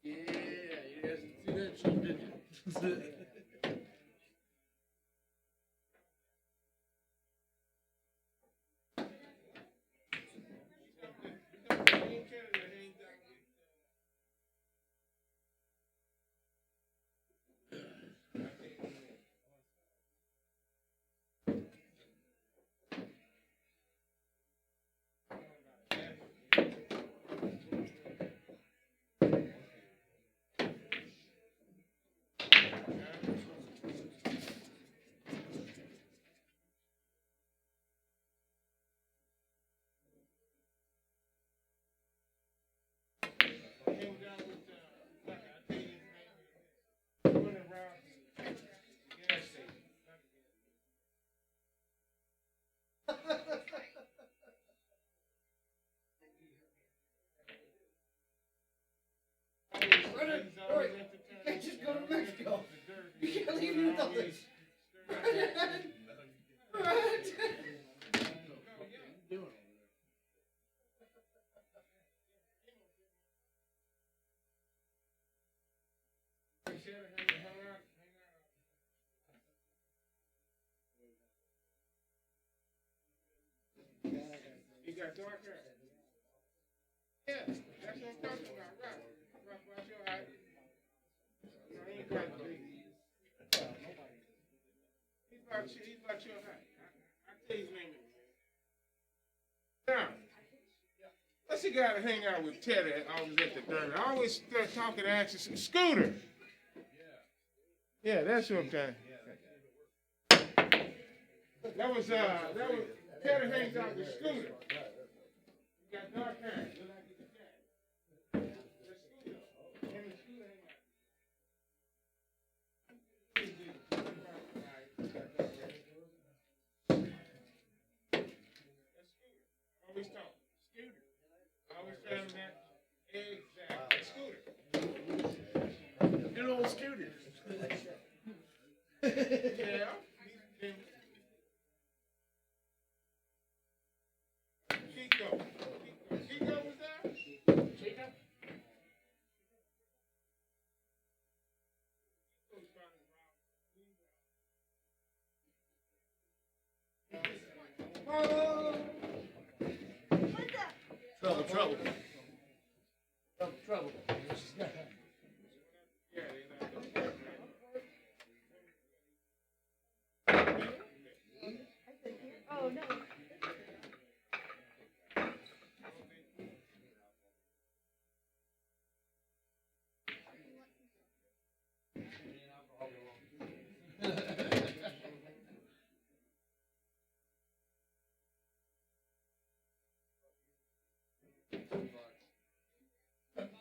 Speaker 3: Yeah, yes. See that shit, did you?
Speaker 1: Can't just go to Mexico. You can't leave me with all this.
Speaker 4: He got dark hair. Yeah, that's what I'm talking about. Right. Right, watch your eye. No, he ain't quite big. He's about your height. I tell you his name in a minute. Now, what's the guy that hang out with Teddy always at the dirt? I always start talking to action. Scooter. Yeah, that's what I'm trying. That was Teddy hangs out with Scooter. He got dark hair. Look like he's a cat. That's Scooter. Him and Scooter hang out. Always talk. Scooter. Always tell him that. Exactly. Scooter.
Speaker 3: Good old Scooter.
Speaker 4: Yeah. Chico. Chico was there? Chico?
Speaker 5: What the?
Speaker 3: Trouble, Trouble. Trouble.
Speaker 5: Oh no.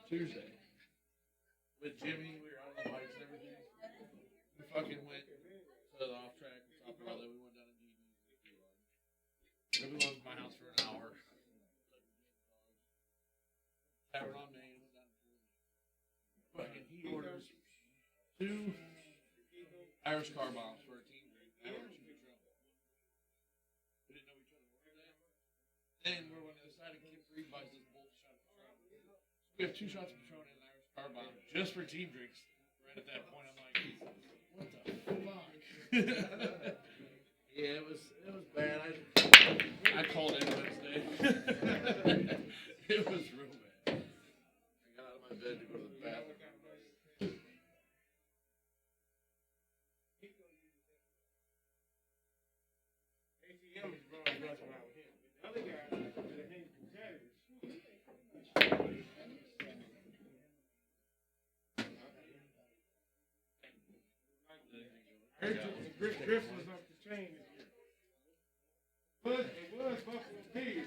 Speaker 3: Tuesday. With Jimmy, we were out on the bikes and everything. We fucking went to the off track and top of all that. We went down to GD's. Then we went to my house for an hour. Tavern on Main. Went down to fucking he orders 2 Irish car bombs for a team drink. I ordered 2 Patron. We didn't know each other ordered that. Then we're on the other side and Kim Freed buys this bullshit shot of Patron. We have 2 shots of Patron and an Irish car bomb just for team drinks. Right at that point, I'm like, what the fuck? Yeah, it was bad. I called in Wednesday. It was real bad. I got out of my bed to go to the bathroom.
Speaker 4: ATM is blowing us around here. The other guy, that ain't competitive. I heard the drift was off the chain this year. It was Buffalo Bills,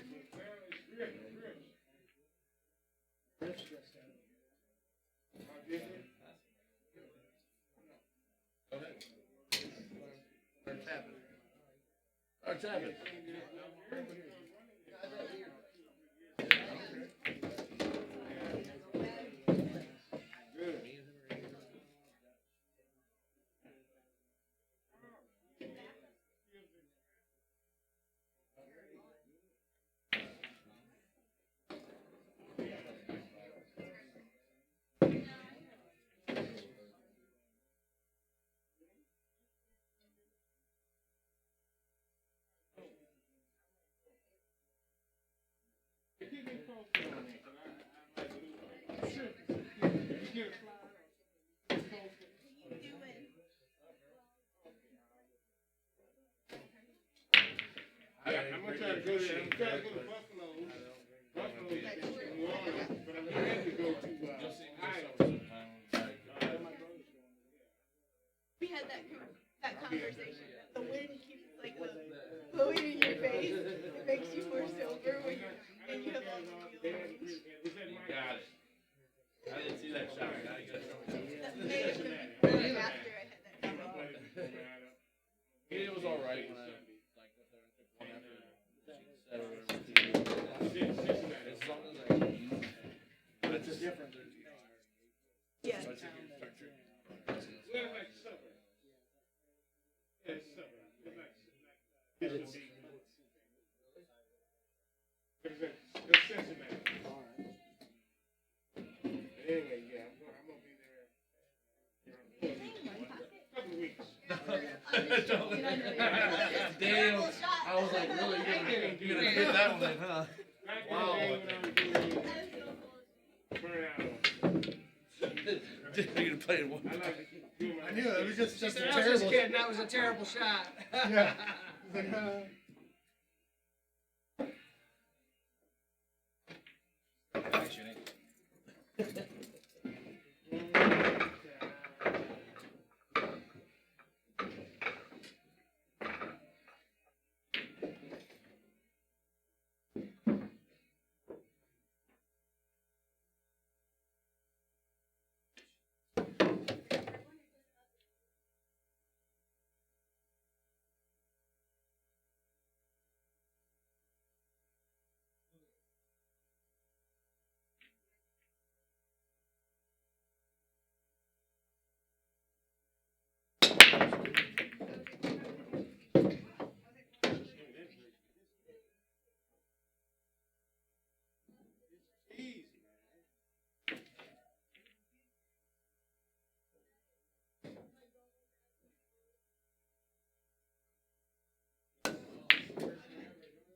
Speaker 4: but now it's drift. Oh, did it?
Speaker 3: Go ahead. Start tapping. Start tapping.
Speaker 4: Keep me posted on that, 'cause I might do it. Sure. You get a flyer. I'm gonna try to go there. I'm trying to go to Buffalo. Buffalo is in New Orleans, but I'm ready to go to Iowa.
Speaker 6: We had that conversation. The wind keeps like blowing in your face. It makes you more sober when you have all the feelings.
Speaker 3: Got it. I didn't see that shot. Now you gotta show me.
Speaker 6: That may have been right after I had that conversation.
Speaker 3: It was alright when I like up there and took one after she said or whatever. As long as I can use it. But it's just different.
Speaker 6: Yeah.
Speaker 3: So I think you start drinking.
Speaker 4: Well, like supper. Yeah, it's supper. It's like it's that's Cincinnati. Anyway, yeah, I'm gonna be there a couple of weeks.
Speaker 3: Damn. I was like, really? You're gonna hit that one, huh?
Speaker 4: Back in
Speaker 3: Wow.
Speaker 4: the day when I was doing burnout.
Speaker 3: You're gonna play it one
Speaker 4: I
Speaker 3: time.
Speaker 4: like to do my.
Speaker 1: I knew it. It was just
Speaker 7: I
Speaker 1: a
Speaker 7: was just
Speaker 1: terrible.
Speaker 7: kidding. That was a terrible shot.
Speaker 1: Yeah.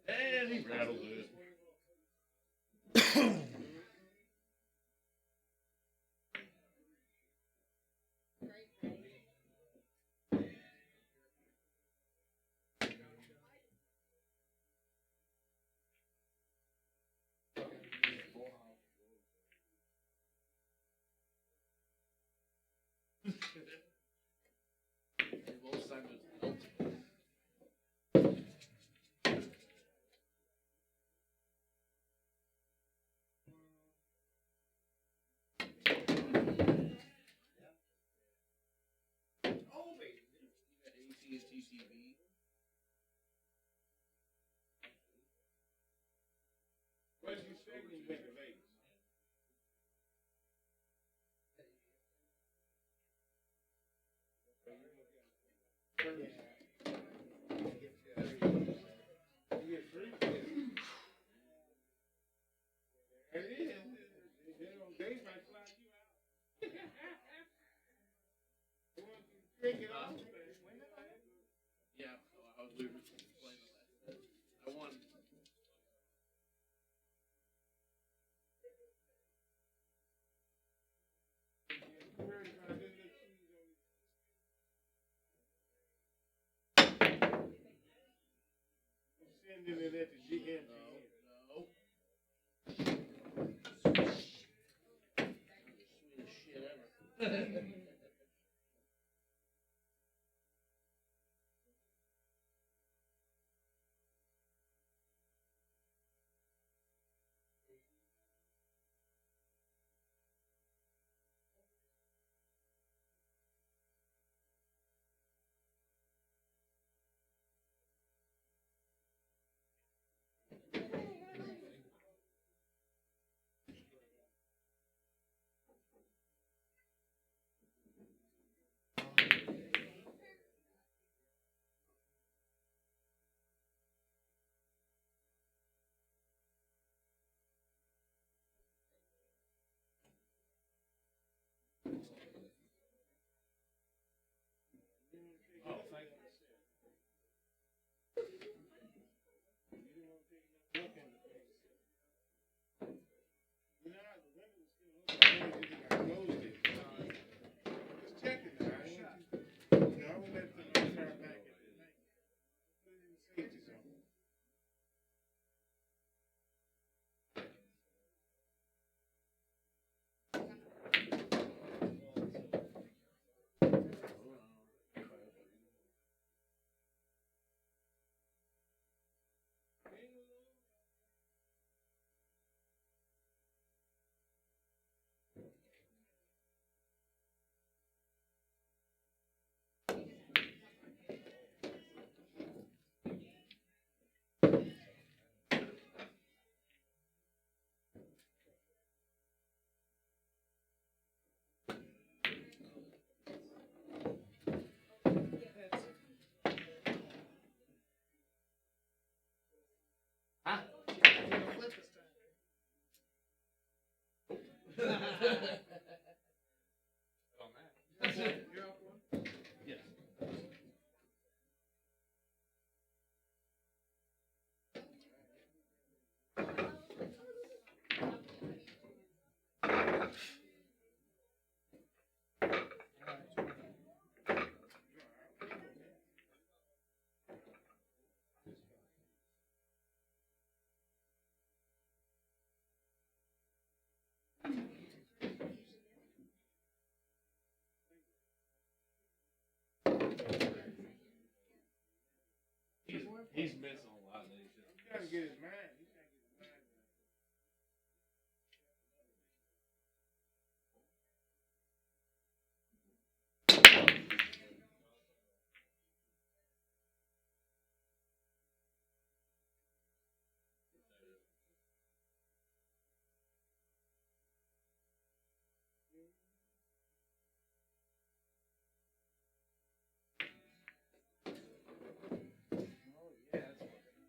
Speaker 3: And he rattled it. is TCB.
Speaker 4: What did you say when you went to Vegas? You get free? It is. They might fly you out. Take it off.
Speaker 3: Yeah, we were playing the last. I won.
Speaker 4: Sending it at the GM.
Speaker 3: No. Sweetest shit ever. Oh, thank you.
Speaker 4: Just check it now. I won't let them try back at the night. Put it in the safety zone.
Speaker 1: Flip this time.
Speaker 3: On that.
Speaker 1: You're up one.
Speaker 3: Yes. He's missing a lot of these.
Speaker 4: He gotta get his mind. He can't get his mind. Oh, yeah, that's what.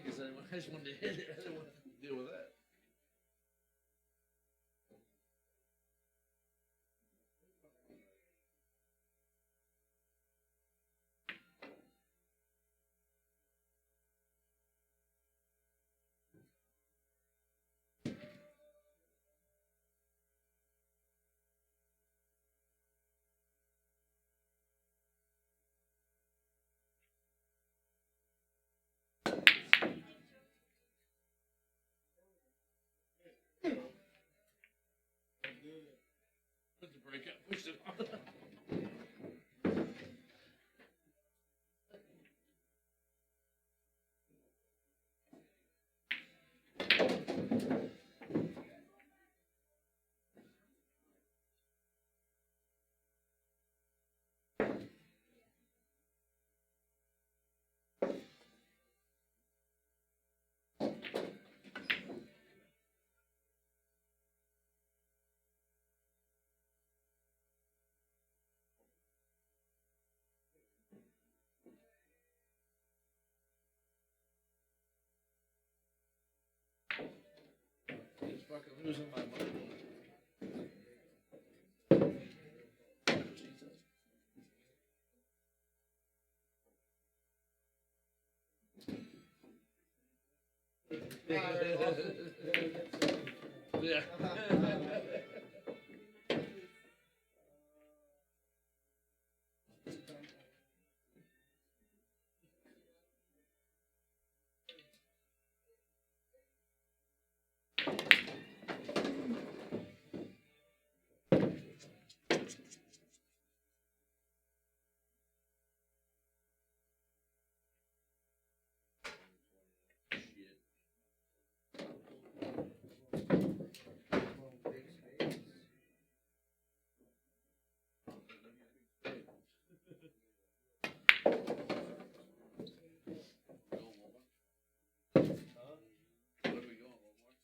Speaker 3: because I just wanted to hit it. I didn't want to deal with that. Put the brake up, pushed it on. Just fucking losing my mind. Yeah. Where are we going, Walmart?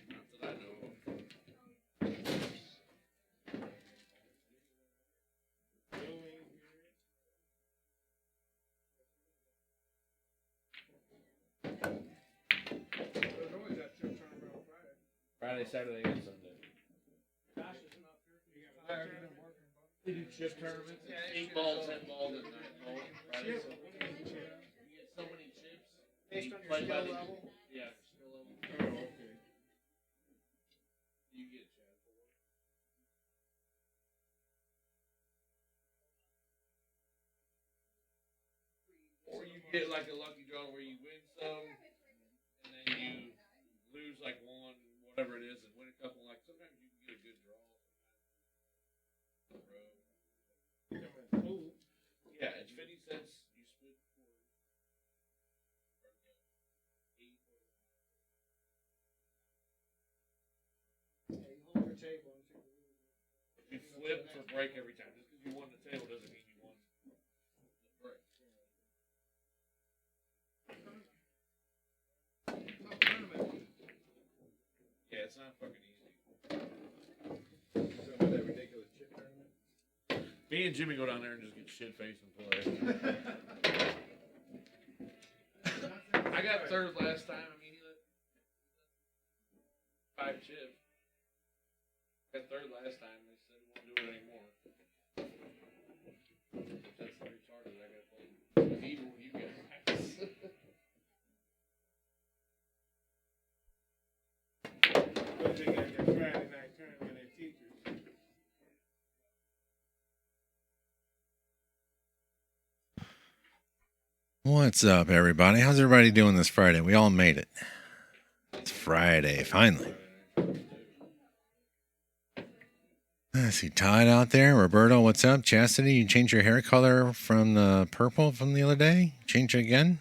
Speaker 3: Not that I know of.
Speaker 4: There's always that trip turnaround on Friday.
Speaker 3: Friday, Saturday, and Sunday. They do chip tournaments. 8 balls, 10 balls, and 9 balls. Friday,
Speaker 4: Chip,
Speaker 3: Sunday.
Speaker 4: what do you mean chip?
Speaker 3: You get so many chips.
Speaker 1: Based
Speaker 3: you
Speaker 1: on your
Speaker 3: play by
Speaker 1: skill
Speaker 3: the-
Speaker 1: level.
Speaker 3: Yeah, skill level.
Speaker 4: Oh, okay.
Speaker 3: You get Chad for it. Or you get like a lucky draw where you win some, and then you lose like one, whatever it is, and win a couple. Like sometimes you can get a good draw. Yeah, it's 50 cents. You split for you flip for break every time. Just because you won the table doesn't mean you won the break. Yeah, it's not fucking easy. Me and Jimmy go down there and just get shit faced and play. I got third last time. I mean, he let 5 chips. I got third last time. They said we won't do it anymore. That's the retarded I got played. Evil, you guys.
Speaker 4: But they got that Friday night tournament at teachers.
Speaker 7: What's up, everybody? How's everybody doing this Friday? We all made it. It's Friday, finally. I see Todd out there. Roberto, what's up? Chastity, you changed your hair color from the purple from the other day? Change it again?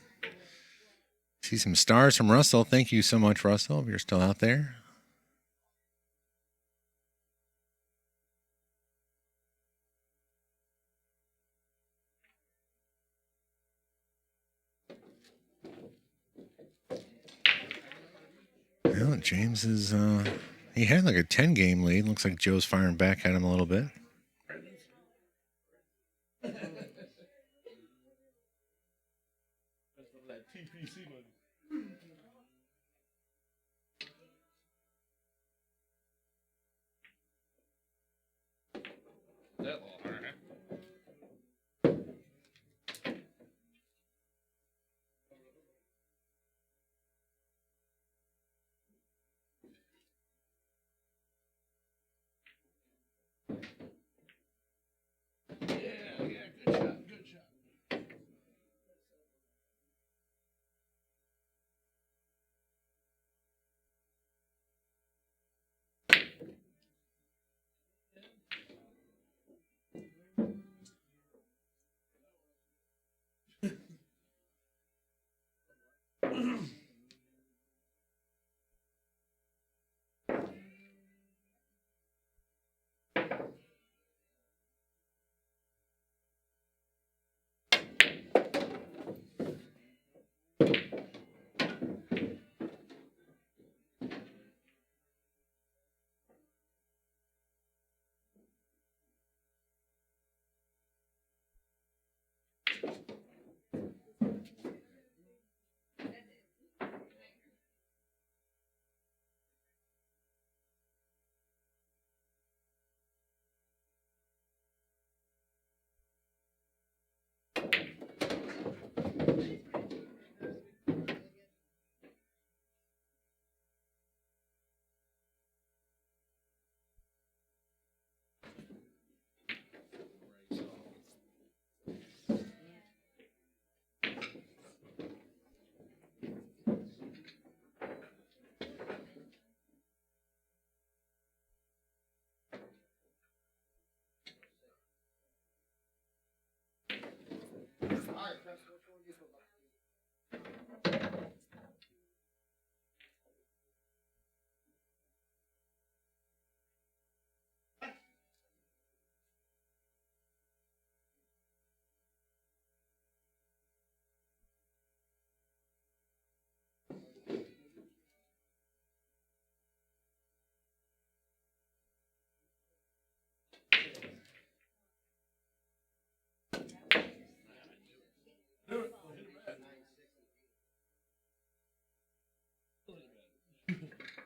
Speaker 7: See some stars from Russell. Thank you so much, Russell, if you're still out there. Well, James is, he had like a 10-game lead. Looks like Joe's firing back at him a little bit.
Speaker 3: That's some of that TPC money. That long, all right. Yeah, good shot, good shot.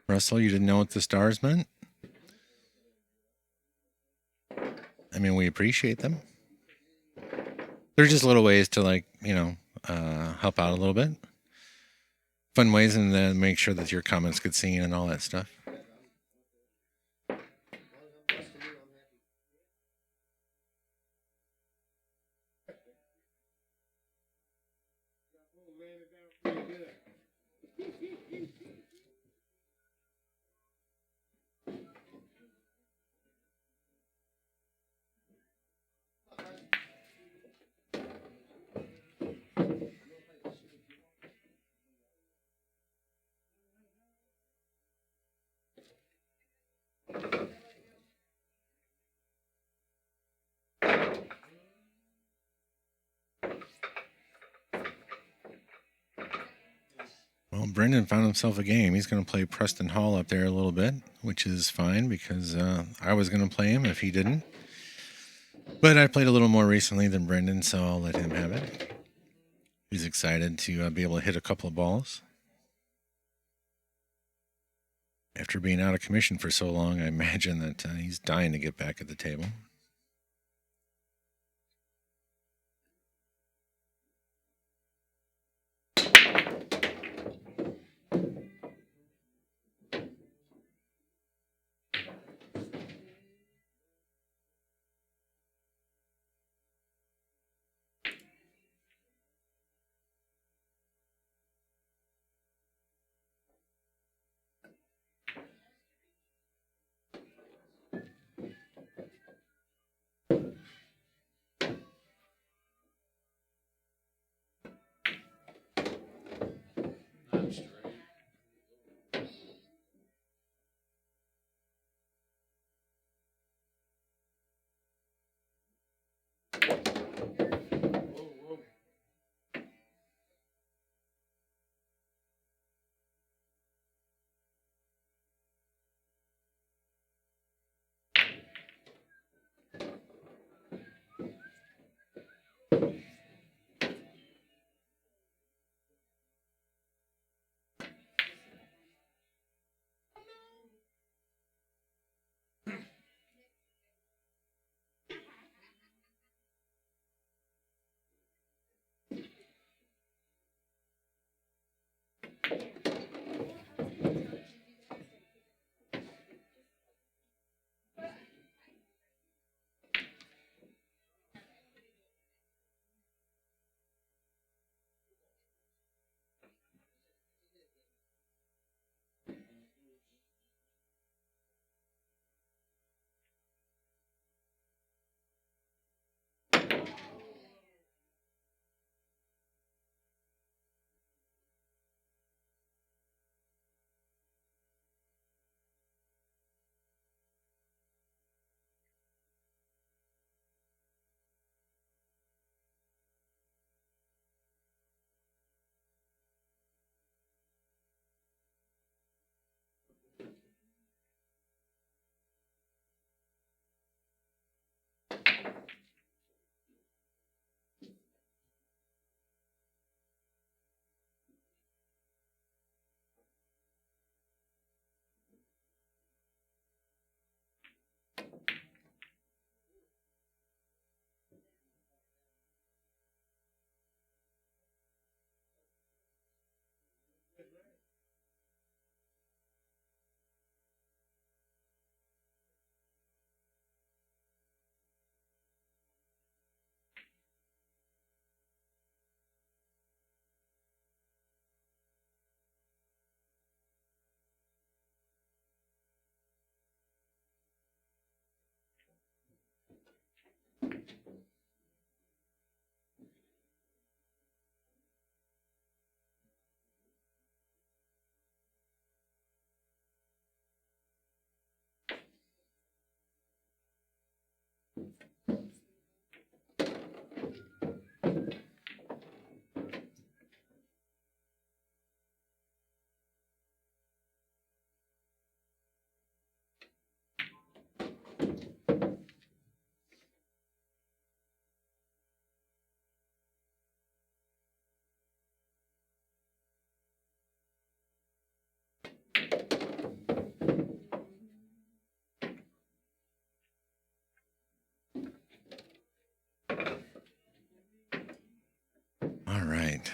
Speaker 7: Russell, you didn't know what the stars meant? I mean, we appreciate them. They're just little ways to, like, help out a little bit. Fun ways, and then make sure that your comments get seen and all that stuff.
Speaker 4: Laying it down pretty good.
Speaker 7: Well, Brendan found himself a game. He's going to play Preston Hall up there a little bit, which is fine because I was going to play him if he didn't. But I played a little more recently than Brendan, so I'll let him have it. He's excited to be able to hit a couple of balls. After being out of commission for so long, I imagine that he's dying to get back at the table.
Speaker 3: Not straight. Whoa, whoa.
Speaker 7: All right.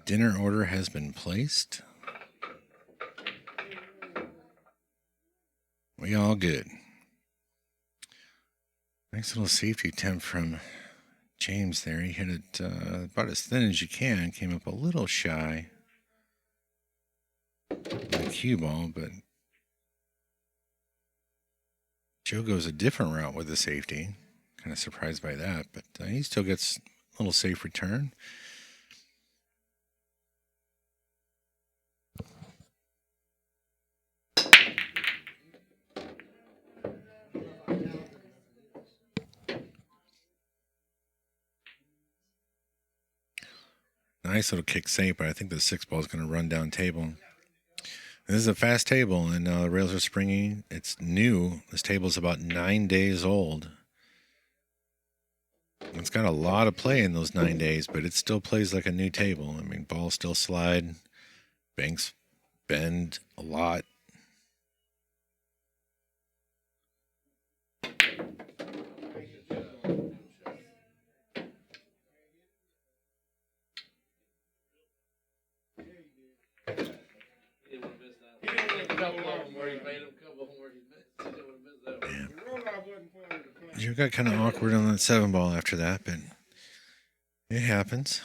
Speaker 7: Dinner order has been placed. We all good. Nice little safety attempt from James there. He hit it about as thin as you can. Came up a little shy on the cue ball, but Joe goes a different route with the safety. Kind of surprised by that, but he still gets a little safe return. Nice little kick safe, but I think the 6 ball is going to run down table. This is a fast table, and the rails are springy. It's new. This table is about 9 days old. It's got a lot of play in those 9 days, but it still plays like a new table. I mean, balls still slide, banks bend a lot. You got kind of awkward on that 7 ball after that, but it happens.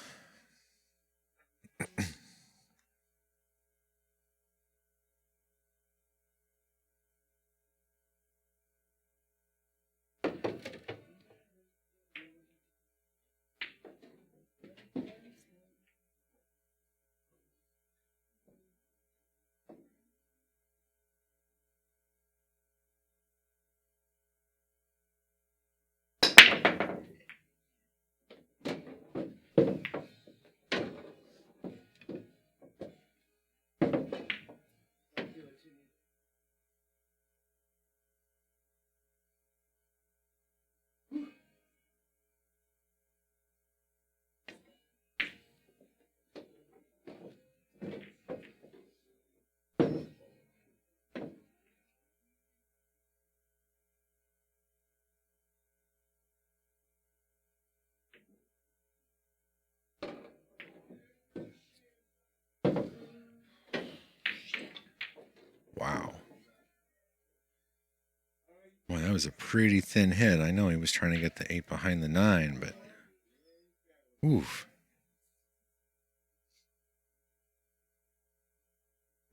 Speaker 7: Wow. Well, that was a pretty thin hit. I know he was trying to get the 8 behind the 9, but oof.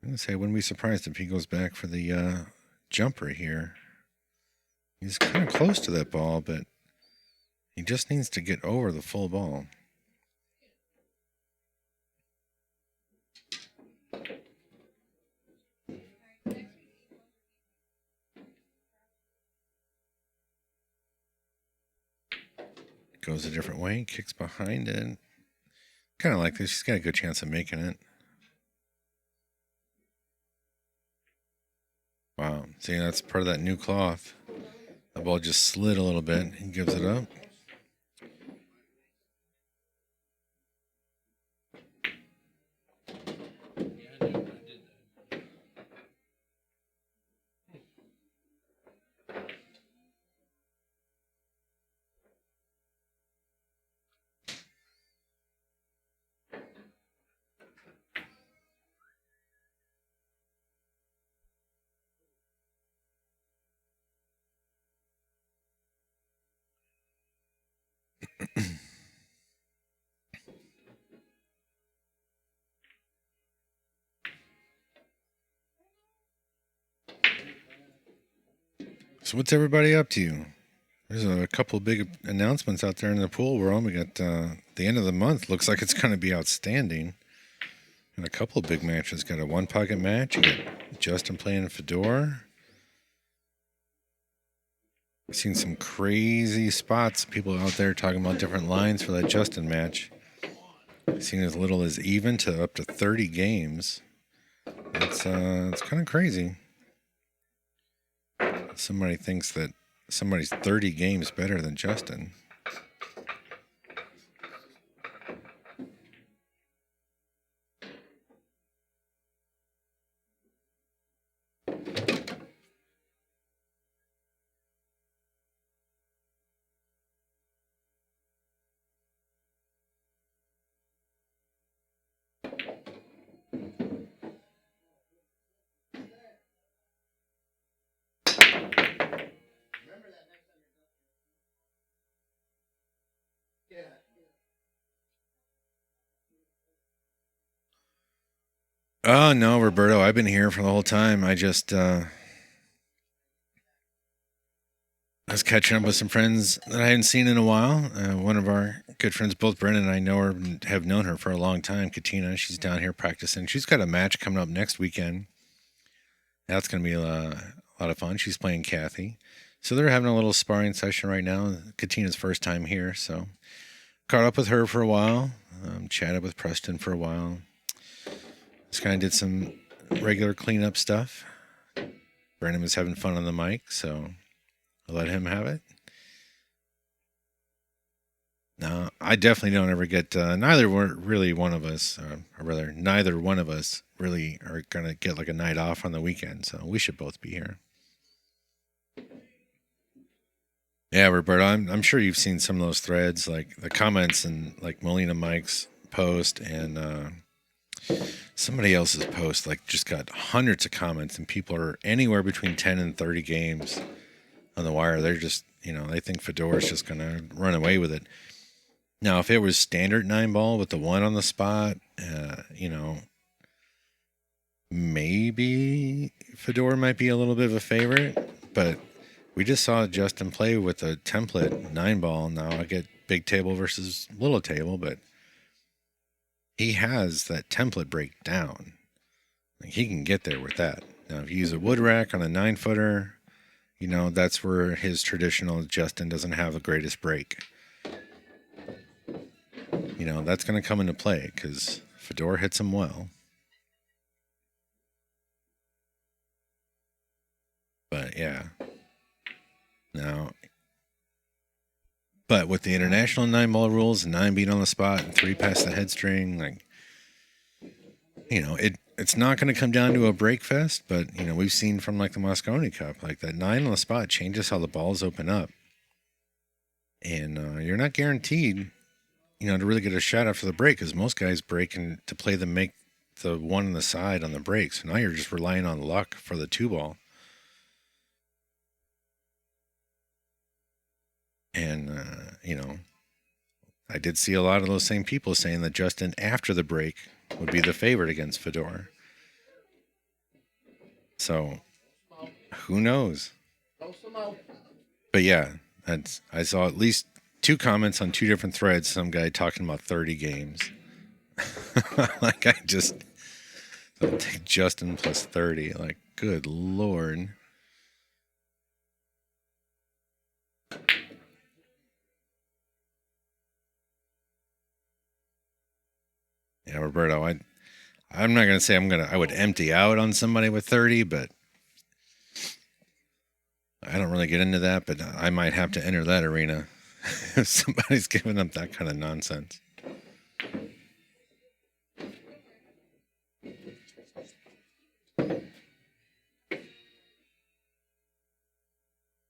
Speaker 7: I'm going to say I wouldn't be surprised if he goes back for the jumper here. He's kind of close to that ball, but he just needs to get over the full ball. Goes a different way, kicks behind it. Kind of like this. He's got a good chance of making it. Wow. See, that's part of that new cloth. The ball just slid a little bit. He gives it up. So what's everybody up to? There's a couple of big announcements out there in the pool world. We got the end of the month. Looks like it's going to be outstanding. And a couple of big matches. Got a 1-pocket match. You got Justin playing Fedor. I've seen some crazy spots. People out there talking about different lines for that Justin match. I've seen as little as even to up to 30 games. It's kind of crazy. Somebody thinks that somebody's 30 games better than Justin. Oh, no, Roberto, I've been here for the whole time. I just I was catching up with some friends that I hadn't seen in a while. One of our good friends, both Brennan and I know her, have known her for a long time. Katina, she's down here practicing. She's got a match coming up next weekend. That's going to be a lot of fun. She's playing Kathy. So they're having a little sparring session right now. Katina's first time here, so caught up with her for a while. Chatted with Preston for a while. Just kind of did some regular cleanup stuff. Brandon was having fun on the mic, so I let him have it. No, I definitely don't ever get. Neither one of us really are gonna get like a night off on the weekend. So we should both be here. Yeah, Roberto, I'm sure you've seen some of those threads, like the comments and like Molina Mike's post and somebody else's post, like just got hundreds of comments, and people are anywhere between 10 and 30 games on the wire. They're just, they think Fedor's just going to run away with it. Now, if it was standard 9-ball with the 1 on the spot, maybe Fedor might be a little bit of a favorite, but we just saw Justin play with a template 9-ball. Now I get big table versus little table, but he has that template break down. Like, he can get there with that. Now, if you use a wood rack on a 9-footer, that's where his traditional Justin doesn't have the greatest break. That's going to come into play because Fedor hits him well. But yeah. Now, but with the international 9-ball rules, 9 being on the spot and 3 past the head string, like, it's not going to come down to a break fest, but, we've seen from like the Mosconi Cup, like that 9 on the spot changes how the balls open up. And you're not guaranteed, to really get a shot after the break, because most guys break and to play make the 1 on the side on the break. So now you're just relying on luck for the 2-ball. And, I did see a lot of those same people saying that Justin after the break would be the favorite against Fedor. So, who knows? But yeah, I saw at least 2 comments on 2 different threads. Some guy talking about 30 games. Like, I'll take Justin plus 30. Like, good Lord. Yeah, Roberto, I'm not going to say I would empty out on somebody with 30, but I don't really get into that, but I might have to enter that arena if somebody's giving up that kind of nonsense.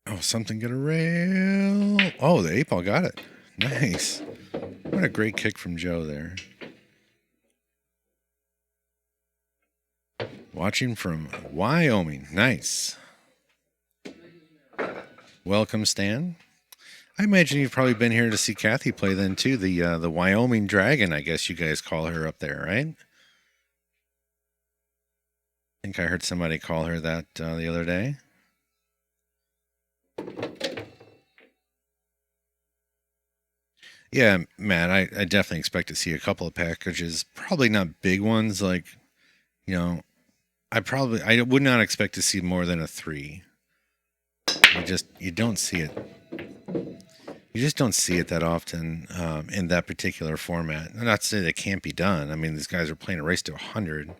Speaker 7: Oh, something get a rail. Oh, the 8-ball got it. Nice. What a great kick from Joe there. Watching from Wyoming. Nice. Welcome, Stan. I imagine you've probably been here to see Kathy play then, too. The Wyoming Dragon, I guess you guys call her up there, right? I think I heard somebody call her that the other day. Yeah, Matt, I definitely expect to see a couple of packages. Probably not big ones like, I would not expect to see more than a 3. You don't see it. You just don't see it that often in that particular format. Not to say that can't be done. I mean, these guys are playing a race to 100.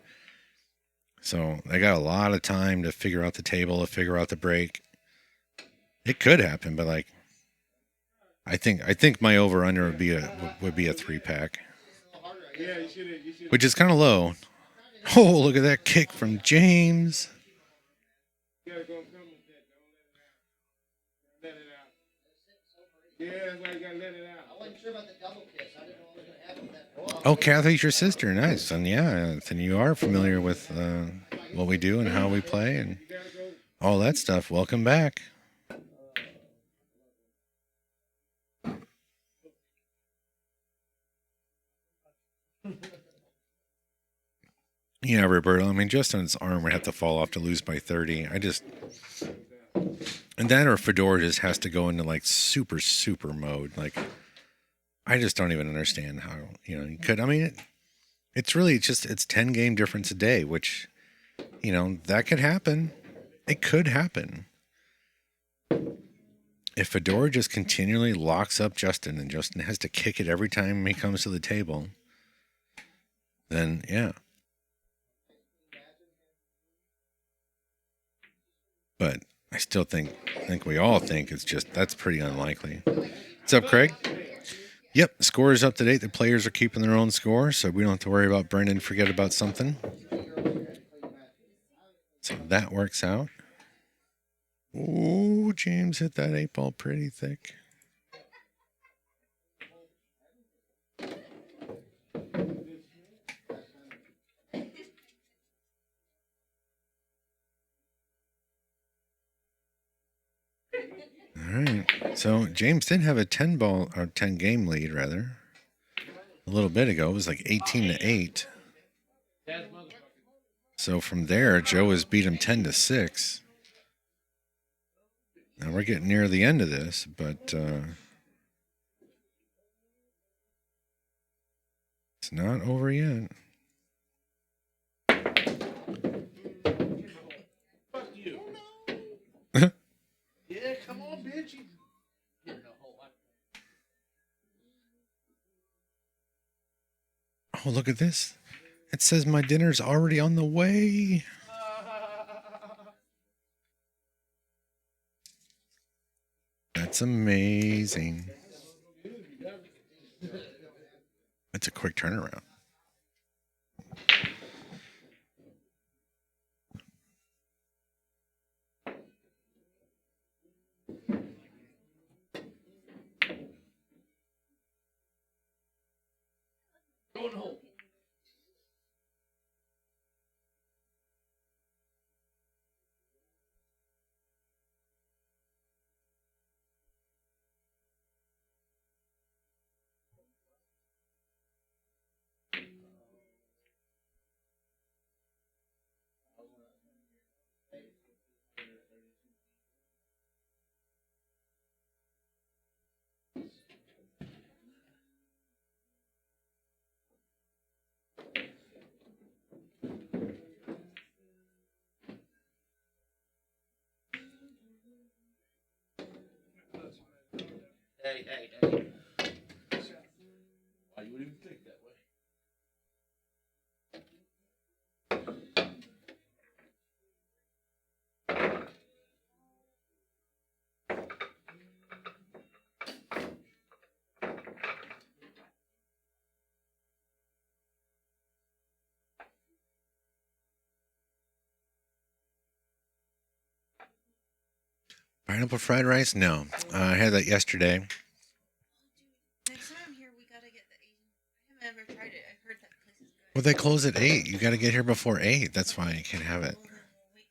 Speaker 7: So they got a lot of time to figure out the table, to figure out the break. It could happen, but like, I think my over-under would be a 3-pack.
Speaker 4: Yeah, you should.
Speaker 7: Which is kind of low. Oh, look at that kick from James.
Speaker 4: You gotta go and come with that. Don't let it out. Yeah, that's why you gotta let it out.
Speaker 2: I wasn't sure about the double kiss. I didn't know what was going to happen with that.
Speaker 7: Oh, Kathy's your sister. Nice. And yeah, then you are familiar with what we do and how we play and all that stuff. Welcome back. Yeah, Roberto. I mean, Justin's arm would have to fall off to lose by 30. And that or Fedor just has to go into like super mode. Like, I just don't even understand how, you could. I mean, it's really it's 10 game difference a day, which, that could happen. It could happen. if Fedora just continually locks up Justin and Justin has to kick it every time he comes to the table, then yeah. But I still think we all think it's just that's pretty unlikely. What's up, Craig? Yep, the score is up to date. The players are keeping their own score, so we don't have to worry about Brendan forget about something. So that works out. Oh, James hit that 8-ball pretty thick. All right. So James did have a 10-ball or 10-game lead, rather. A little bit ago, it was like 18-8. So from there, Joe has beat him 10-6. Now we're getting near the end of this, but it's not over yet.
Speaker 3: Fuck you. Yeah, come on, bitch.
Speaker 7: Oh, look at this. It says my dinner's already on the way. That's amazing. That's a quick turnaround.
Speaker 3: Going home. Hey. Why you would even think that way?
Speaker 7: Pineapple fried rice? No. I had that yesterday.
Speaker 6: Next time I'm here, we gotta get the Asian. I haven't ever tried it. I've heard that place is good.
Speaker 7: Well, they close at 8. You got to get here before 8. That's why you can't have it.
Speaker 6: Well, then we'll wait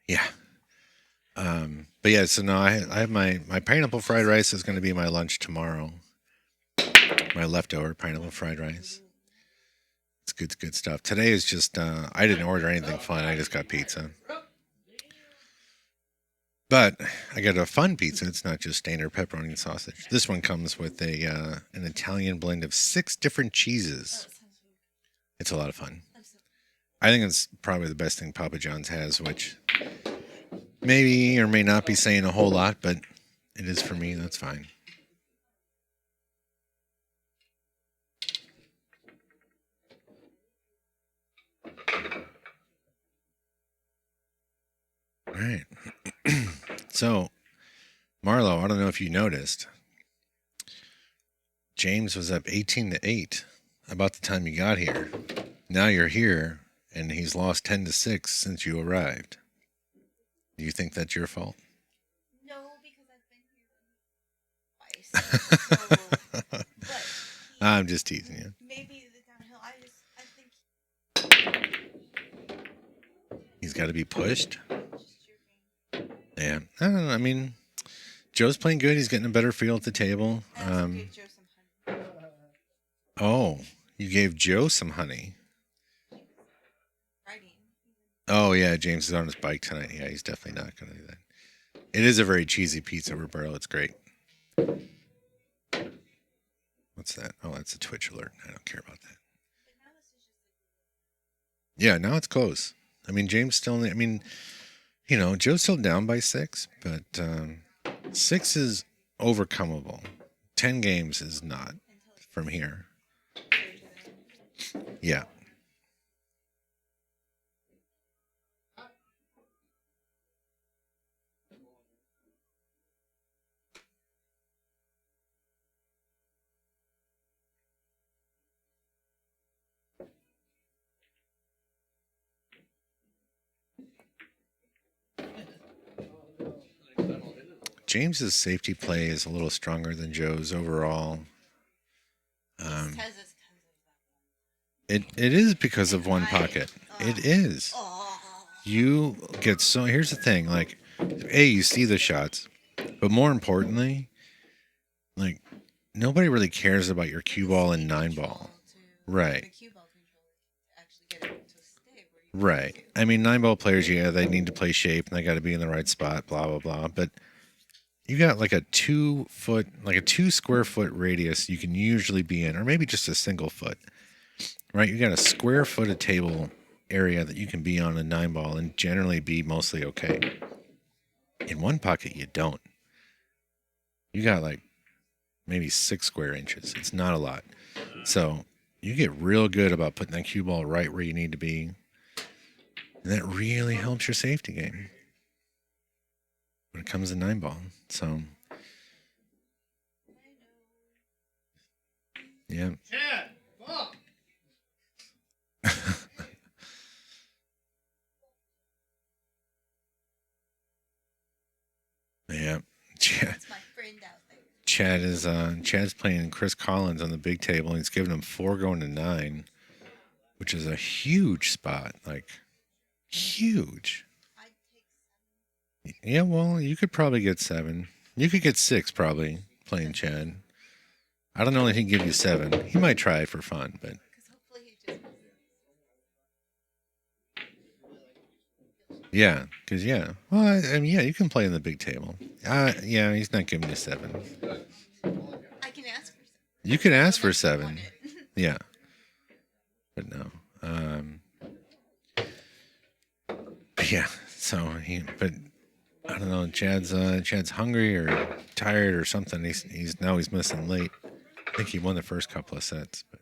Speaker 6: till you're done.
Speaker 7: Yeah. But yeah, so no, I have my pineapple fried rice is going to be my lunch tomorrow. My leftover pineapple fried rice. It's good stuff. Today is just, I didn't order anything fun. I just got pizza. But I got a fun pizza. It's not just standard pepperoni and sausage. This one comes with an Italian blend of 6 different cheeses. It's a lot of fun. I think it's probably the best thing Papa John's has, which maybe or may not be saying a whole lot, but it is for me. That's fine. All right. So, Marlo, I don't know if you noticed. James was up 18-8 about the time you got here. Now you're here, and he's lost 10-6 since you arrived. Do you think that's your fault?
Speaker 6: No, because I've been here twice. So, but
Speaker 7: I'm just teasing you.
Speaker 6: maybe the downhill. I think
Speaker 7: He's got to be pushed.
Speaker 6: just your game.
Speaker 7: Yeah. I don't know. I mean, Joe's playing good. He's getting a better feel at the table.
Speaker 6: I also gave Joe some honey.
Speaker 7: Oh, you gave Joe some honey.
Speaker 6: Riding.
Speaker 7: Oh, yeah. James is on his bike tonight. Yeah, he's definitely not going to do that. It is a very cheesy pizza, Roberto. It's great. What's that? Oh, that's a Twitch alert. I don't care about that.
Speaker 6: But now this is just
Speaker 7: Yeah, now it's close. I mean, James still, You know, Joe's still down by 6, but 6 is overcomable. 10 games is not from here. Yeah. James's safety play is a little stronger than Joe's overall. It is because of one pocket. It is. You get so. Here's the thing. Like, you see the shots, but more importantly, like, nobody really cares about your cue ball and 9-ball. Right. Right. I mean, 9-ball players, yeah, they need to play shape and they got to be in the right spot, blah, blah, blah. But you got like a 2 square foot radius you can usually be in, or maybe just a single foot, right? You got a square foot of table area that you can be on a 9-ball and generally be mostly okay. In one pocket, you don't. You got like maybe 6 square inches. It's not a lot. So you get real good about putting that cue ball right where you need to be. And that really helps your safety game when it comes to 9-ball. So, yeah.
Speaker 1: Chad, fuck.
Speaker 7: Yeah. Chad,
Speaker 5: That's my friend out there.
Speaker 7: Chad's playing Chris Collins on the big table, and he's giving him 4 going to 9, which is a huge spot. Like, huge.
Speaker 5: I'd take
Speaker 7: Yeah, well, you could probably get 7. You could get 6 probably playing Chad. I don't know if he can give you 7. He might try it for fun, but
Speaker 5: because hopefully he just.
Speaker 7: yeah, because yeah. Well, I mean, yeah, you can play in the big table. Yeah, he's not giving you 7.
Speaker 5: I can ask for some.
Speaker 7: You could ask for
Speaker 5: Unless you
Speaker 7: 7.
Speaker 5: want it.
Speaker 7: Yeah, but no. But yeah. So but I don't know. Chad's hungry or tired or something. He's missing late. I think he won the first couple of sets. But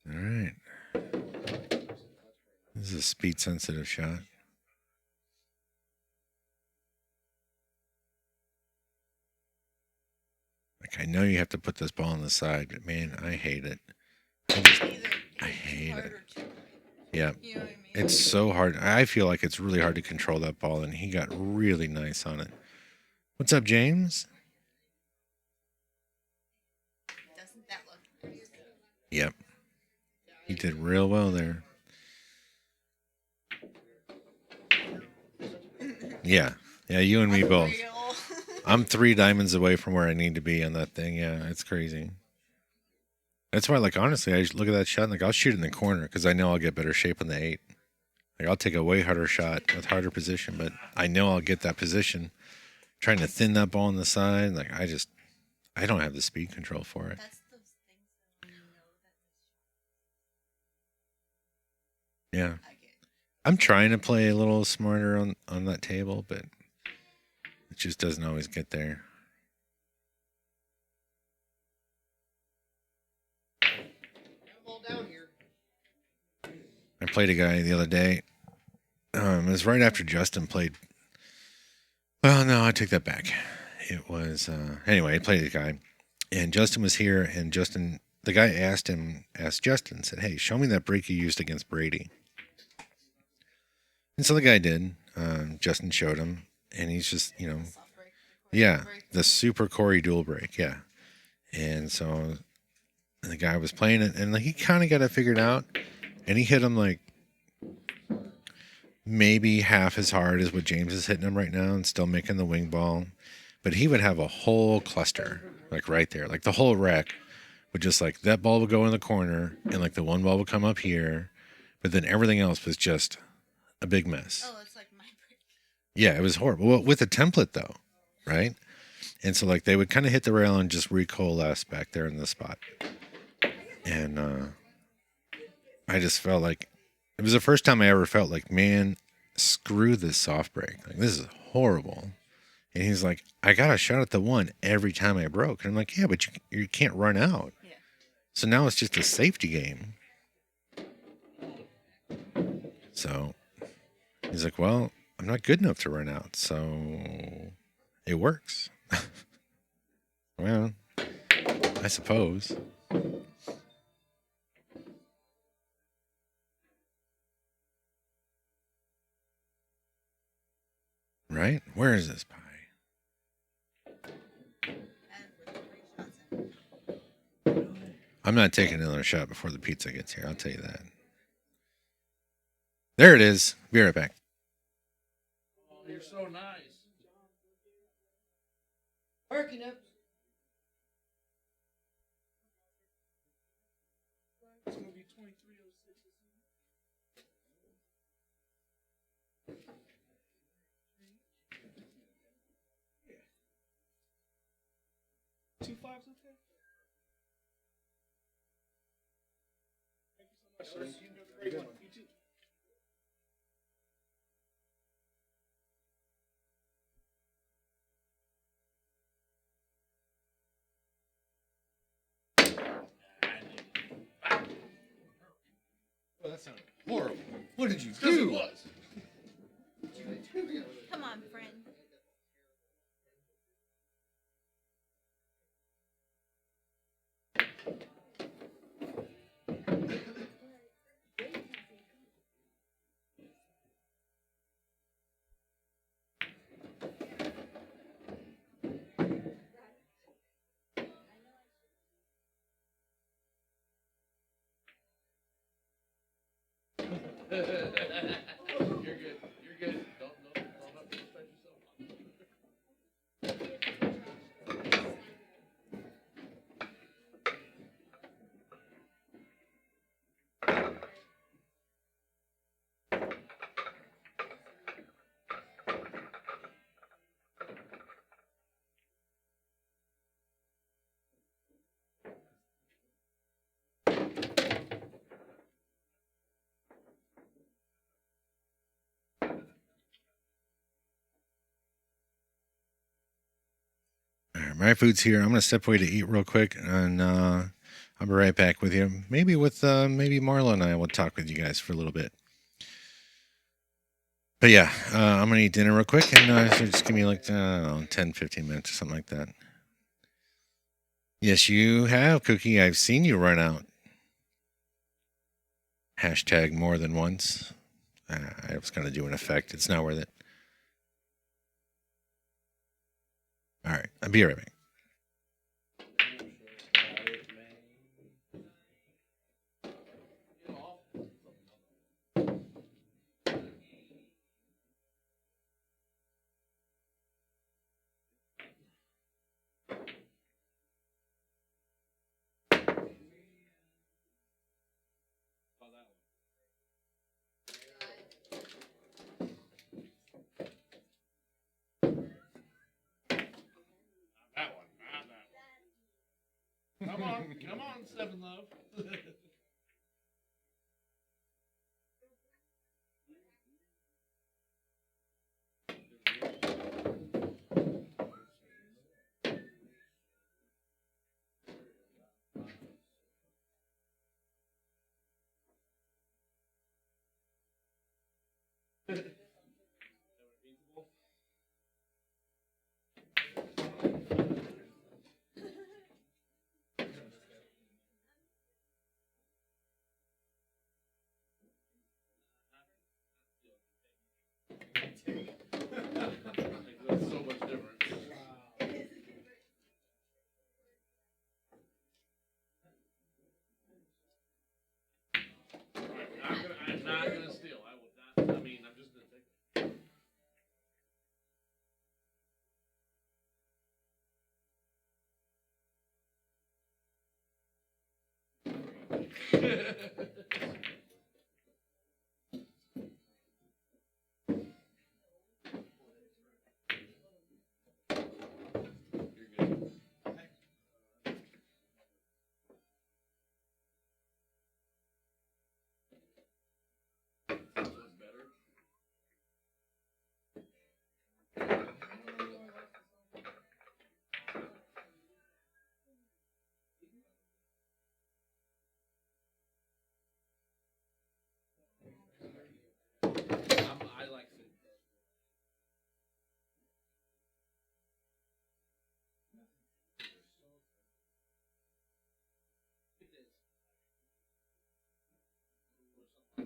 Speaker 7: all right. This is a speed sensitive shot. Like, I know you have to put this ball on the side, but man, I hate it. I hate it. Yeah.
Speaker 5: You know what I mean?
Speaker 7: It's so hard. I feel like it's really hard to control that ball, and he got really nice on it. What's up, James?
Speaker 5: Doesn't that look nice?
Speaker 7: Yep. He did real well there. Yeah. Yeah, you and me both.
Speaker 5: Unreal.
Speaker 7: I'm 3 diamonds away from where I need to be on that thing. Yeah, it's crazy. That's why, like, honestly, I look at that shot and, like, I'll shoot it in the corner because I know I'll get better shape on the 8. Like, I'll take a way harder shot with harder position, but I know I'll get that position. Trying to thin that ball on the side, like, I don't have the speed control for it.
Speaker 5: That's those things that when you know that
Speaker 7: Yeah.
Speaker 5: I get.
Speaker 7: I'm trying to play a little smarter on that table, but it just doesn't always get there.
Speaker 1: Down here.
Speaker 7: I played a guy the other day. It was right after Justin played. Well, no, I take that back. It was anyway. I played a guy, and Justin was here, and the guy asked Justin, said, "Hey, show me that break you used against Brady." And so the guy did. Justin showed him, and he's just,
Speaker 5: Soft break,
Speaker 7: yeah,
Speaker 5: break.
Speaker 7: the super Corey dual break, yeah. And so the guy was playing it, and he kind of got it figured out, and he hit him like maybe half as hard as what James is hitting him right now, and still making the wing ball. But he would have a whole cluster, like right there, like the whole rack would just like that ball would go in the corner, and like the one ball would come up here, but then everything else was just a big mess.
Speaker 5: Oh, it's like my break.
Speaker 7: Yeah, it was horrible. Well, with a template though, right? And so like they would kind of hit the rail and just recoalesce back there in the spot. And I just felt like it was the first time I ever felt like, man, screw this soft brake. Like this is horrible. And he's like, I got a shot at the one every time I broke. And I'm like, yeah, but you can't run out.
Speaker 5: Yeah.
Speaker 7: So now it's just a safety game. So he's like, well, I'm not good enough to run out. So it works. Well, I suppose. Right? Where is this pie? I'm not taking another shot before the pizza gets here. I'll tell you that. There it is. Be right back.
Speaker 3: Oh, you're so nice.
Speaker 1: Working up. It's gonna be 23:06. 2.5's okay. Thank you so much, sir. You have a great one. You too.
Speaker 7: Oh, that sounded horrible. What did you
Speaker 3: Because it was.
Speaker 5: Come on, friend.
Speaker 3: You're good. You're good. Don't have to respect yourself.
Speaker 7: All right, my food's here. I'm going to step away to eat real quick, and I'll be right back with you. Maybe with maybe Marla and I will talk with you guys for a little bit. But yeah, I'm going to eat dinner real quick, and so just give me like, I don't know, 10, 15 minutes or something like that. Yes, you have, Cookie. I've seen you run out. Hashtag more than once. I was going to do an effect. It's not worth it. All right, I'll be right back.
Speaker 3: That one. Not that one. Come on, Seven Love. That's so much different. I'm not gonna steal. I will not. I mean, I'm just gonna take it.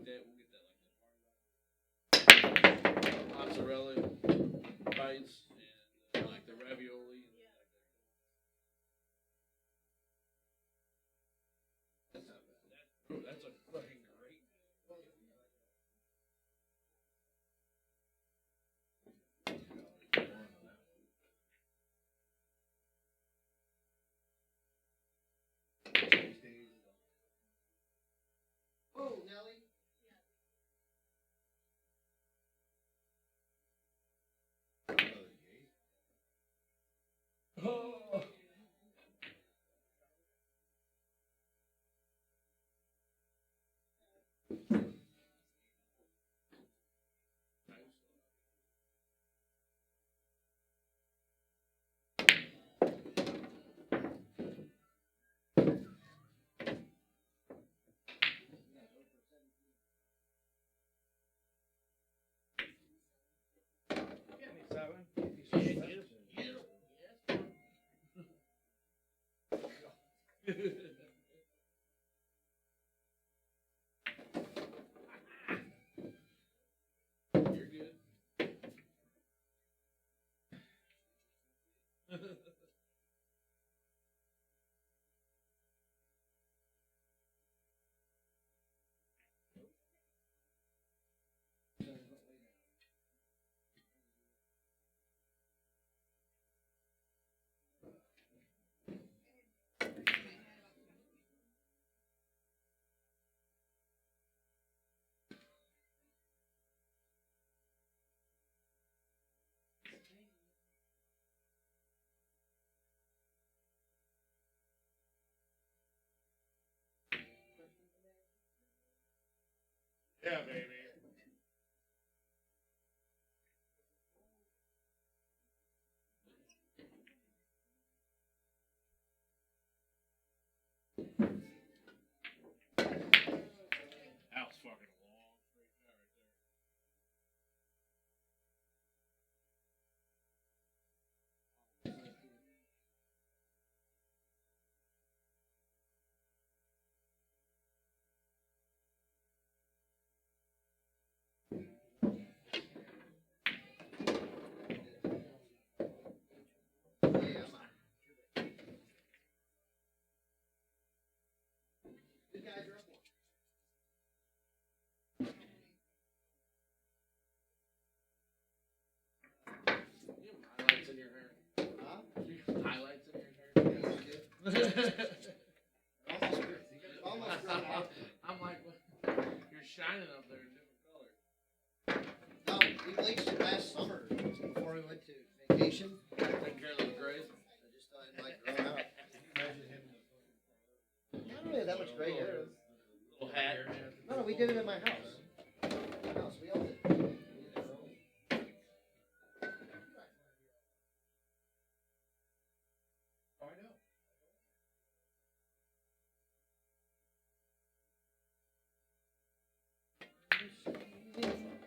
Speaker 3: that. We'll get that like that mozzarella bites and like the ravioli. That's not bad. That's a fucking great.
Speaker 2: Oh, Nelly.
Speaker 3: Oh. You're good.
Speaker 4: Yeah, baby.
Speaker 3: That was fucking long straight shot right there. You have highlights in your hair.
Speaker 2: Huh?
Speaker 3: You have highlights in your hair. I'm like, you're shining up there in different colors.
Speaker 2: No, we bleached it last summer before we went to vacation.
Speaker 3: Taking care of those grays.
Speaker 2: I just thought it might grow out. I don't really have that much gray hair.
Speaker 3: Little hat.
Speaker 2: No, we did it at my house. My house, we owned it.
Speaker 1: Oh, I know.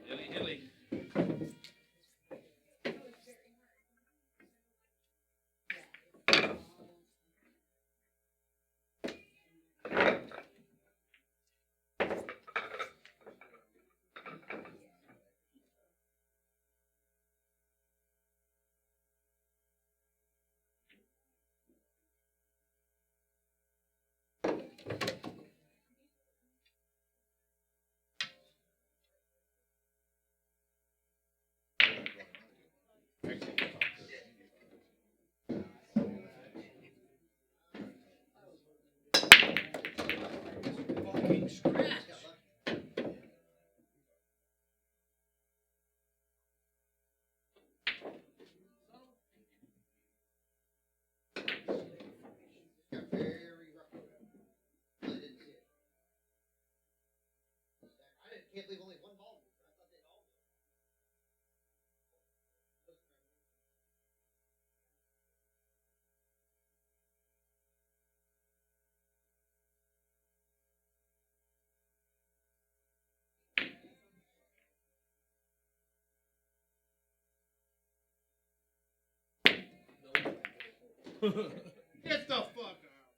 Speaker 3: Hilly, hilly.
Speaker 2: Fucking scratch. Got very rough. I didn't see it. Can't believe only one ball moved. I thought they'd all move.
Speaker 4: Get the fuck out.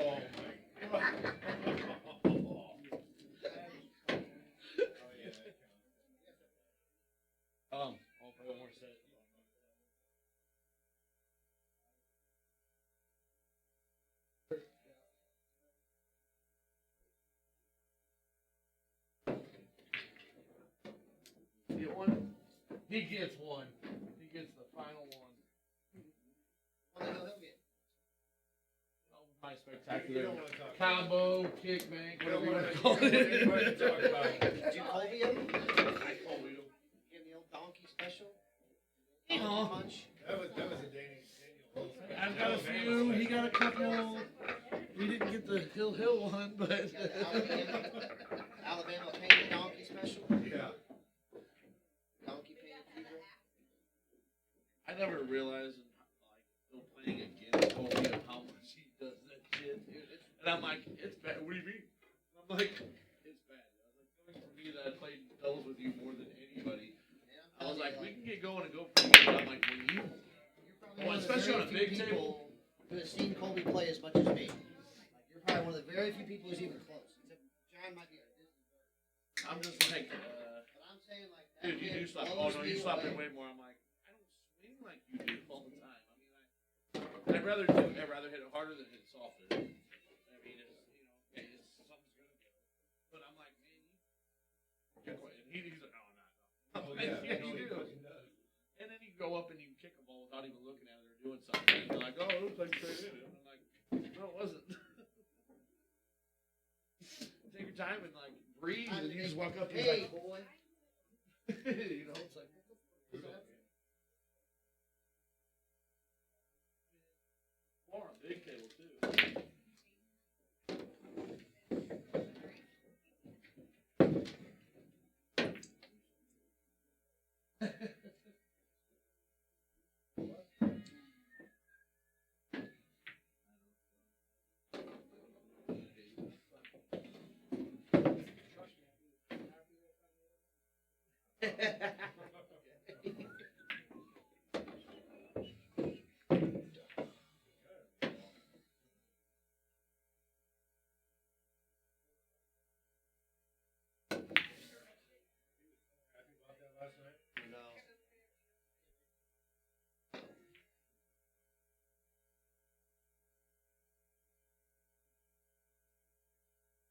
Speaker 4: Oh my god.
Speaker 3: I'll play one more set. Get one? He gets one. He gets the final one. My spectacular combo, kickback, whatever you want to call it.
Speaker 2: Did you Colby him?
Speaker 3: I Colby him.
Speaker 2: Give him the old donkey special?
Speaker 3: Aw.
Speaker 2: Punch?
Speaker 8: That was a Daniel.
Speaker 3: I've got a few. He got a couple. We didn't get the Hill one, but.
Speaker 2: Alabama painted donkey special?
Speaker 8: Yeah.
Speaker 2: Donkey painted fever?
Speaker 3: I never realized, like, playing against Colby of how much he does that shit. And I'm like, it's bad. What do you mean? I'm like, it's bad. I was like, coming from me that I played doubles with you more than anybody. I was like, we can get going and go for you. But I'm like, when you, well, especially on a big table,
Speaker 2: who has seen Colby play as much as me. Like, you're probably one of the very few people who's even close. Except John might be a distant third.
Speaker 3: I'm just like,
Speaker 2: But I'm saying, like, that
Speaker 3: dude, you
Speaker 2: kid
Speaker 3: do slap. Oh
Speaker 2: blows
Speaker 3: no,
Speaker 2: me
Speaker 3: you slap
Speaker 2: away.
Speaker 3: it way more. I'm like, I don't swing like you do all the time. I mean, I'd rather hit it harder than hit it softer. I mean, it's, you know, okay, it's, something's gonna go. But I'm like, man, you're quite, and he's like, no, I'm not.
Speaker 8: Oh, yeah.
Speaker 3: Yeah,
Speaker 8: No,
Speaker 3: you
Speaker 8: he
Speaker 3: do.
Speaker 8: fucking does.
Speaker 3: And then you go up and you kick a ball without even looking at it or doing something. And you're like, oh, it looks like straight in it. And I'm like, no, it wasn't. Take your time and like breathe, and you just walk up and
Speaker 2: Hey,
Speaker 3: you're like,
Speaker 2: boy.
Speaker 3: you know, it's like. More on big table too.
Speaker 2: No.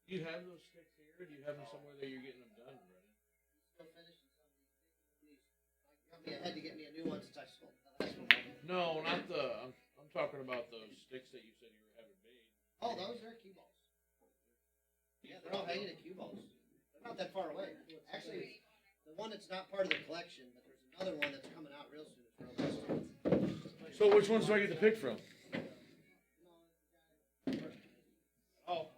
Speaker 3: Do you have those sticks here, or do you have them somewhere that you're getting them done, Brennan?
Speaker 2: Still finishing some of these. Got me ahead to get me a new one since I sold the last one.
Speaker 3: No, not the. I'm talking about those sticks that you said you were having made.
Speaker 2: Oh, those are cue balls. Yeah, they're all hanging at cue balls. They're not that far away. Actually, the one that's not part of the collection, but there's another one that's coming out real soon. It's real nice.
Speaker 3: So which ones do I get to pick from? Oh.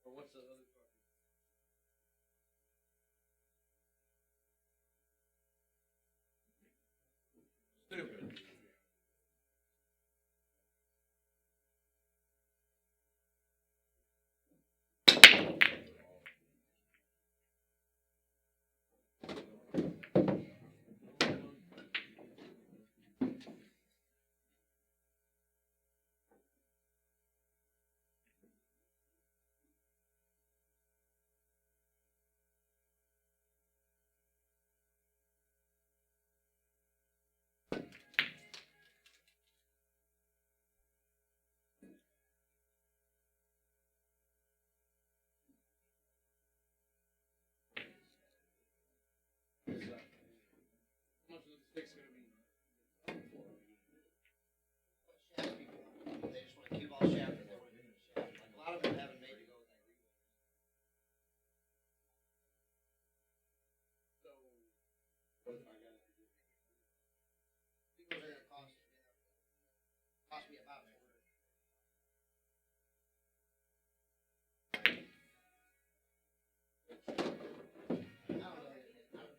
Speaker 3: Or what's the other part? Stupid. But I got it.
Speaker 2: Those are gonna cost me about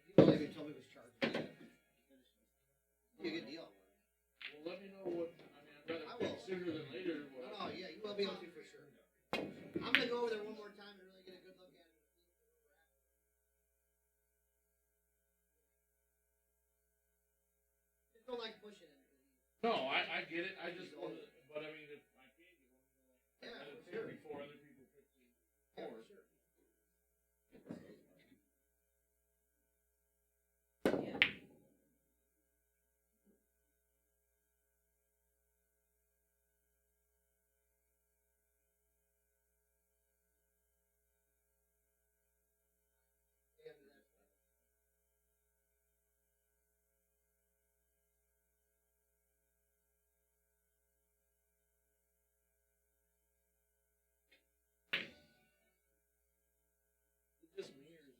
Speaker 2: People even told me it was charged. You a good deal.
Speaker 3: Well, let me know what. I mean, I'd rather
Speaker 2: I
Speaker 3: pay
Speaker 2: will.
Speaker 3: sooner than later.
Speaker 2: No, yeah, you will be able to for sure. I'm gonna go over there one more time and really get a good look at it. Just don't like pushing it.
Speaker 3: No, I get it. I just want to, but I mean, if I can get one,
Speaker 2: Yeah,
Speaker 3: I'd
Speaker 2: for
Speaker 3: pay
Speaker 2: sure.
Speaker 3: before other people pick the
Speaker 2: Yeah,
Speaker 3: board.
Speaker 2: for sure.
Speaker 3: It's just mirrors.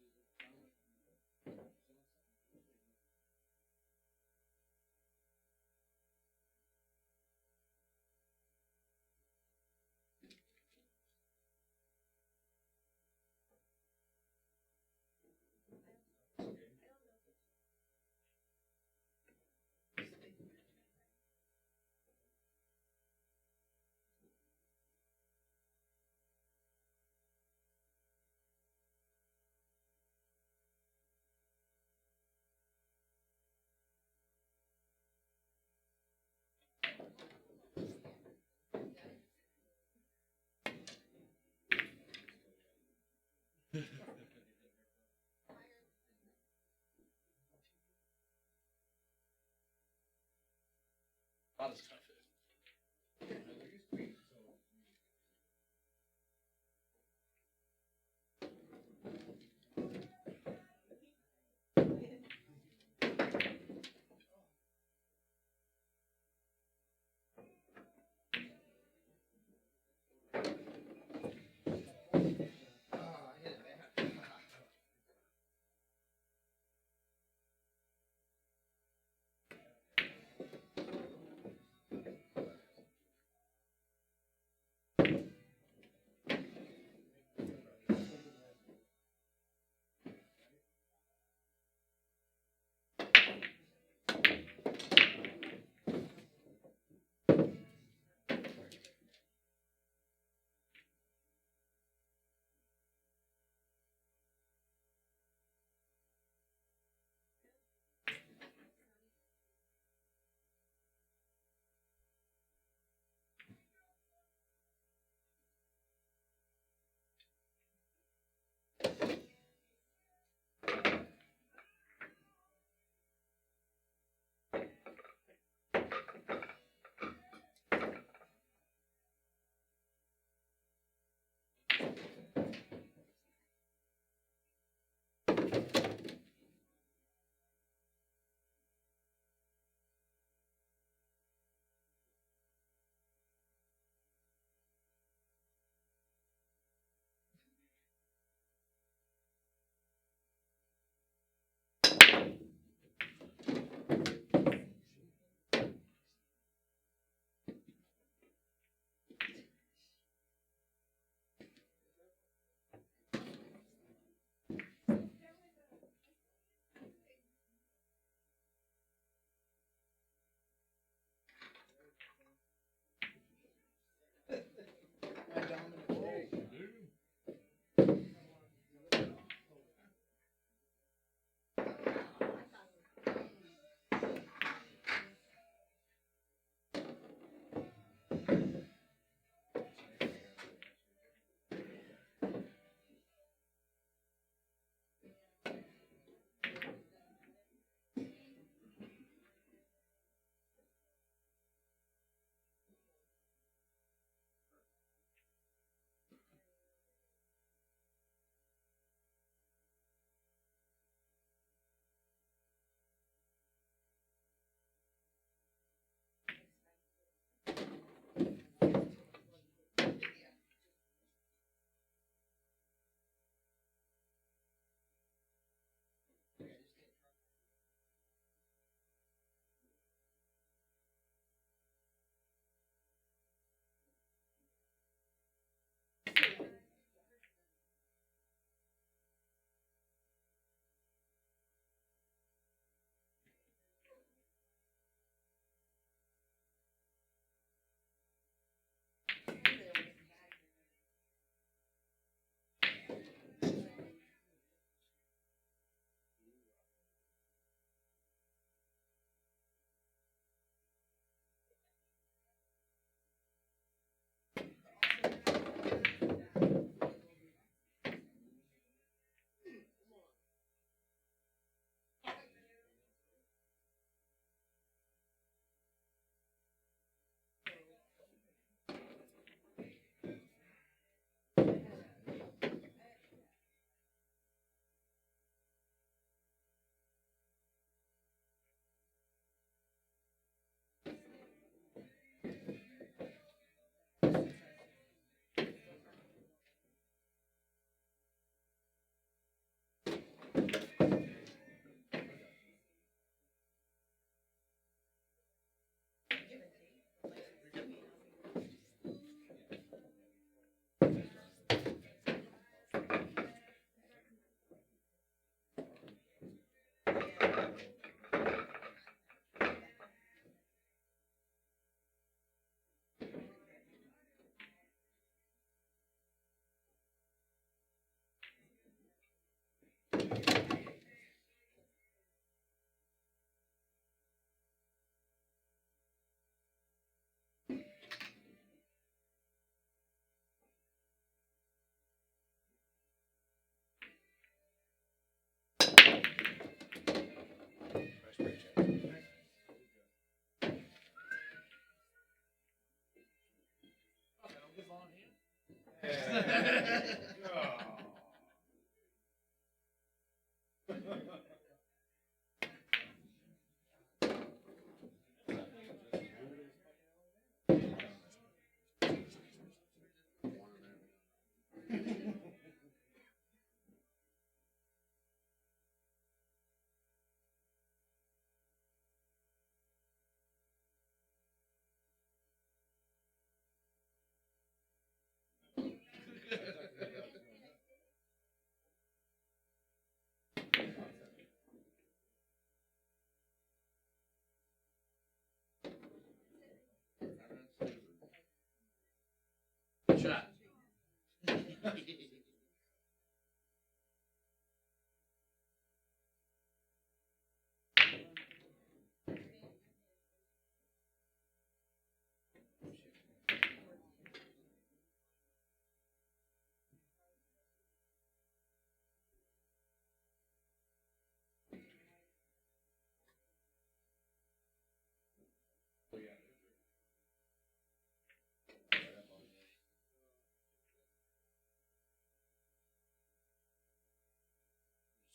Speaker 3: Not as tough.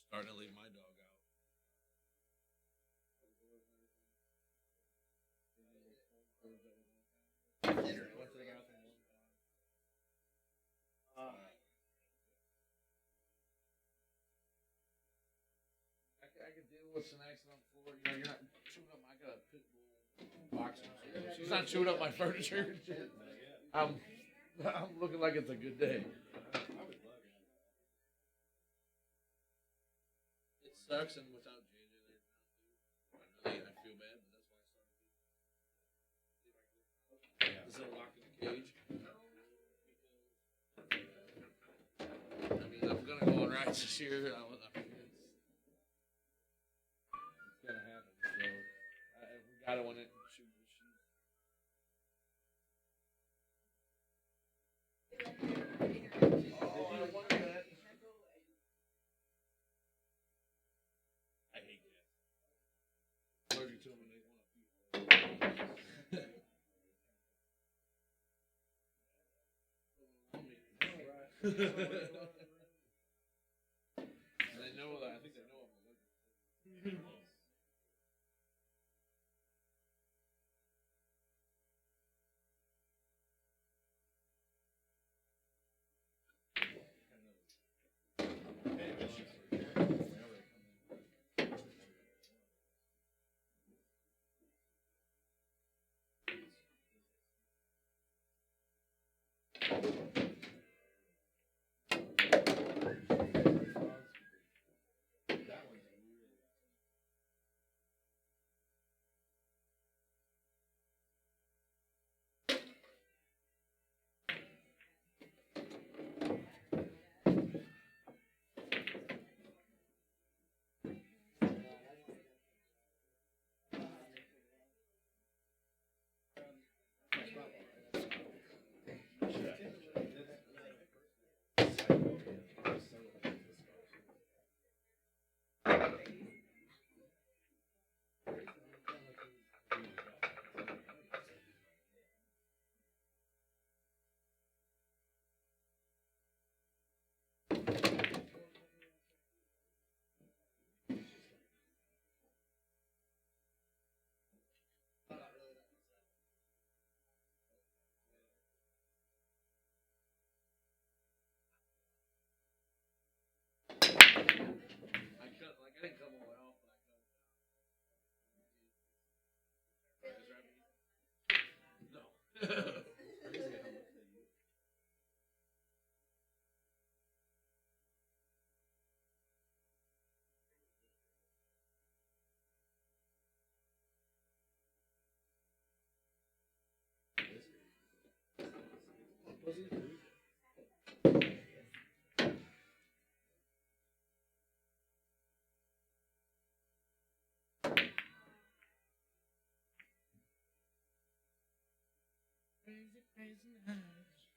Speaker 3: Starting to leave my dog out. I could deal with some accident on the floor. You know, you're not chewing up. I got a pit bull boxer. She's not chewing up my furniture. I'm looking like it's a good day. It sucks, and without JJ there, I feel bad, but that's why I started this little lock in the cage. I mean, I'm gonna go on rides this year. It's gonna happen. So we gotta win it. I hate that. Allergic to them and they want to and they know that. I think they know I'm allergic. I didn't come all the way off, but I cut. No. Crazy, crazy nights.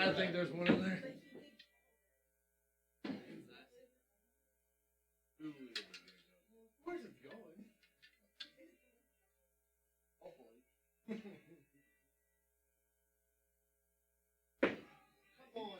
Speaker 3: I think there's one in there. Where's it going? Hopefully. Come on.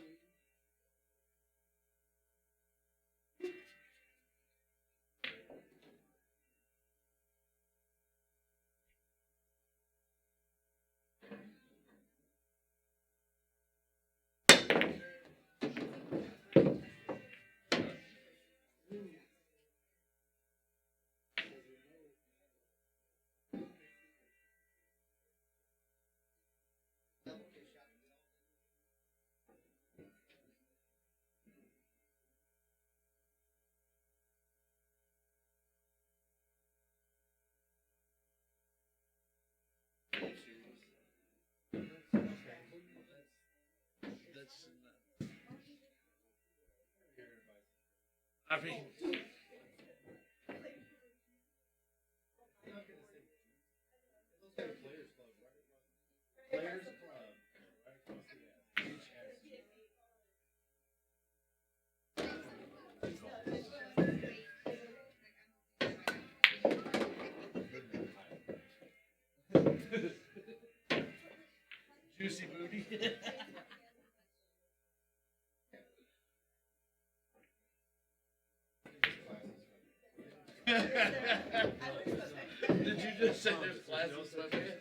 Speaker 3: I mean, juicy booty. Did you just say there's classes up here?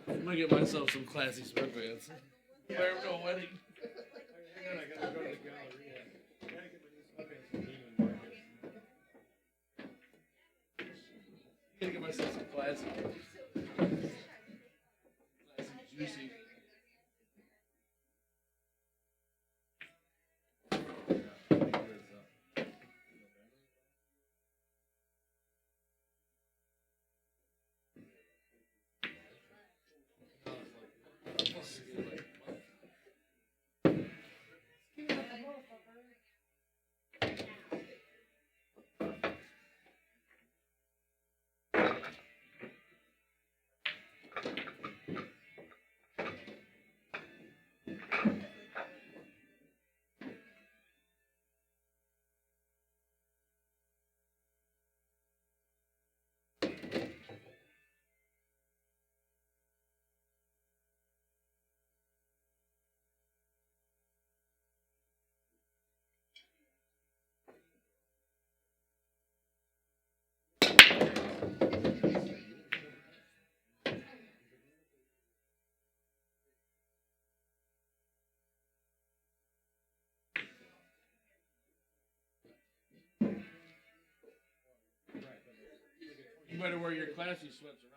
Speaker 3: I'm gonna get myself some classy sweatpants. Wear them to a wedding.
Speaker 8: Hang on, I gotta go to the Galleria. I gotta get my new sweatpants from Neiman Marcus.
Speaker 3: Gotta get myself some classy. Classy, juicy. You better wear your classy sweats around.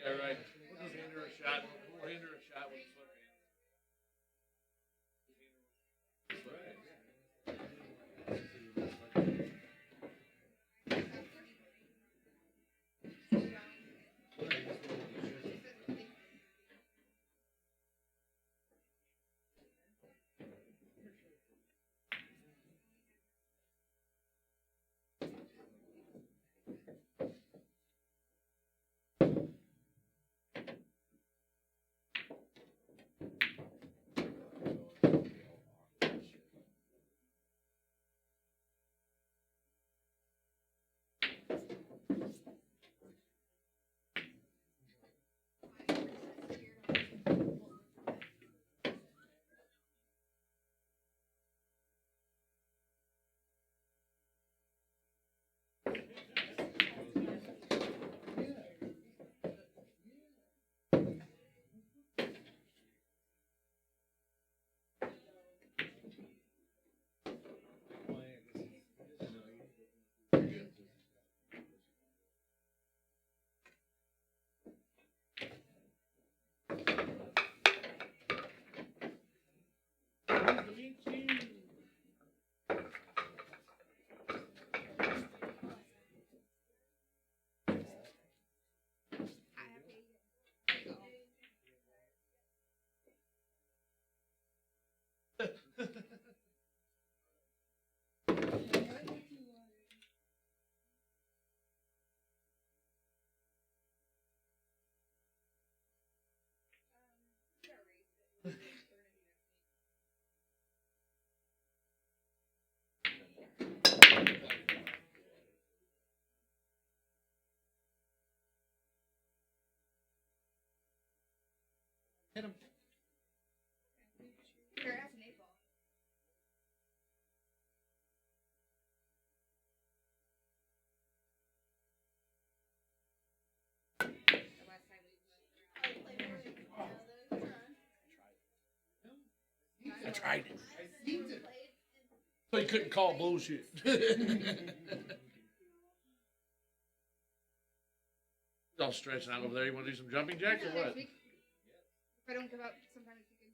Speaker 3: Yeah, right. We'll just hand her a shot. We'll hand her a shot with sweatpants.
Speaker 1: Hit him.
Speaker 6: Your ass an 8 ball.
Speaker 5: The last time we played
Speaker 3: I tried it. So you couldn't call bullshit. He's all stretching out over there. You want to do some jumping jacks or what?
Speaker 6: Next week. If I don't give up, sometimes you can.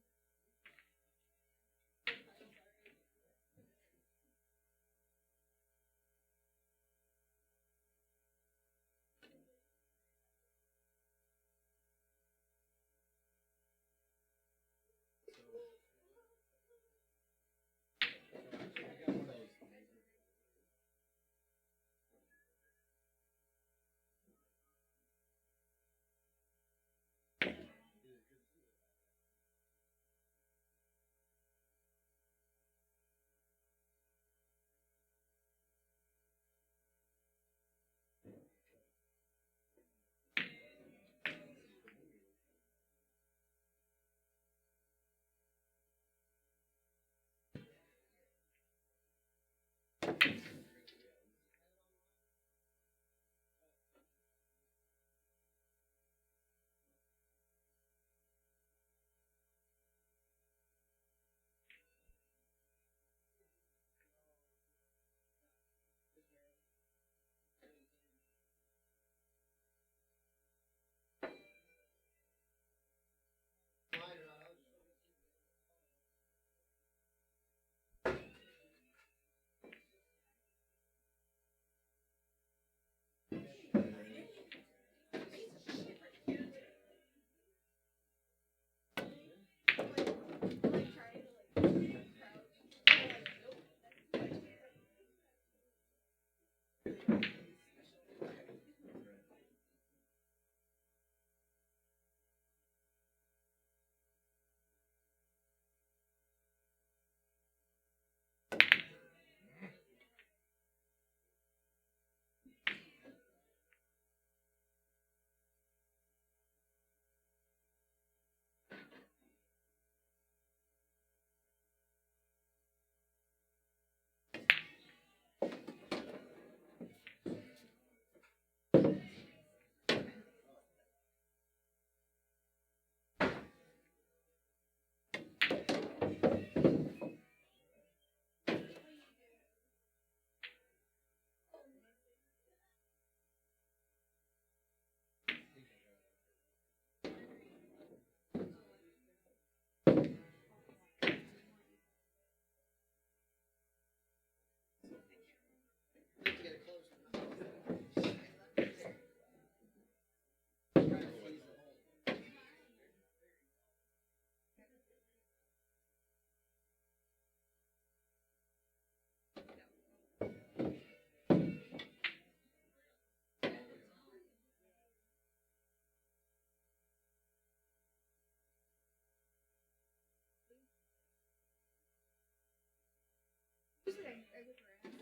Speaker 6: Usually I whip her ass in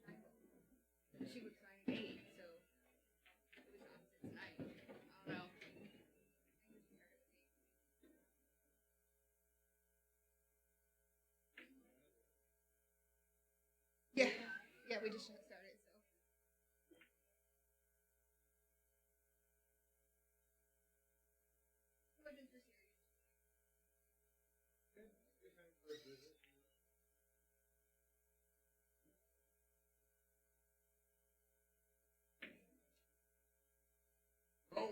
Speaker 6: high school. She would sign 8, so it was opposite tonight. I don't know. Yeah, yeah, we just started, so. What is this series?
Speaker 3: Oh.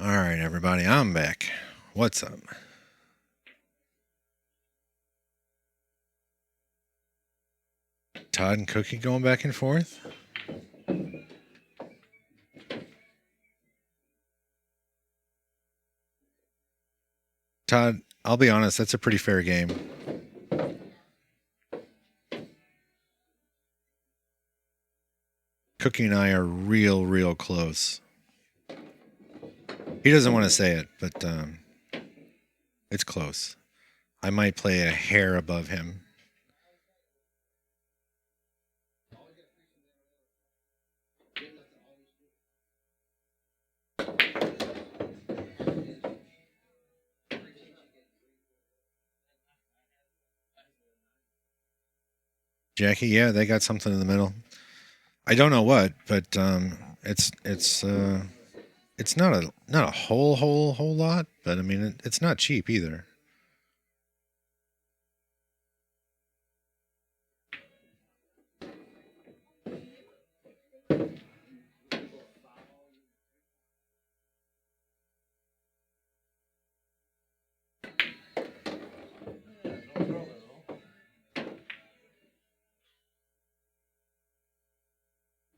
Speaker 7: All right, everybody, I'm back. What's up? Todd and Cookie going back and forth? Todd, I'll be honest, that's a pretty fair game. Cookie and I are real close. He doesn't want to say it, but it's close. I might play a hair above him. Jackie, yeah, they got something in the middle. I don't know what, but it's not a whole lot, but I mean it's not cheap either.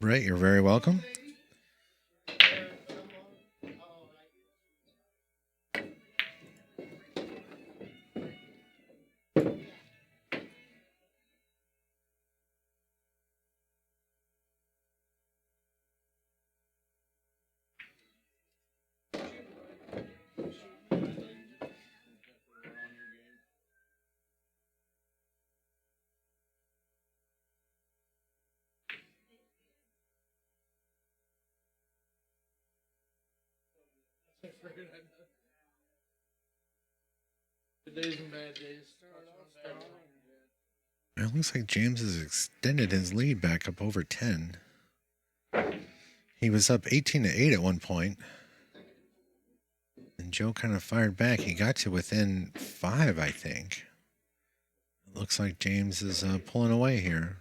Speaker 7: Right, you're very welcome.
Speaker 3: Good days and bad days.
Speaker 7: It looks like James has extended his lead back up over 10. He was up 18-8 at one point. And Joe kind of fired back. He got to within 5, I think. It looks like James is pulling away here.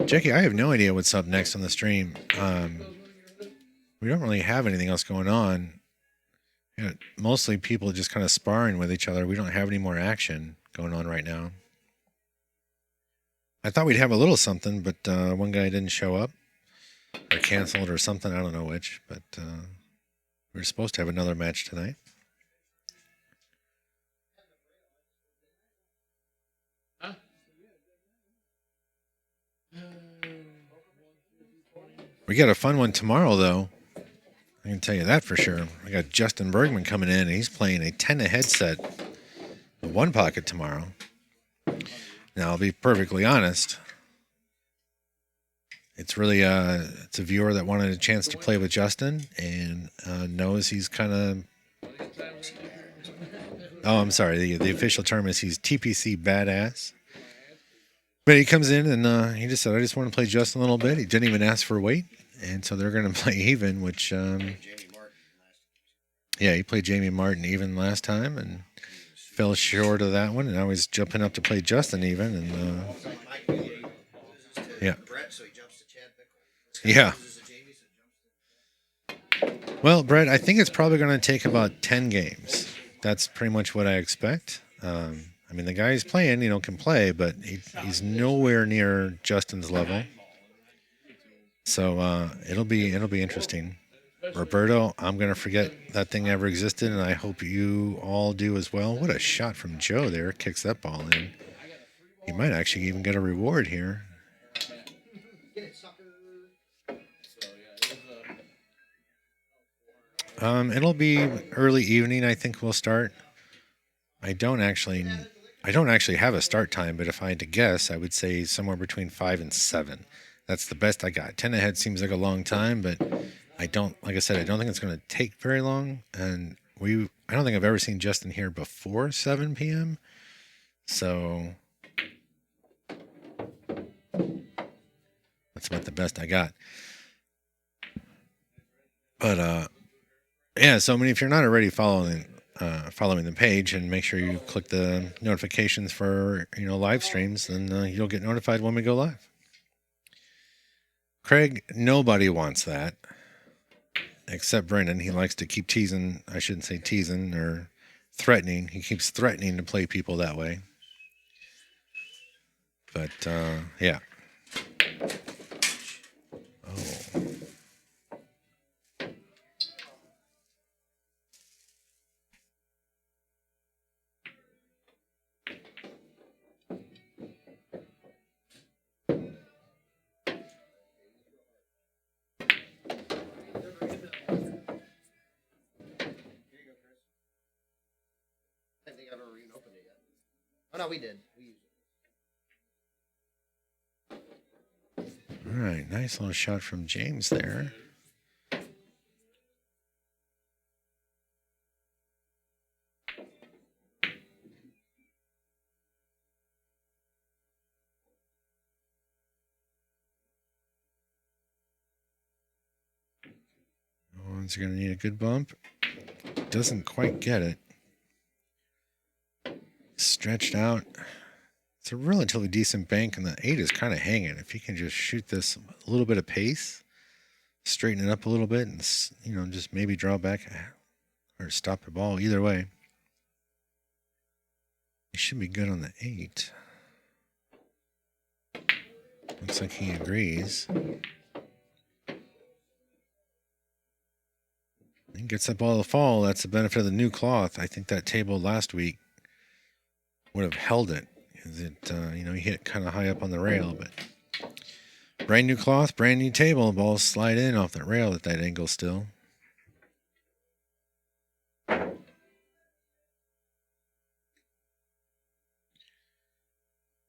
Speaker 7: Jackie, I have no idea what's up next on the stream. We don't really have anything else going on. Mostly people just kind of sparring with each other. We don't have any more action going on right now. I thought we'd have a little something, but one guy didn't show up or canceled or something. I don't know which, but we were supposed to have another match tonight. We got a fun one tomorrow, though. I can tell you that for sure. I got Justin Bergman coming in, and he's playing a 10 ahead set of One Pocket tomorrow. Now, I'll be perfectly honest. It's really it's a viewer that wanted a chance to play with Justin and knows he's kind of... Oh, I'm sorry. The official term is he's TPC badass. But he comes in and he just said, I just want to play Justin a little bit. He didn't even ask for weight. And so they're going to play even, which... yeah, he played Jamie Martin even last time and fell short of that one. And now he's jumping up to play Justin even. And yeah. Yeah. Well, Brett, I think it's probably going to take about 10 games. That's pretty much what I expect. I mean, the guy he's playing, can play, but he's nowhere near Justin's level. So it'll be interesting. Roberto, I'm going to forget that thing ever existed, and I hope you all do as well. What a shot from Joe there. Kicks that ball in. He might actually even get a reward here. It'll be early evening, I think we'll start. I don't actually have a start time, but if I had to guess, I would say somewhere between 5 and 7. That's the best I got. 10 ahead seems like a long time, but like I said, I don't think it's going to take very long. And I don't think I've ever seen Justin here before 7 p.m. So that's about the best I got. But yeah, so I mean, if you're not already following the page, and make sure you click the notifications for live streams, then you'll get notified when we go live. Craig, nobody wants that except Brendan. He likes to keep teasing. I shouldn't say teasing or threatening. He keeps threatening to play people that way. But yeah. Oh.
Speaker 2: Oh no, we did.
Speaker 7: All right, nice little shot from James there. One's going to need a good bump. Doesn't quite get it. Stretched out. It's a relatively decent bank, and the 8 is kind of hanging. If you can just shoot this a little bit of pace, straighten it up a little bit, and just maybe draw back or stop the ball. Either way, it should be good on the 8. Looks like he agrees. He gets that ball to fall. That's the benefit of the new cloth. I think that table last week would have held it. He hit it kind of high up on the rail, but brand new cloth, brand new table. Balls slide in off that rail at that angle still.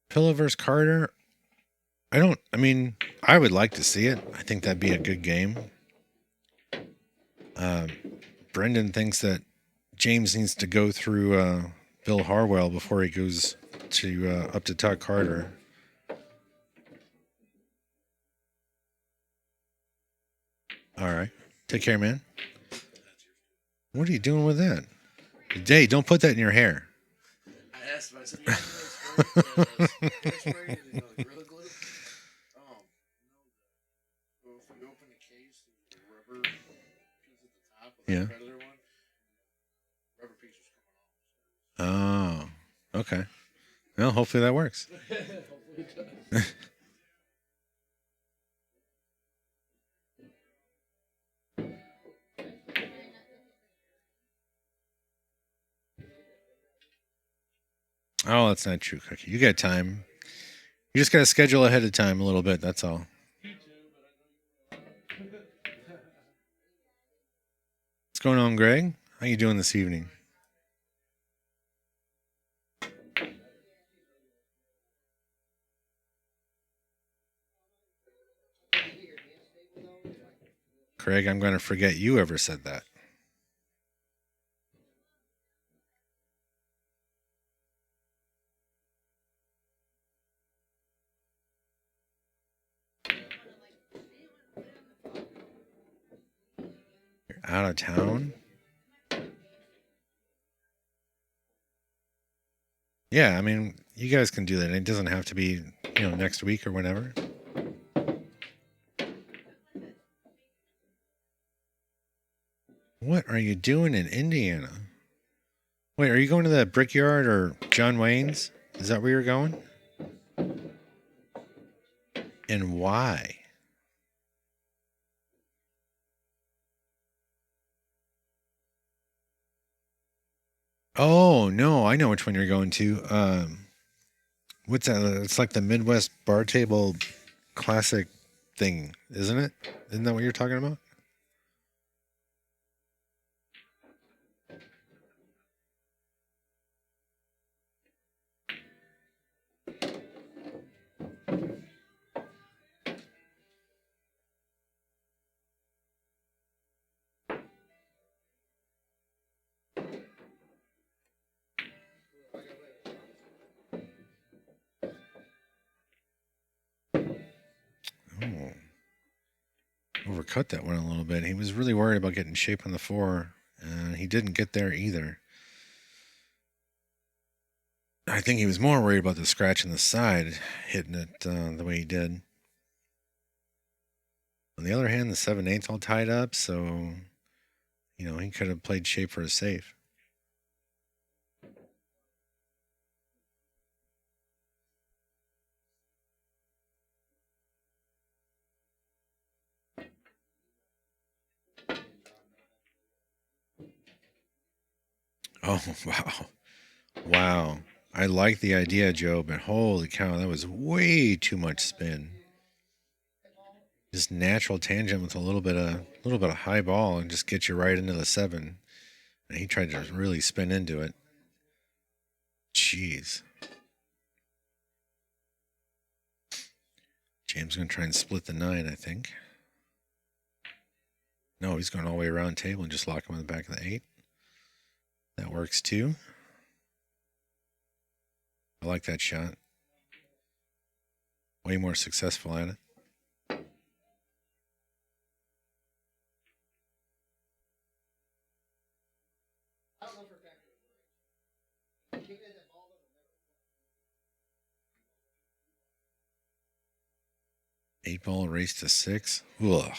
Speaker 7: Pilla versus Carter. I would like to see it. I think that'd be a good game. Brendan thinks that James needs to go through Bill Harwell before he goes to up to Todd Carter. All right. Take care, man. What are you doing with that? Hey, don't put that in your hair.
Speaker 3: I asked him, I said, hairspray? And he goes, Gorilla Glue? Oh, no. So if you open the case, the rubber piece at the top of the Predator one, rubber piece was coming off.
Speaker 7: Oh, okay. Well, hopefully that works.
Speaker 3: Hopefully it does.
Speaker 7: Oh, that's not true, Cookie. You got time. You just got to schedule ahead of time a little bit. That's all. What's going on, Greg? How you doing this evening? Craig, I'm going to forget you ever said that. You're out of town? Yeah, you guys can do that. It doesn't have to be, next week or whenever. What are you doing in Indiana? Wait, are you going to the Brickyard or John Wayne's? Is that where you're going? And why? Oh, no, I know which one you're going to. What's that? It's like the Midwest Bar Table Classic thing, isn't it? Isn't that what you're talking about? Oh. Overcut that one a little bit. He was really worried about getting shape on the 4, and he didn't get there either. I think he was more worried about the scratch in the side, hitting it the way he did. On the other hand, the 7/8 all tied up, so, he could have played shape for a safe. Oh, wow. Wow. I like the idea, Joe, but holy cow, that was way too much spin. Just natural tangent with a little bit of high ball and just get you right into the 7. And he tried to really spin into it. Jeez. James going to try and split the 9, I think. No, he's going all the way around the table and just lock him on the back of the 8. That works too. I like that shot. Way more successful at it. Eight ball race to 6. Ugh.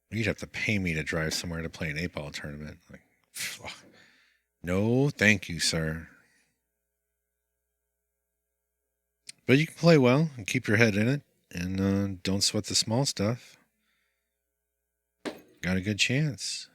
Speaker 7: You'd have to pay me to drive somewhere to play an 8-ball tournament. Like, ugh. No, thank you, sir. But you can play well and keep your head in it, and don't sweat the small stuff. Got a good chance.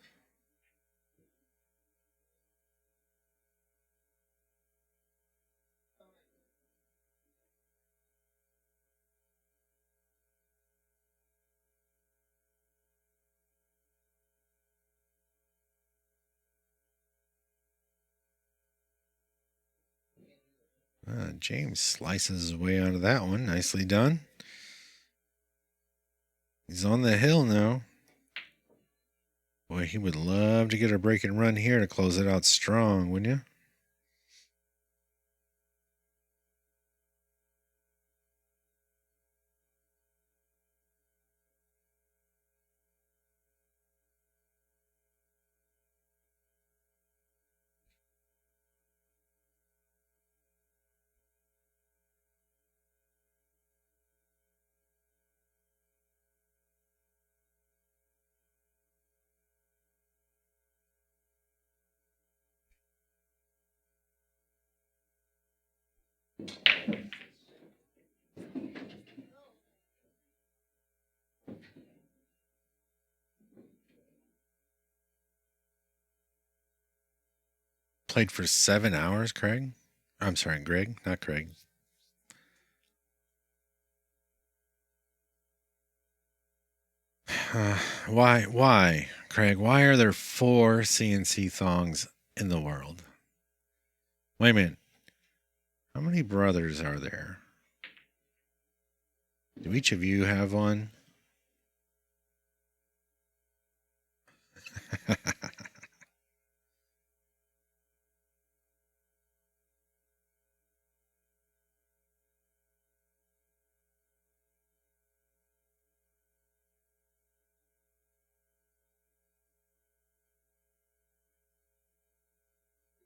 Speaker 7: James slices his way out of that one. Nicely done. He's on the hill now. Boy, he would love to get a break and run here to close it out strong, wouldn't you? Played for 7 hours, Craig. I'm sorry, Greg, not Craig. Why, Craig? Why are there 4 CNC thongs in the world? Wait a minute. How many brothers are there? Do each of you have one?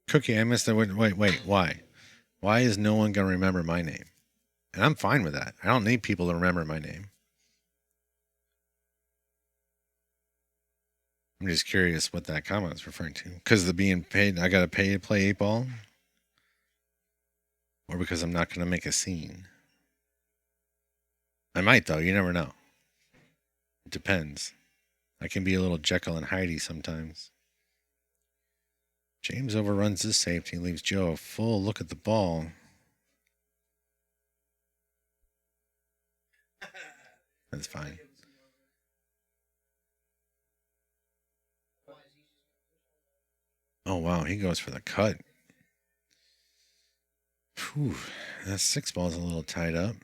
Speaker 7: Cookie, I missed the wait, why? Why is no one going to remember my name? And I'm fine with that. I don't need people to remember my name. I'm just curious what that comment is referring to. Because the being paid, I got to pay to play 8-ball? Or because I'm not going to make a scene? I might, though. You never know. It depends. I can be a little Jekyll and Hyde sometimes. James overruns his safety and leaves Joe a full look at the ball. That's fine. Oh, wow. He goes for the cut. Whew. That 6-ball's a little tied up.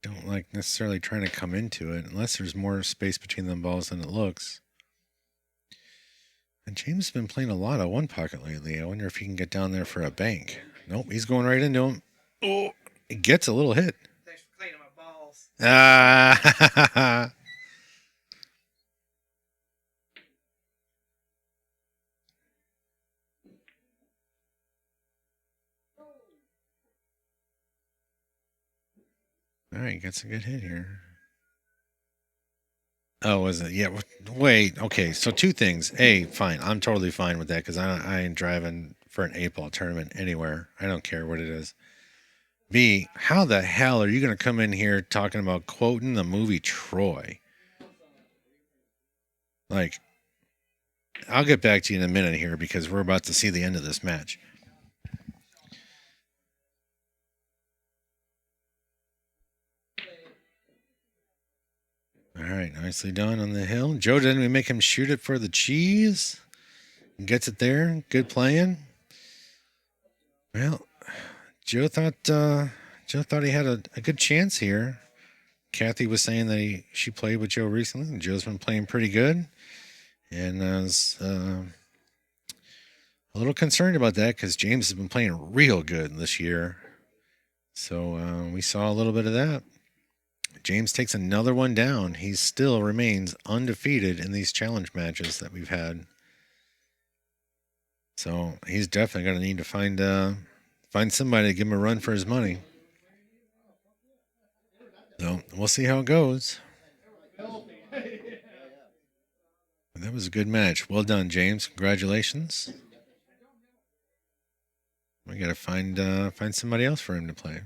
Speaker 7: Don't like necessarily trying to come into it unless there's more space between them balls than it looks. And James has been playing a lot of one pocket lately. I wonder if he can get down there for a bank. Nope, he's going right into him. Oh, he gets a little hit.
Speaker 1: Thanks for cleaning my balls.
Speaker 7: Ah. All right, gets a good hit here. Oh, was it? Yeah. Wait. Okay. So 2 things. A, fine. I'm totally fine with that because I ain't driving for an 8-ball tournament anywhere. I don't care what it is. B, how the hell are you going to come in here talking about quoting the movie Troy? Like, I'll get back to you in a minute here because we're about to see the end of this match. All right, nicely done on the hill. Joe, didn't we make him shoot it for the cheese? Gets it there. Good playing. Well, Joe thought he had a good chance here. Kathy was saying that she played with Joe recently, and Joe's been playing pretty good. And I was a little concerned about that because James has been playing real good this year. So we saw a little bit of that. James takes another one down. He still remains undefeated in these challenge matches that we've had. So he's definitely going to need to find somebody to give him a run for his money. So we'll see how it goes. That was a good match. Well done, James. Congratulations. We got to find somebody else for him to play.